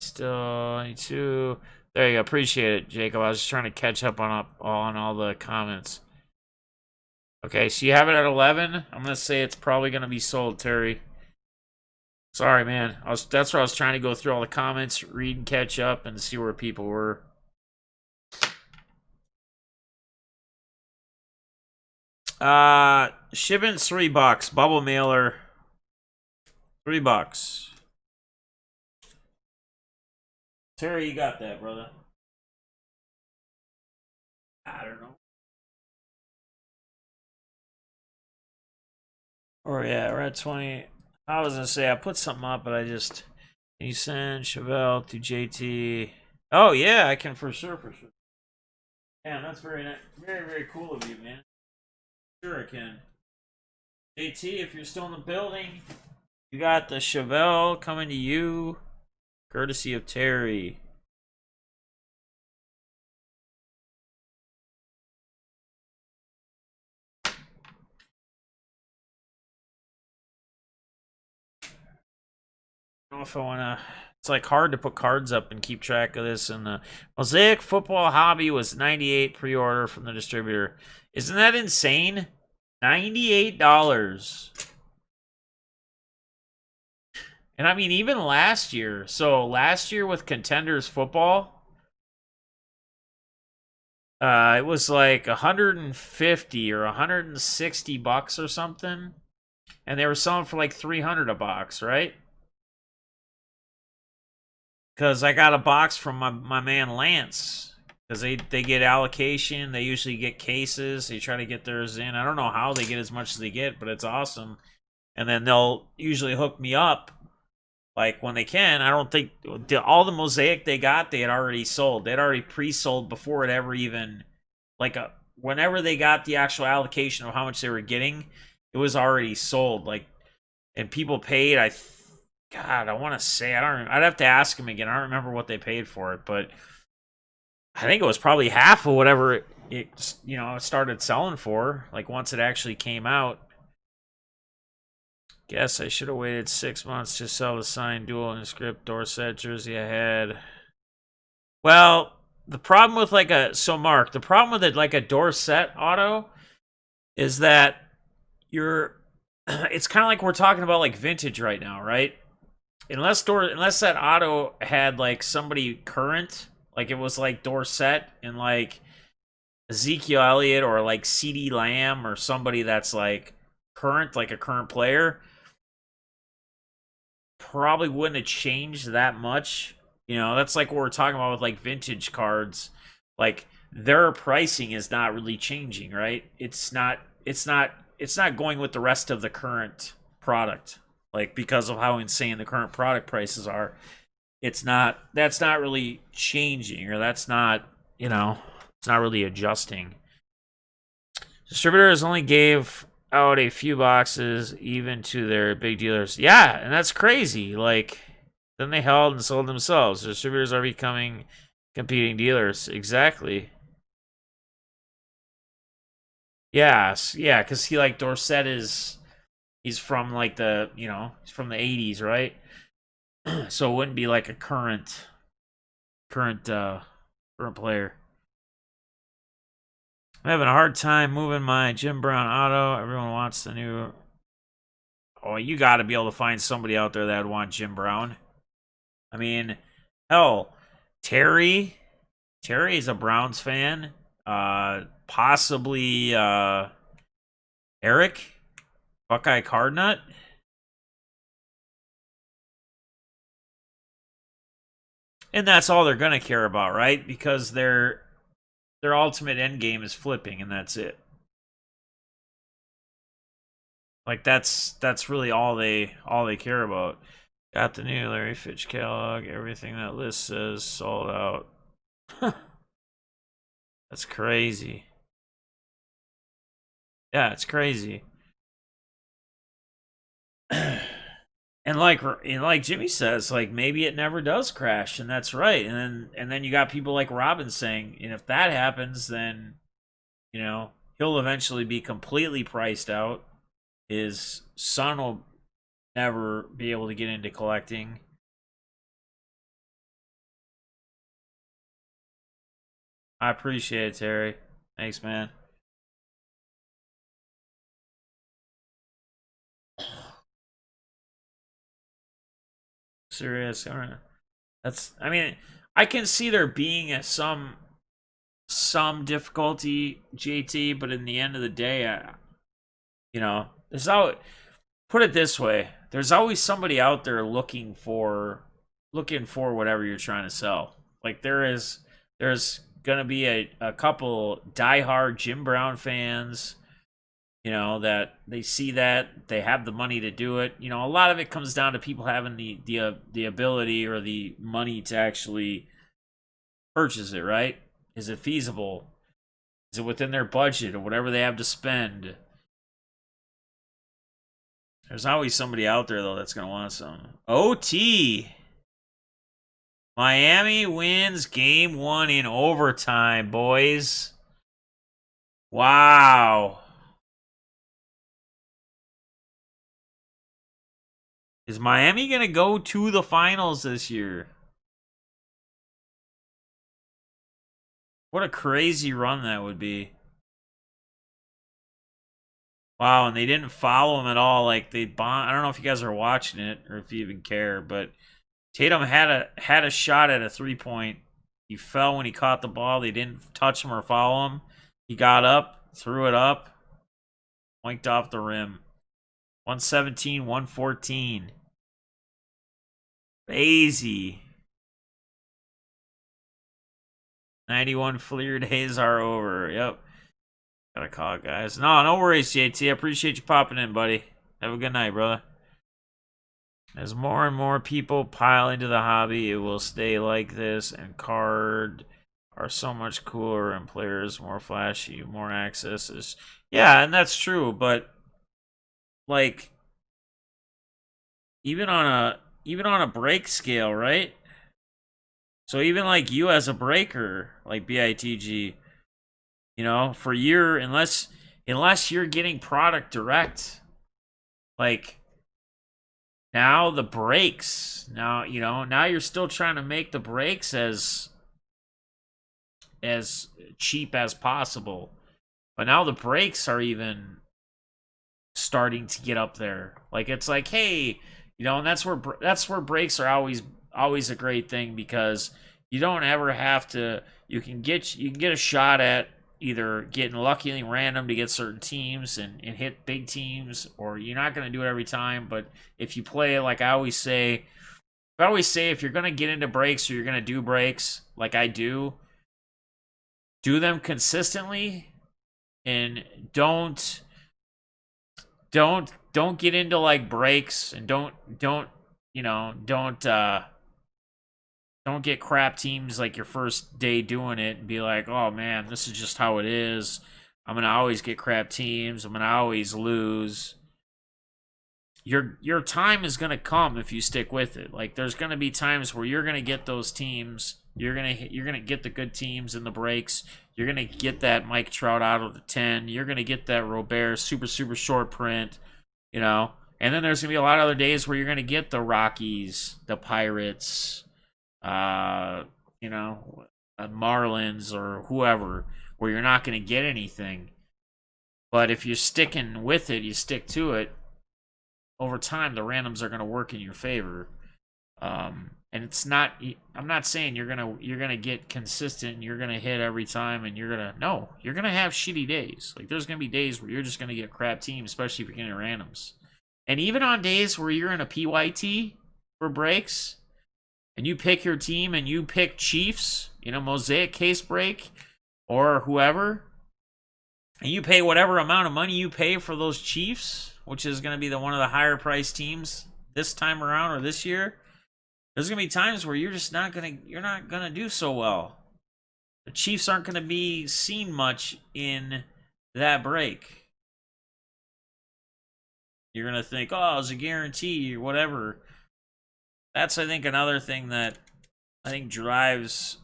Still 92. There you go. Appreciate it, Jacob. I was just trying to catch up on all the comments. Okay, so you have it at 11. I'm gonna say it's probably gonna be sold, Terry. Sorry, man. That's where I was trying to go through all the comments, read and catch up, and see where people were. Shipment's $3. Bubble mailer, $3. Terry, you got that, brother? I don't know. Or yeah, we're at 20. I was gonna say I put something up, but I just. Can you send Chevelle to JT? Oh yeah, I can for sure. Yeah, that's very nice. Very, very cool of you, man. Sure I can. JT, if you're still in the building, you got the Chevelle coming to you, courtesy of Terry. I don't know if I want to. It's like hard to put cards up and keep track of this. And the Mosaic Football Hobby was 98 pre-order from the distributor. Isn't that insane? $98. And I mean, even last year. So last year with Contenders Football, it was like 150 or 160 bucks or something. And they were selling for like 300 a box, right? Because I got a box from my man Lance. Because they get allocation. They usually get cases. They try to get theirs in. I don't know how they get as much as they get, but it's awesome. And then they'll usually hook me up, like, when they can. I don't think all the Mosaic they got, they had already sold. They'd already pre-sold before it ever even, like, whenever they got the actual allocation of how much they were getting, it was already sold. Like, and people paid. God, I want to say, I'd have to ask them again. I don't remember what they paid for it, but I think it was probably half of whatever it started selling for. Like, once it actually came out. Guess I should have waited 6 months to sell the signed dual inscript Dorset jersey I had. Well, the problem with the problem with it, like a Dorset auto, is that it's kind of like we're talking about like vintage right now, right? Unless that auto had like somebody current, like it was like Dorset and like Ezekiel Elliott or like CeeDee Lamb or somebody that's like current, like a current player, probably wouldn't have changed that much. That's like what we're talking about with like vintage cards. Like, their pricing is not really changing, right? It's not going with the rest of the current product. Like, because of how insane the current product prices are. That's not really changing, or that's not, it's not really adjusting. Distributors only gave out a few boxes even to their big dealers. Yeah, and that's crazy. Like, then they held and sold themselves. Distributors are becoming competing dealers. Exactly. Yes, yeah, because he, like, Dorset he's from like he's from the 80s, right? So it wouldn't be like a current player. I'm having a hard time moving my Jim Brown auto. Everyone wants the new. Oh, you got to be able to find somebody out there that would want Jim Brown. I mean, hell, Terry is a Browns fan. Possibly Eric, Buckeye Cardnut. And that's all they're gonna care about, right? Because their ultimate end game is flipping, and that's it. Like, that's really all they care about. Got the new Larry Fitch catalog. Everything that list says sold out. That's crazy. Yeah, it's crazy. And like Jimmy says, like, maybe it never does crash, and that's right. And then you got people like Robin saying, and if that happens, then he'll eventually be completely priced out. His son will never be able to get into collecting. I appreciate it, Terry. Thanks, man. Serious. All right. I mean, I can see there being some difficulty, JT, but in the end of the day, there's always, put it this way, there's always somebody out there looking for whatever you're trying to sell. Like, there's gonna be a couple diehard Jim Brown fans, that they see that they have the money to do it. A lot of it comes down to people having the ability or the money to actually purchase it, right? Is it feasible? Is it within their budget or whatever they have to spend? There's always somebody out there, though, that's going to want some. OT. Miami wins game 1 in overtime, boys. Wow. Is Miami going to go to the finals this year? What a crazy run that would be. Wow, and they didn't follow him at all. Like they I don't know if you guys are watching it or if you even care, but Tatum had a shot at a 3-point. He fell when he caught the ball. They didn't touch him or follow him. He got up, threw it up, pointed off the rim. 117, 114. Crazy. 91 Fleer days are over. Yep. Gotta call it, guys. No worries, JT. I appreciate you popping in, buddy. Have a good night, brother. As more and more people pile into the hobby, it will stay like this, and cards are so much cooler and players more flashy, more accesses. Yeah, and that's true, but like even on a break scale, right? So even like you as a breaker, like BITG, you know, for your unless you're getting product direct, like now the breaks, now you're still trying to make the breaks as cheap as possible. But now the breaks are even starting to get up there. Like it's like, hey, and that's where breaks are always a great thing, because you don't ever have to. You can get a shot at either getting lucky and random to get certain teams and hit big teams, or you're not going to do it every time. But if you play, like I always say, if you're going to get into breaks or you're going to do breaks, like I do them consistently, and don't get into like breaks, and don't get crap teams like your first day doing it and be like, oh man, this is just how it is. I'm gonna always get crap teams. I'm gonna always lose. Your time is gonna come if you stick with it. Like there's gonna be times where you're gonna get those teams. You're gonna get the good teams in the breaks. You're gonna get that Mike Trout out of the 10. You're gonna get that Robert super short print. And then there's gonna be a lot of other days where you're gonna get the Rockies, the Pirates, Marlins or whoever, where you're not gonna get anything. But if you're sticking with it, you stick to it. Over time, the randoms are gonna work in your favor. And it's not. I'm not saying you're gonna get consistent and you're gonna hit every time and you're gonna have shitty days. Like there's gonna be days where you're just gonna get crap teams, especially if you're getting randoms. And even on days where you're in a PYT for breaks and you pick your team and you pick Chiefs, Mosaic case break or whoever, and you pay whatever amount of money you pay for those Chiefs, which is going to be one of the higher priced teams this time around or this year. There's going to be times where you're not going to do so well. The Chiefs aren't going to be seen much in that break. You're going to think, oh, it's a guarantee or whatever. That's, I think, another thing that I think drives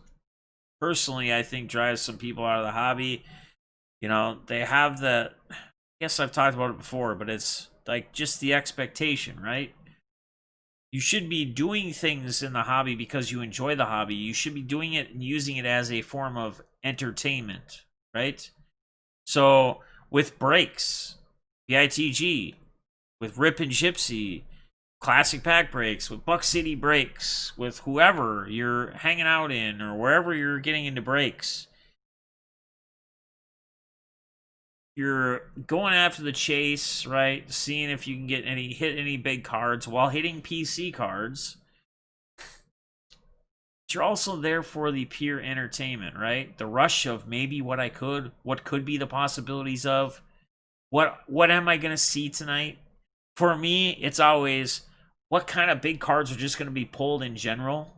some people out of the hobby. They have I guess I've talked about it before, but it's like just the expectation, right? You should be doing things in the hobby because you enjoy the hobby. You should be doing it and using it as a form of entertainment, right? So with breaks, BITG, with Rip and Gypsy, classic pack breaks, with Buck City breaks, with whoever you're hanging out in or wherever you're getting into breaks, you're going after the chase, right? Seeing if you can hit any big cards while hitting PC cards. But you're also there for the pure entertainment, right? The rush of maybe what could be the possibilities of what am I going to see tonight? For me, it's always what kind of big cards are just going to be pulled in general.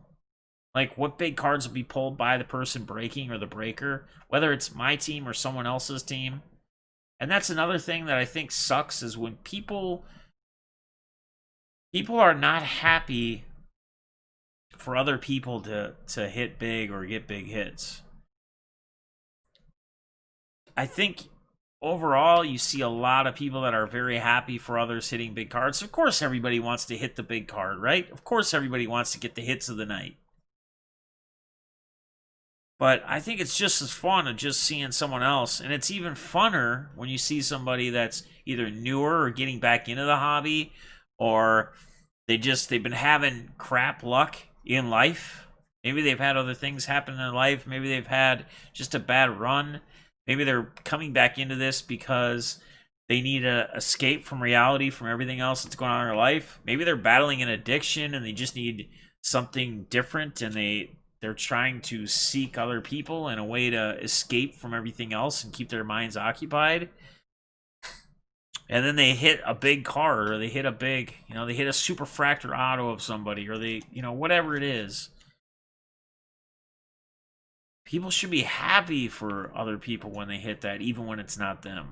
Like what big cards will be pulled by the person breaking or the breaker, whether it's my team or someone else's team. And that's another thing that I think sucks is when people are not happy for other people to hit big or get big hits. I think overall, you see a lot of people that are very happy for others hitting big cards. Of course, everybody wants to hit the big card, right? Of course, everybody wants to get the hits of the night. But I think it's just as fun of just seeing someone else. And it's even funner when you see somebody that's either newer or getting back into the hobby, or they've been having crap luck in life. Maybe they've had other things happen in their life. Maybe they've had just a bad run. Maybe they're coming back into this because they need a escape from reality, from everything else that's going on in their life. Maybe they're battling an addiction and they just need something different, and they're trying to seek other people and a way to escape from everything else and keep their minds occupied. And then they hit a big card, or they hit a big, they hit a superfractor auto of somebody, or they, whatever it is. People should be happy for other people when they hit that, even when it's not them.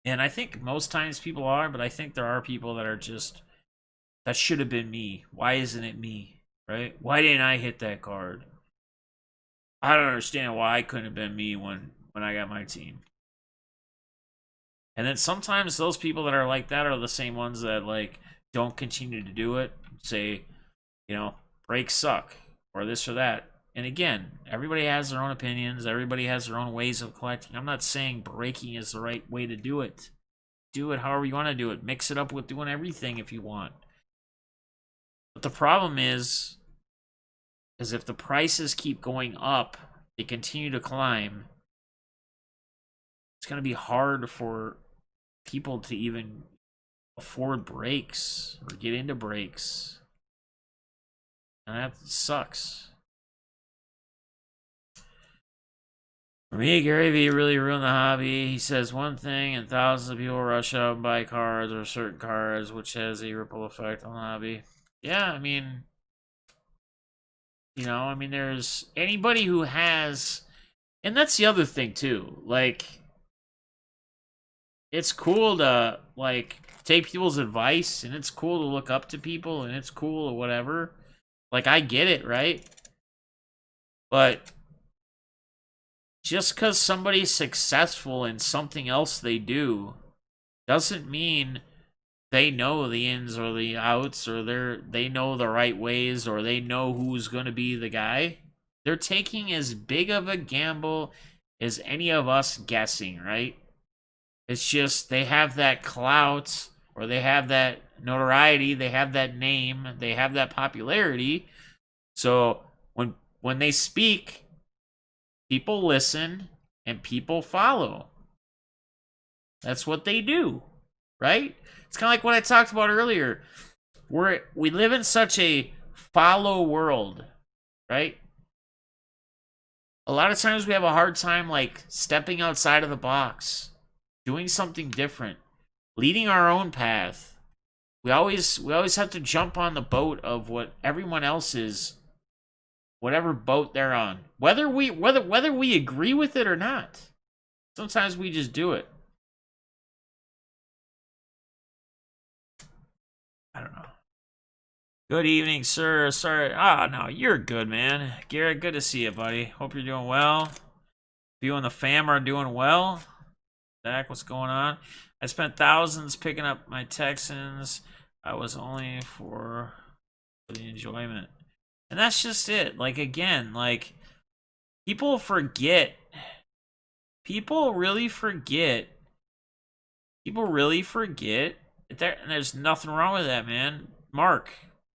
And I think most times people are, but I think there are people that are just, that should have been me. Why isn't it me? Right? Why didn't I hit that card? I don't understand why I couldn't have been me when I got my team. And then sometimes those people that are like that are the same ones that like don't continue to do it. Say, breaks suck, or this or that. And again, everybody has their own opinions. Everybody has their own ways of collecting. I'm not saying breaking is the right way to do it. Do it however you want to do it. Mix it up with doing everything if you want. But the problem is if the prices keep going up, they continue to climb, it's going to be hard for people to even afford breaks or get into breaks. And that sucks. For me, Gary Vee really ruined the hobby. He says one thing and thousands of people rush out and buy cards or certain cards, which has a ripple effect on the hobby. Yeah, I mean, there's anybody who has, and that's the other thing too. Like, it's cool to like take people's advice, and it's cool to look up to people, and it's cool or whatever. Like, I get it, right? But just because somebody's successful in something else they do doesn't mean they know the ins or the outs, or they know the right ways, or they know who's going to be the guy. They're taking as big of a gamble as any of us guessing, right? It's just they have that clout, or they have that notoriety, they have that name, they have that popularity. So when they speak, people listen and people follow. That's what they do, right? It's kind of like what I talked about earlier. We live in such a follow world, right? A lot of times we have a hard time like stepping outside of the box, doing something different, leading our own path. We always have to jump on the boat of what everyone else is, whatever boat they're on, whether we agree with it or not. Sometimes we just do it. I don't know. Good evening, sir. Sorry. No, you're good, man. Garrett, good to see you, buddy. Hope you're doing well. You and the fam are doing well. Zach, what's going on? I spent thousands picking up my Texans. I was only for the enjoyment. And that's just it. Like, again, like, people forget. People really forget. And there's nothing wrong with that, man. Mark,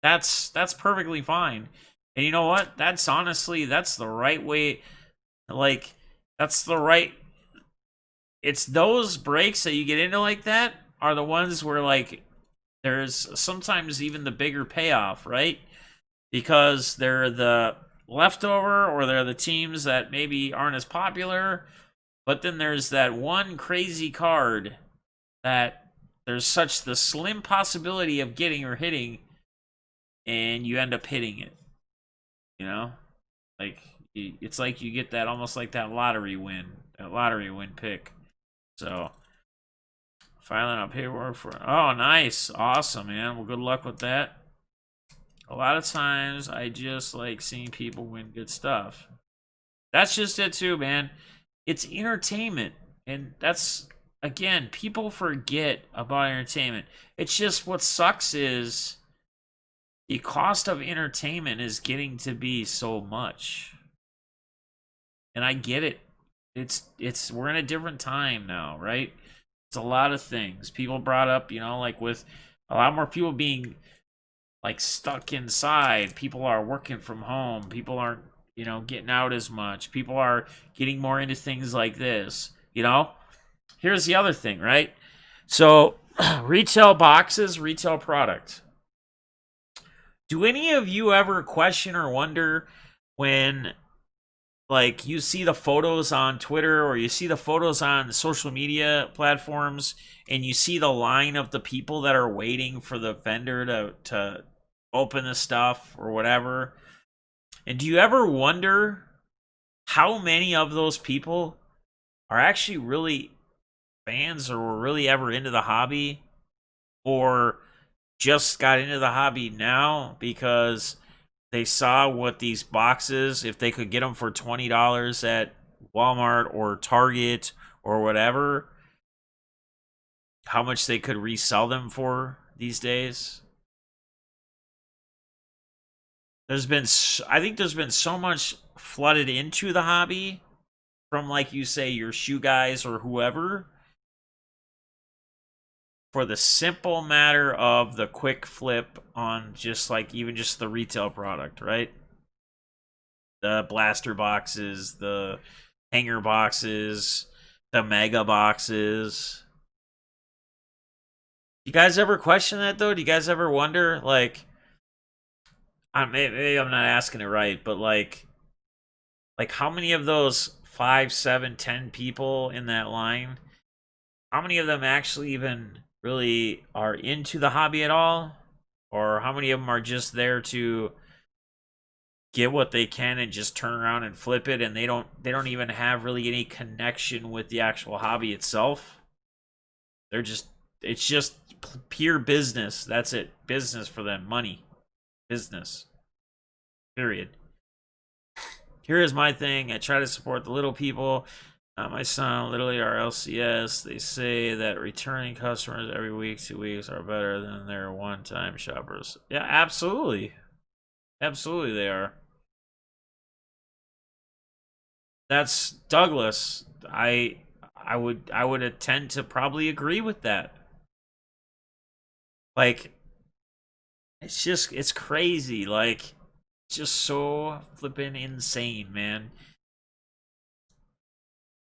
that's perfectly fine. And you know what? That's the right way. Like, that's the right. It's those breaks that you get into like that are the ones where, like, there's sometimes even the bigger payoff, right? Because they're the leftover, or they're the teams that maybe aren't as popular. But then there's that one crazy card that there's such the slim possibility of getting or hitting, and you end up hitting it. Like, it's like you get that, almost like that lottery win pick. So, filing up paperwork for, oh, nice, awesome, man. Well, good luck with that. A lot of times, I just like seeing people win good stuff. That's just it too, man. It's entertainment. And that's, again, people forget about entertainment. It's just what sucks is the cost of entertainment is getting to be so much. And I get it. It's we're in a different time now, right? It's a lot of things. People brought up, like with a lot more people being like stuck inside. People are working from home. People aren't, getting out as much. People are getting more into things like this. Here's the other thing, right? So, retail boxes, retail product. Do any of you ever question or wonder when, like, you see the photos on Twitter or you see the photos on social media platforms and you see the line of the people that are waiting for the vendor to open the stuff or whatever? And do you ever wonder how many of those people are actually really fans or were really ever into the hobby, or just got into the hobby now because they saw what these boxes, if they could get them for $20 at Walmart or Target or whatever, how much they could resell them for these days? I think there's been so much flooded into the hobby from, like you say, your shoe guys or whoever, for the simple matter of the quick flip on just like even just the retail product, right? The blaster boxes, the hanger boxes, the mega boxes. You guys ever question that though? Do you guys ever wonder, like, maybe I'm not asking it right, but like how many of those 5, 7, 10 people in that line, how many of them actually even really are into the hobby at all? Or how many of them are just there to get what they can and just turn around and flip it, and they don't even have really any connection with the actual hobby itself? It's just pure business. That's it. Business for them. Money. Business. Period. Here is my thing. I try to support the little people. My son, literally our LCS. They say that returning customers every week, 2 weeks are better than their one-time shoppers. Yeah, absolutely. Absolutely they are. That's Douglas. I would tend to probably agree with that. Like, it's crazy. Like, it's just so flippin' insane, man.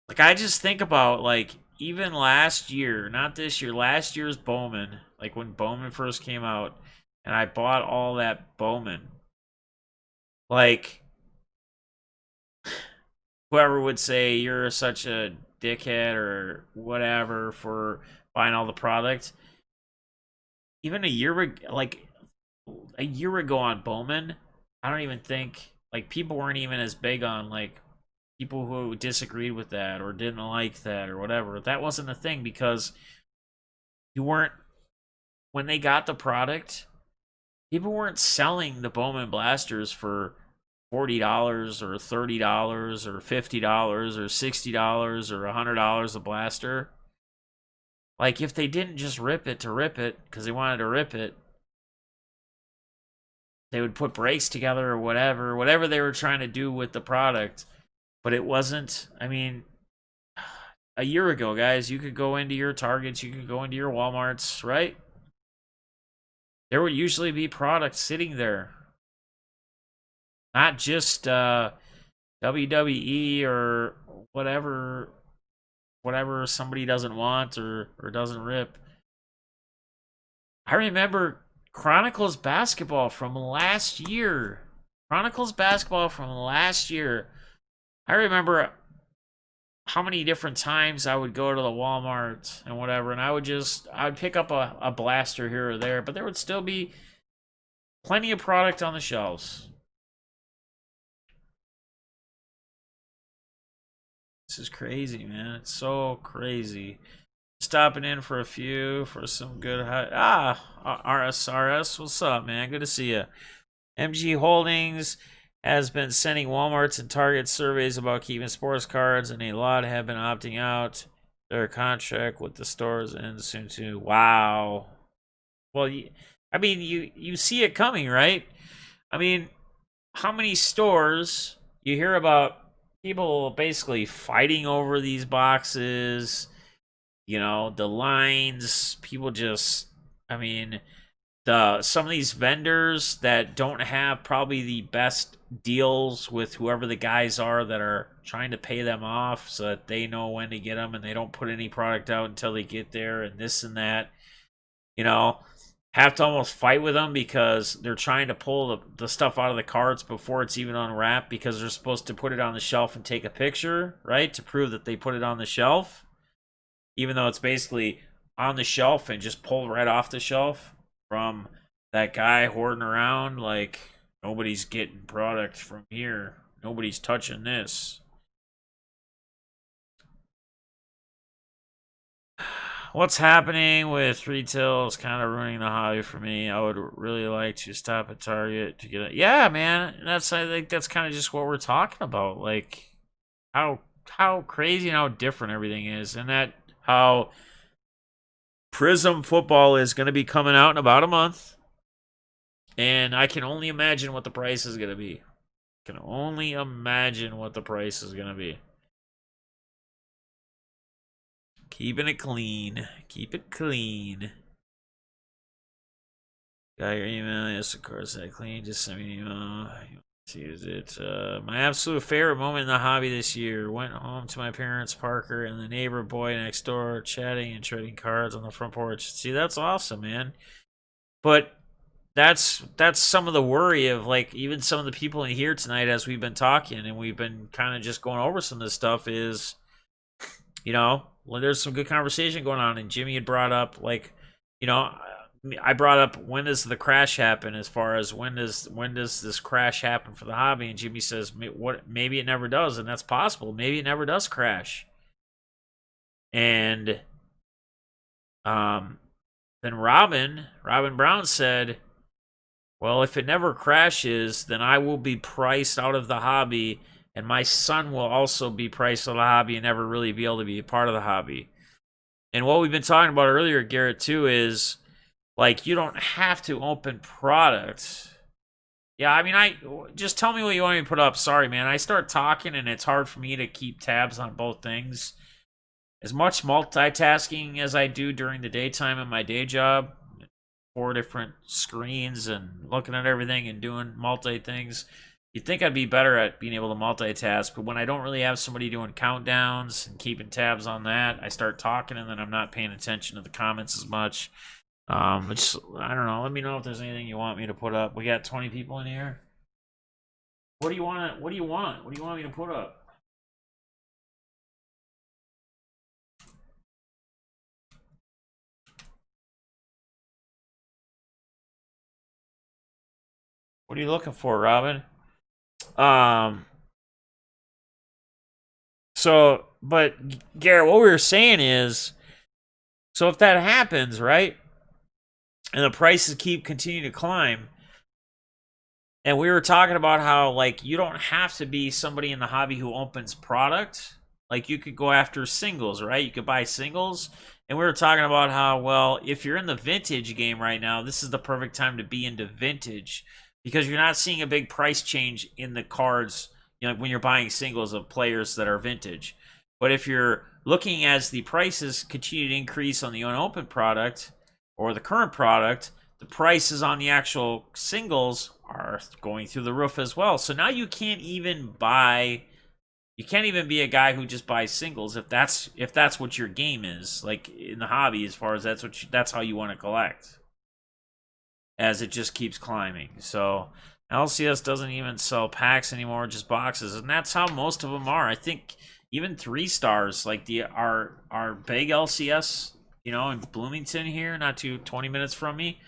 Like, I just think about, like, even last year, not this year, last year's Bowman, like when Bowman first came out, and I bought all that Bowman. Like, whoever would say you're such a dickhead or whatever for buying all the product, even a year ago on Bowman, I don't even think, like, people weren't even as big on, like, people who disagreed with that or didn't like that or whatever. That wasn't a thing because you weren't, when they got the product, people weren't selling the Bowman blasters for $40 or $30 or $50 or $60 or $100 a blaster. Like, if they didn't just rip it to rip it because they wanted to rip it, they would put brakes together or whatever they were trying to do with the product. But it wasn't, I mean, a year ago, guys, you could go into your Targets, you could go into your Walmarts, right? There would usually be products sitting there. Not just WWE or whatever somebody doesn't want or doesn't rip. I remember Chronicles basketball from last year. Chronicles basketball from last year. I remember how many different times I would go to the Walmart and whatever, and I would pick up a blaster here or there, but there would still be plenty of product on the shelves. This is crazy, man. It's so crazy. Stopping in for a few for some good RSRS. What's up, man? Good to see you. MG Holdings. has been sending Walmarts and Target surveys about keeping sports cards, and a lot have been opting out. Their contract with the stores ends soon too. Wow. Well, I mean, you see it coming, right? I mean, how many stores you hear about people basically fighting over these boxes? You know, the lines, people just, I mean, some of these vendors that don't have probably the best deals with whoever the guys are that are trying to pay them off so that they know when to get them and they don't put any product out until they get there and this and that, you know, have to almost fight with them because they're trying to pull the stuff out of the carts before it's even unwrapped because they're supposed to put it on the shelf and take a picture, right, to prove that they put it on the shelf, even though it's basically on the shelf and just pulled right off the shelf from that guy hoarding around like nobody's getting product from here. Nobody's touching this. What's happening with retail is kind of ruining the hobby for me. I would really like to stop at Target to get it. Yeah, man. I think that's kind of just what we're talking about. Like how crazy and how different everything is, and that how Prism football is going to be coming out in about a month. And I can only imagine what the price is going to be. Can only imagine what the price is going to be. Keeping it clean. Keep it clean. Got your email? Yes, of course. That clean. Just send me an email. Use it. My absolute favorite moment in the hobby this year. Went home to my parents, Parker, and the neighbor boy next door, chatting and trading cards on the front porch. See, that's awesome, man. But that's some of the worry of like even some of the people in here tonight as we've been talking and we've been kind of just going over some of this stuff is, you know, well, there's some good conversation going on, and Jimmy had brought up like, you know, I brought up when does the crash happen as far as when does this crash happen for the hobby, and Jimmy says what maybe it never does, and that's possible. Maybe it never does crash. And then Robin Brown said, well, if it never crashes, then I will be priced out of the hobby, and my son will also be priced out of the hobby and never really be able to be a part of the hobby. And what we've been talking about earlier, Garrett, too, is like you don't have to open products. Yeah, I mean, I just tell me what you want me to put up. Sorry, man. I start talking and it's hard for me to keep tabs on both things. As much multitasking as I do during the daytime in my day job, 4 different screens and looking at everything and doing multi things. You'd think I'd be better at being able to multitask, but when I don't really have somebody doing countdowns and keeping tabs on that, I start talking and then I'm not paying attention to the comments as much. It's I don't know. Let me know if there's anything you want me to put up. We got 20 people in here. What do you want? What do you want? What do you want me to put up? What are you looking for, Robin? Um. So, but Garrett, what we were saying is, so if that happens, right, and the prices keep continuing to climb, and we were talking about how like you don't have to be somebody in the hobby who opens product. Like you could go after singles, right? You could buy singles. And we were talking about how, well, if you're in the vintage game right now, this is the perfect time to be into vintage because you're not seeing a big price change in the cards, you know, when you're buying singles of players that are vintage. But if you're looking as the prices continue to increase on the unopened product or the current product, the prices on the actual singles are going through the roof as well. So now you can't even be a guy who just buys singles if that's what your game is, like in the hobby, as far as that's how you want to collect, as it just keeps climbing. So LCS doesn't even sell packs anymore, just boxes, and that's how most of them are. I think even 3 stars, like our big LCS, you know, in Bloomington here, not too 20 minutes from me,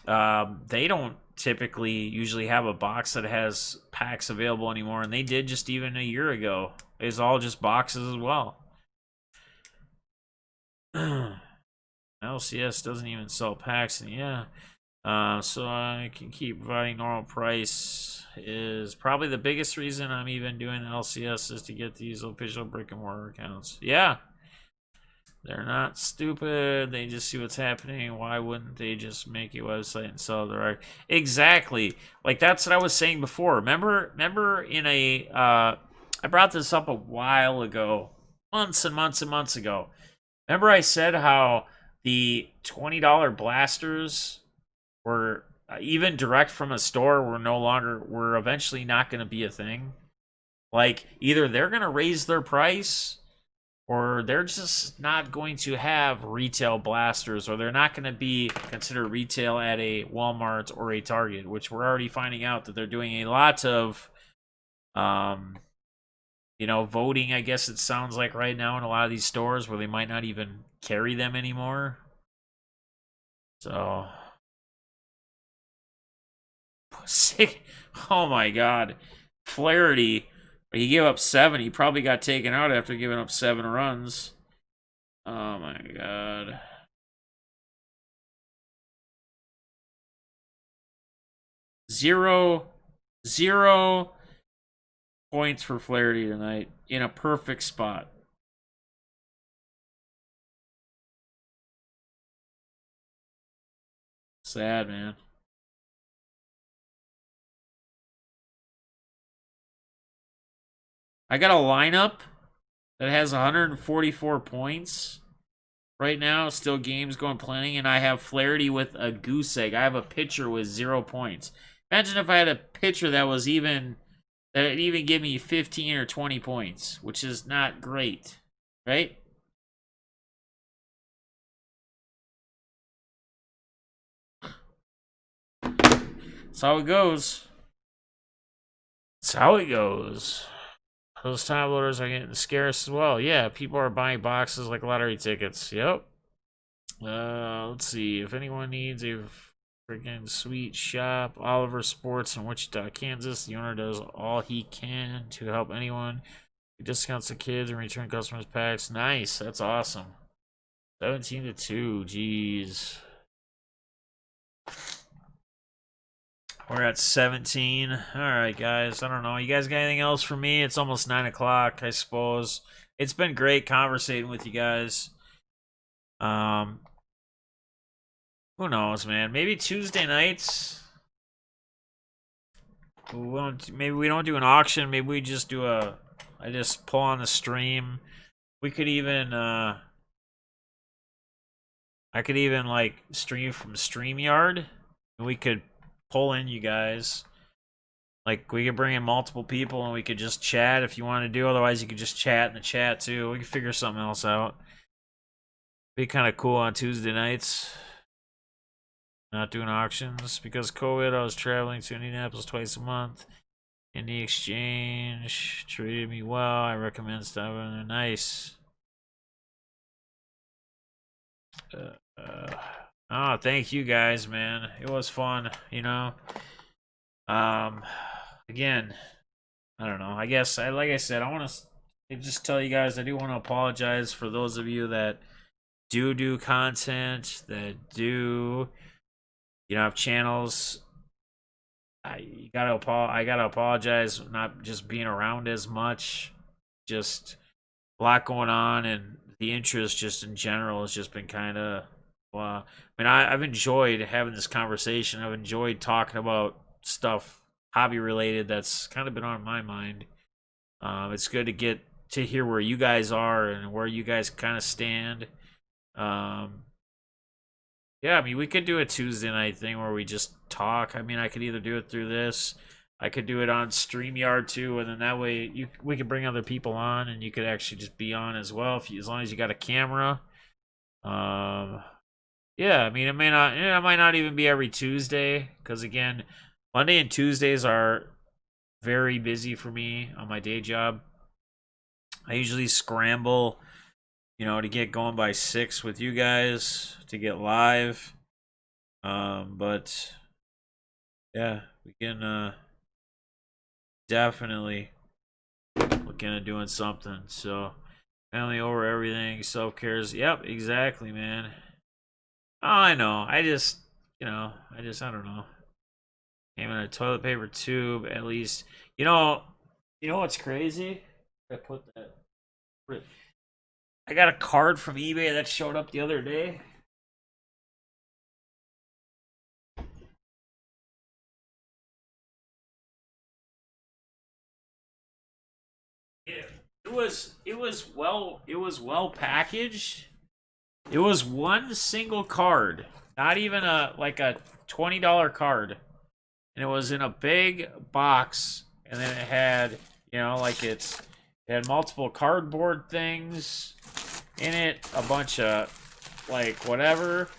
they don't typically usually have a box that has packs available anymore, and they did just even a year ago. It's all just boxes as well. LCS doesn't even sell packs, and yeah. So I can keep providing normal price. is probably the biggest reason I'm even doing LCS is to get these official brick and mortar accounts. Yeah. They're not stupid. They just see what's happening. Why wouldn't they just make a website and sell direct? Exactly. Like that's what I was saying before. Remember in a I brought this up a while ago, months and months and months ago. Remember I said how the $20 blasters were even direct from a store were eventually not going to be a thing. Like either they're going to raise their price or they're just not going to have retail blasters, or they're not going to be considered retail at a Walmart or a Target, which we're already finding out that they're doing a lot of voting, I guess it sounds like right now in a lot of these stores where they might not even carry them anymore. So sick. Oh my god. Flaherty, he gave up 7. He probably got taken out after giving up 7 runs. Oh my god. Zero points for Flaherty tonight in a perfect spot. Sad, man. I got a lineup that has 144 points right now. Still games going plenty, and I have Flaherty with a goose egg. I have a pitcher with 0 points. Imagine if I had a pitcher that was even that'd even give me 15 or 20 points, which is not great, right? That's how it goes. That's how it goes. Those top loaders are getting scarce as well. Yeah, people are buying boxes like lottery tickets. Yep. Let's see. If anyone needs a freaking sweet shop, Oliver Sports in Wichita, Kansas, the owner does all he can to help anyone. He discounts the kids and return customers packs. Nice. That's awesome. 17 to 2. Jeez. We're at 17. All right, guys. I don't know. You guys got anything else for me? It's almost 9 o'clock, I suppose. It's been great conversating with you guys. Who knows, man? Maybe Tuesday nights. Maybe we don't do an auction. Maybe we just do I just pull on the stream. We could even, I could even like stream from StreamYard. And we could pull in you guys. Like we could bring in multiple people and we could just chat if you want to do. Otherwise, you could just chat in the chat too. We could figure something else out. Be kind of cool on Tuesday nights. Not doing auctions because COVID. I was traveling to Indianapolis twice a month. In the exchange, treated me well. I recommend stopping there. Nice. Oh, thank you guys, man. It was fun, Again, I don't know. I guess like I said, I want to just tell you guys I do want to apologize for those of you that do content, that do have channels. I gotta apologize for not just being around as much. Just a lot going on, and the interest just in general has just been kind of. I mean, I've enjoyed having this conversation. I've enjoyed talking about stuff hobby related that's kind of been on my mind. It's good to get to hear where you guys are and where you guys kind of stand. Yeah, I mean, we could do a Tuesday night thing where we just talk. I mean, I could either do it through this, I could do it on StreamYard too, and then that way we could bring other people on, and you could actually just be on as well as long as you got a camera. Yeah, I mean, it might not even be every Tuesday because again, Monday and Tuesdays are very busy for me on my day job. I usually scramble to get going by 6 with you guys to get live. But yeah, we can definitely look into doing something. So family over everything, self-cares. Yep, exactly, man. Oh, I know. I don't know. Came in a toilet paper tube, at least. You know what's crazy? I put that. I got a card from eBay that showed up the other day. It was well packaged. It was one single card, not even a $20 card, and it was in a big box. And then it had it had multiple cardboard things in it, a bunch of like whatever.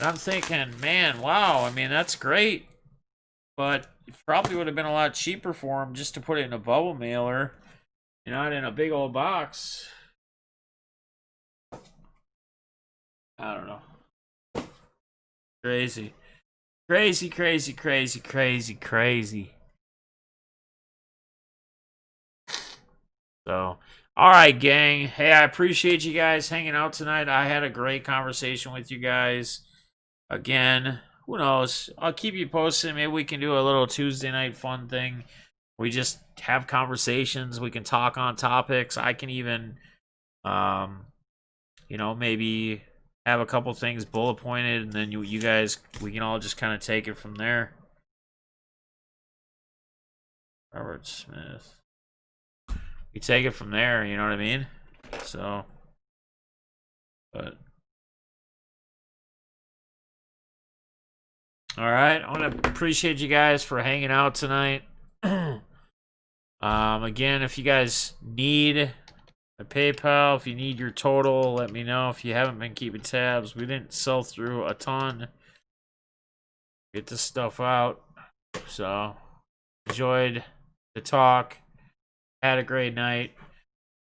And I'm thinking, man, wow. I mean, that's great, but it probably would have been a lot cheaper for him just to put it in a bubble mailer, not in a big old box. I don't know. Crazy. Crazy, crazy, crazy, crazy, crazy. So, all right, gang. Hey, I appreciate you guys hanging out tonight. I had a great conversation with you guys. Again, who knows? I'll keep you posted. Maybe we can do a little Tuesday night fun thing. We just have conversations. We can talk on topics. I can even, maybe have a couple things bullet pointed, and then you guys, we can all just kind of take it from there. Robert Smith. We take it from there, you know what I mean? So, but all right, I want to appreciate you guys for hanging out tonight. Again, if you guys need a PayPal, if you need your total, let me know. If you haven't been keeping tabs, we didn't sell through a ton. Get this stuff out. So, enjoyed the talk. Had a great night.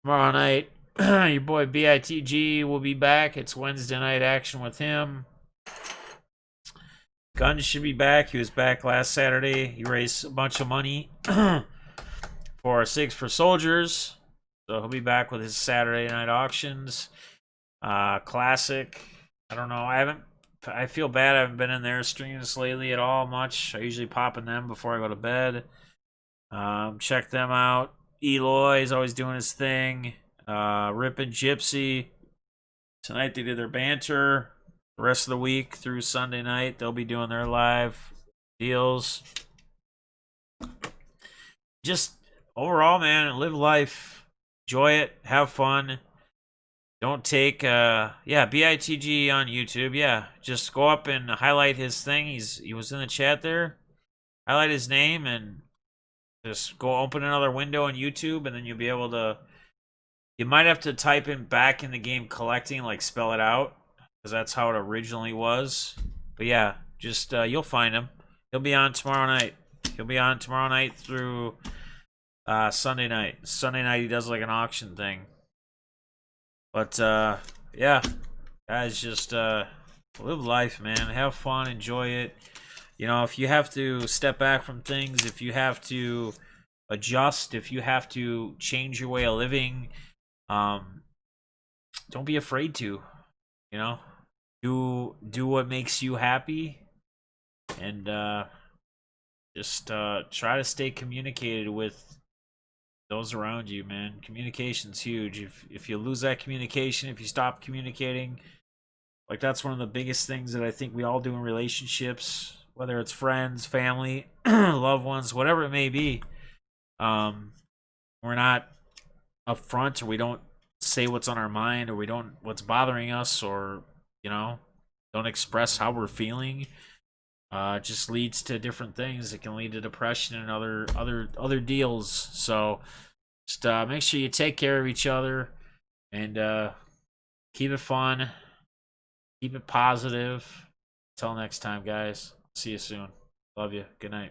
Tomorrow night, your boy BITG will be back. It's Wednesday night action with him. Gunn should be back. He was back last Saturday. He raised a bunch of money for Six for Soldiers. So he'll be back with his Saturday night auctions. Classic. I don't know. I feel bad I haven't been in there streaming this lately at all much. I usually pop in them before I go to bed. Check them out. Eloy is always doing his thing. Rip and Gypsy. Tonight they did their banter. The rest of the week through Sunday night, they'll be doing their live deals. Just overall, man, live life. Enjoy it. Have fun. Don't take BITG on YouTube. Yeah. Just go up and highlight his thing. He was in the chat there. Highlight his name and just go open another window on YouTube, and then you'll be able to. You might have to type in back in the game collecting, like spell it out, because that's how it originally was. But yeah, just you'll find him. He'll be on tomorrow night. He'll be on tomorrow night through Sunday night. Sunday night he does like an auction thing. But yeah, guys, just live life, man. Have fun, enjoy it. If you have to step back from things, if you have to adjust, if you have to change your way of living, don't be afraid to. Do what makes you happy, and just try to stay communicated with those around you, man. Communication's huge. If you lose that communication, if you stop communicating, like that's one of the biggest things that I think we all do in relationships, whether it's friends, family, loved ones, whatever it may be. We're not upfront, or we don't say what's on our mind, or we don't what's bothering us, or don't express how we're feeling. It just leads to different things. It can lead to depression and other deals. So just make sure you take care of each other, and keep it fun, keep it positive. Until next time, guys. See you soon. Love you. Good night.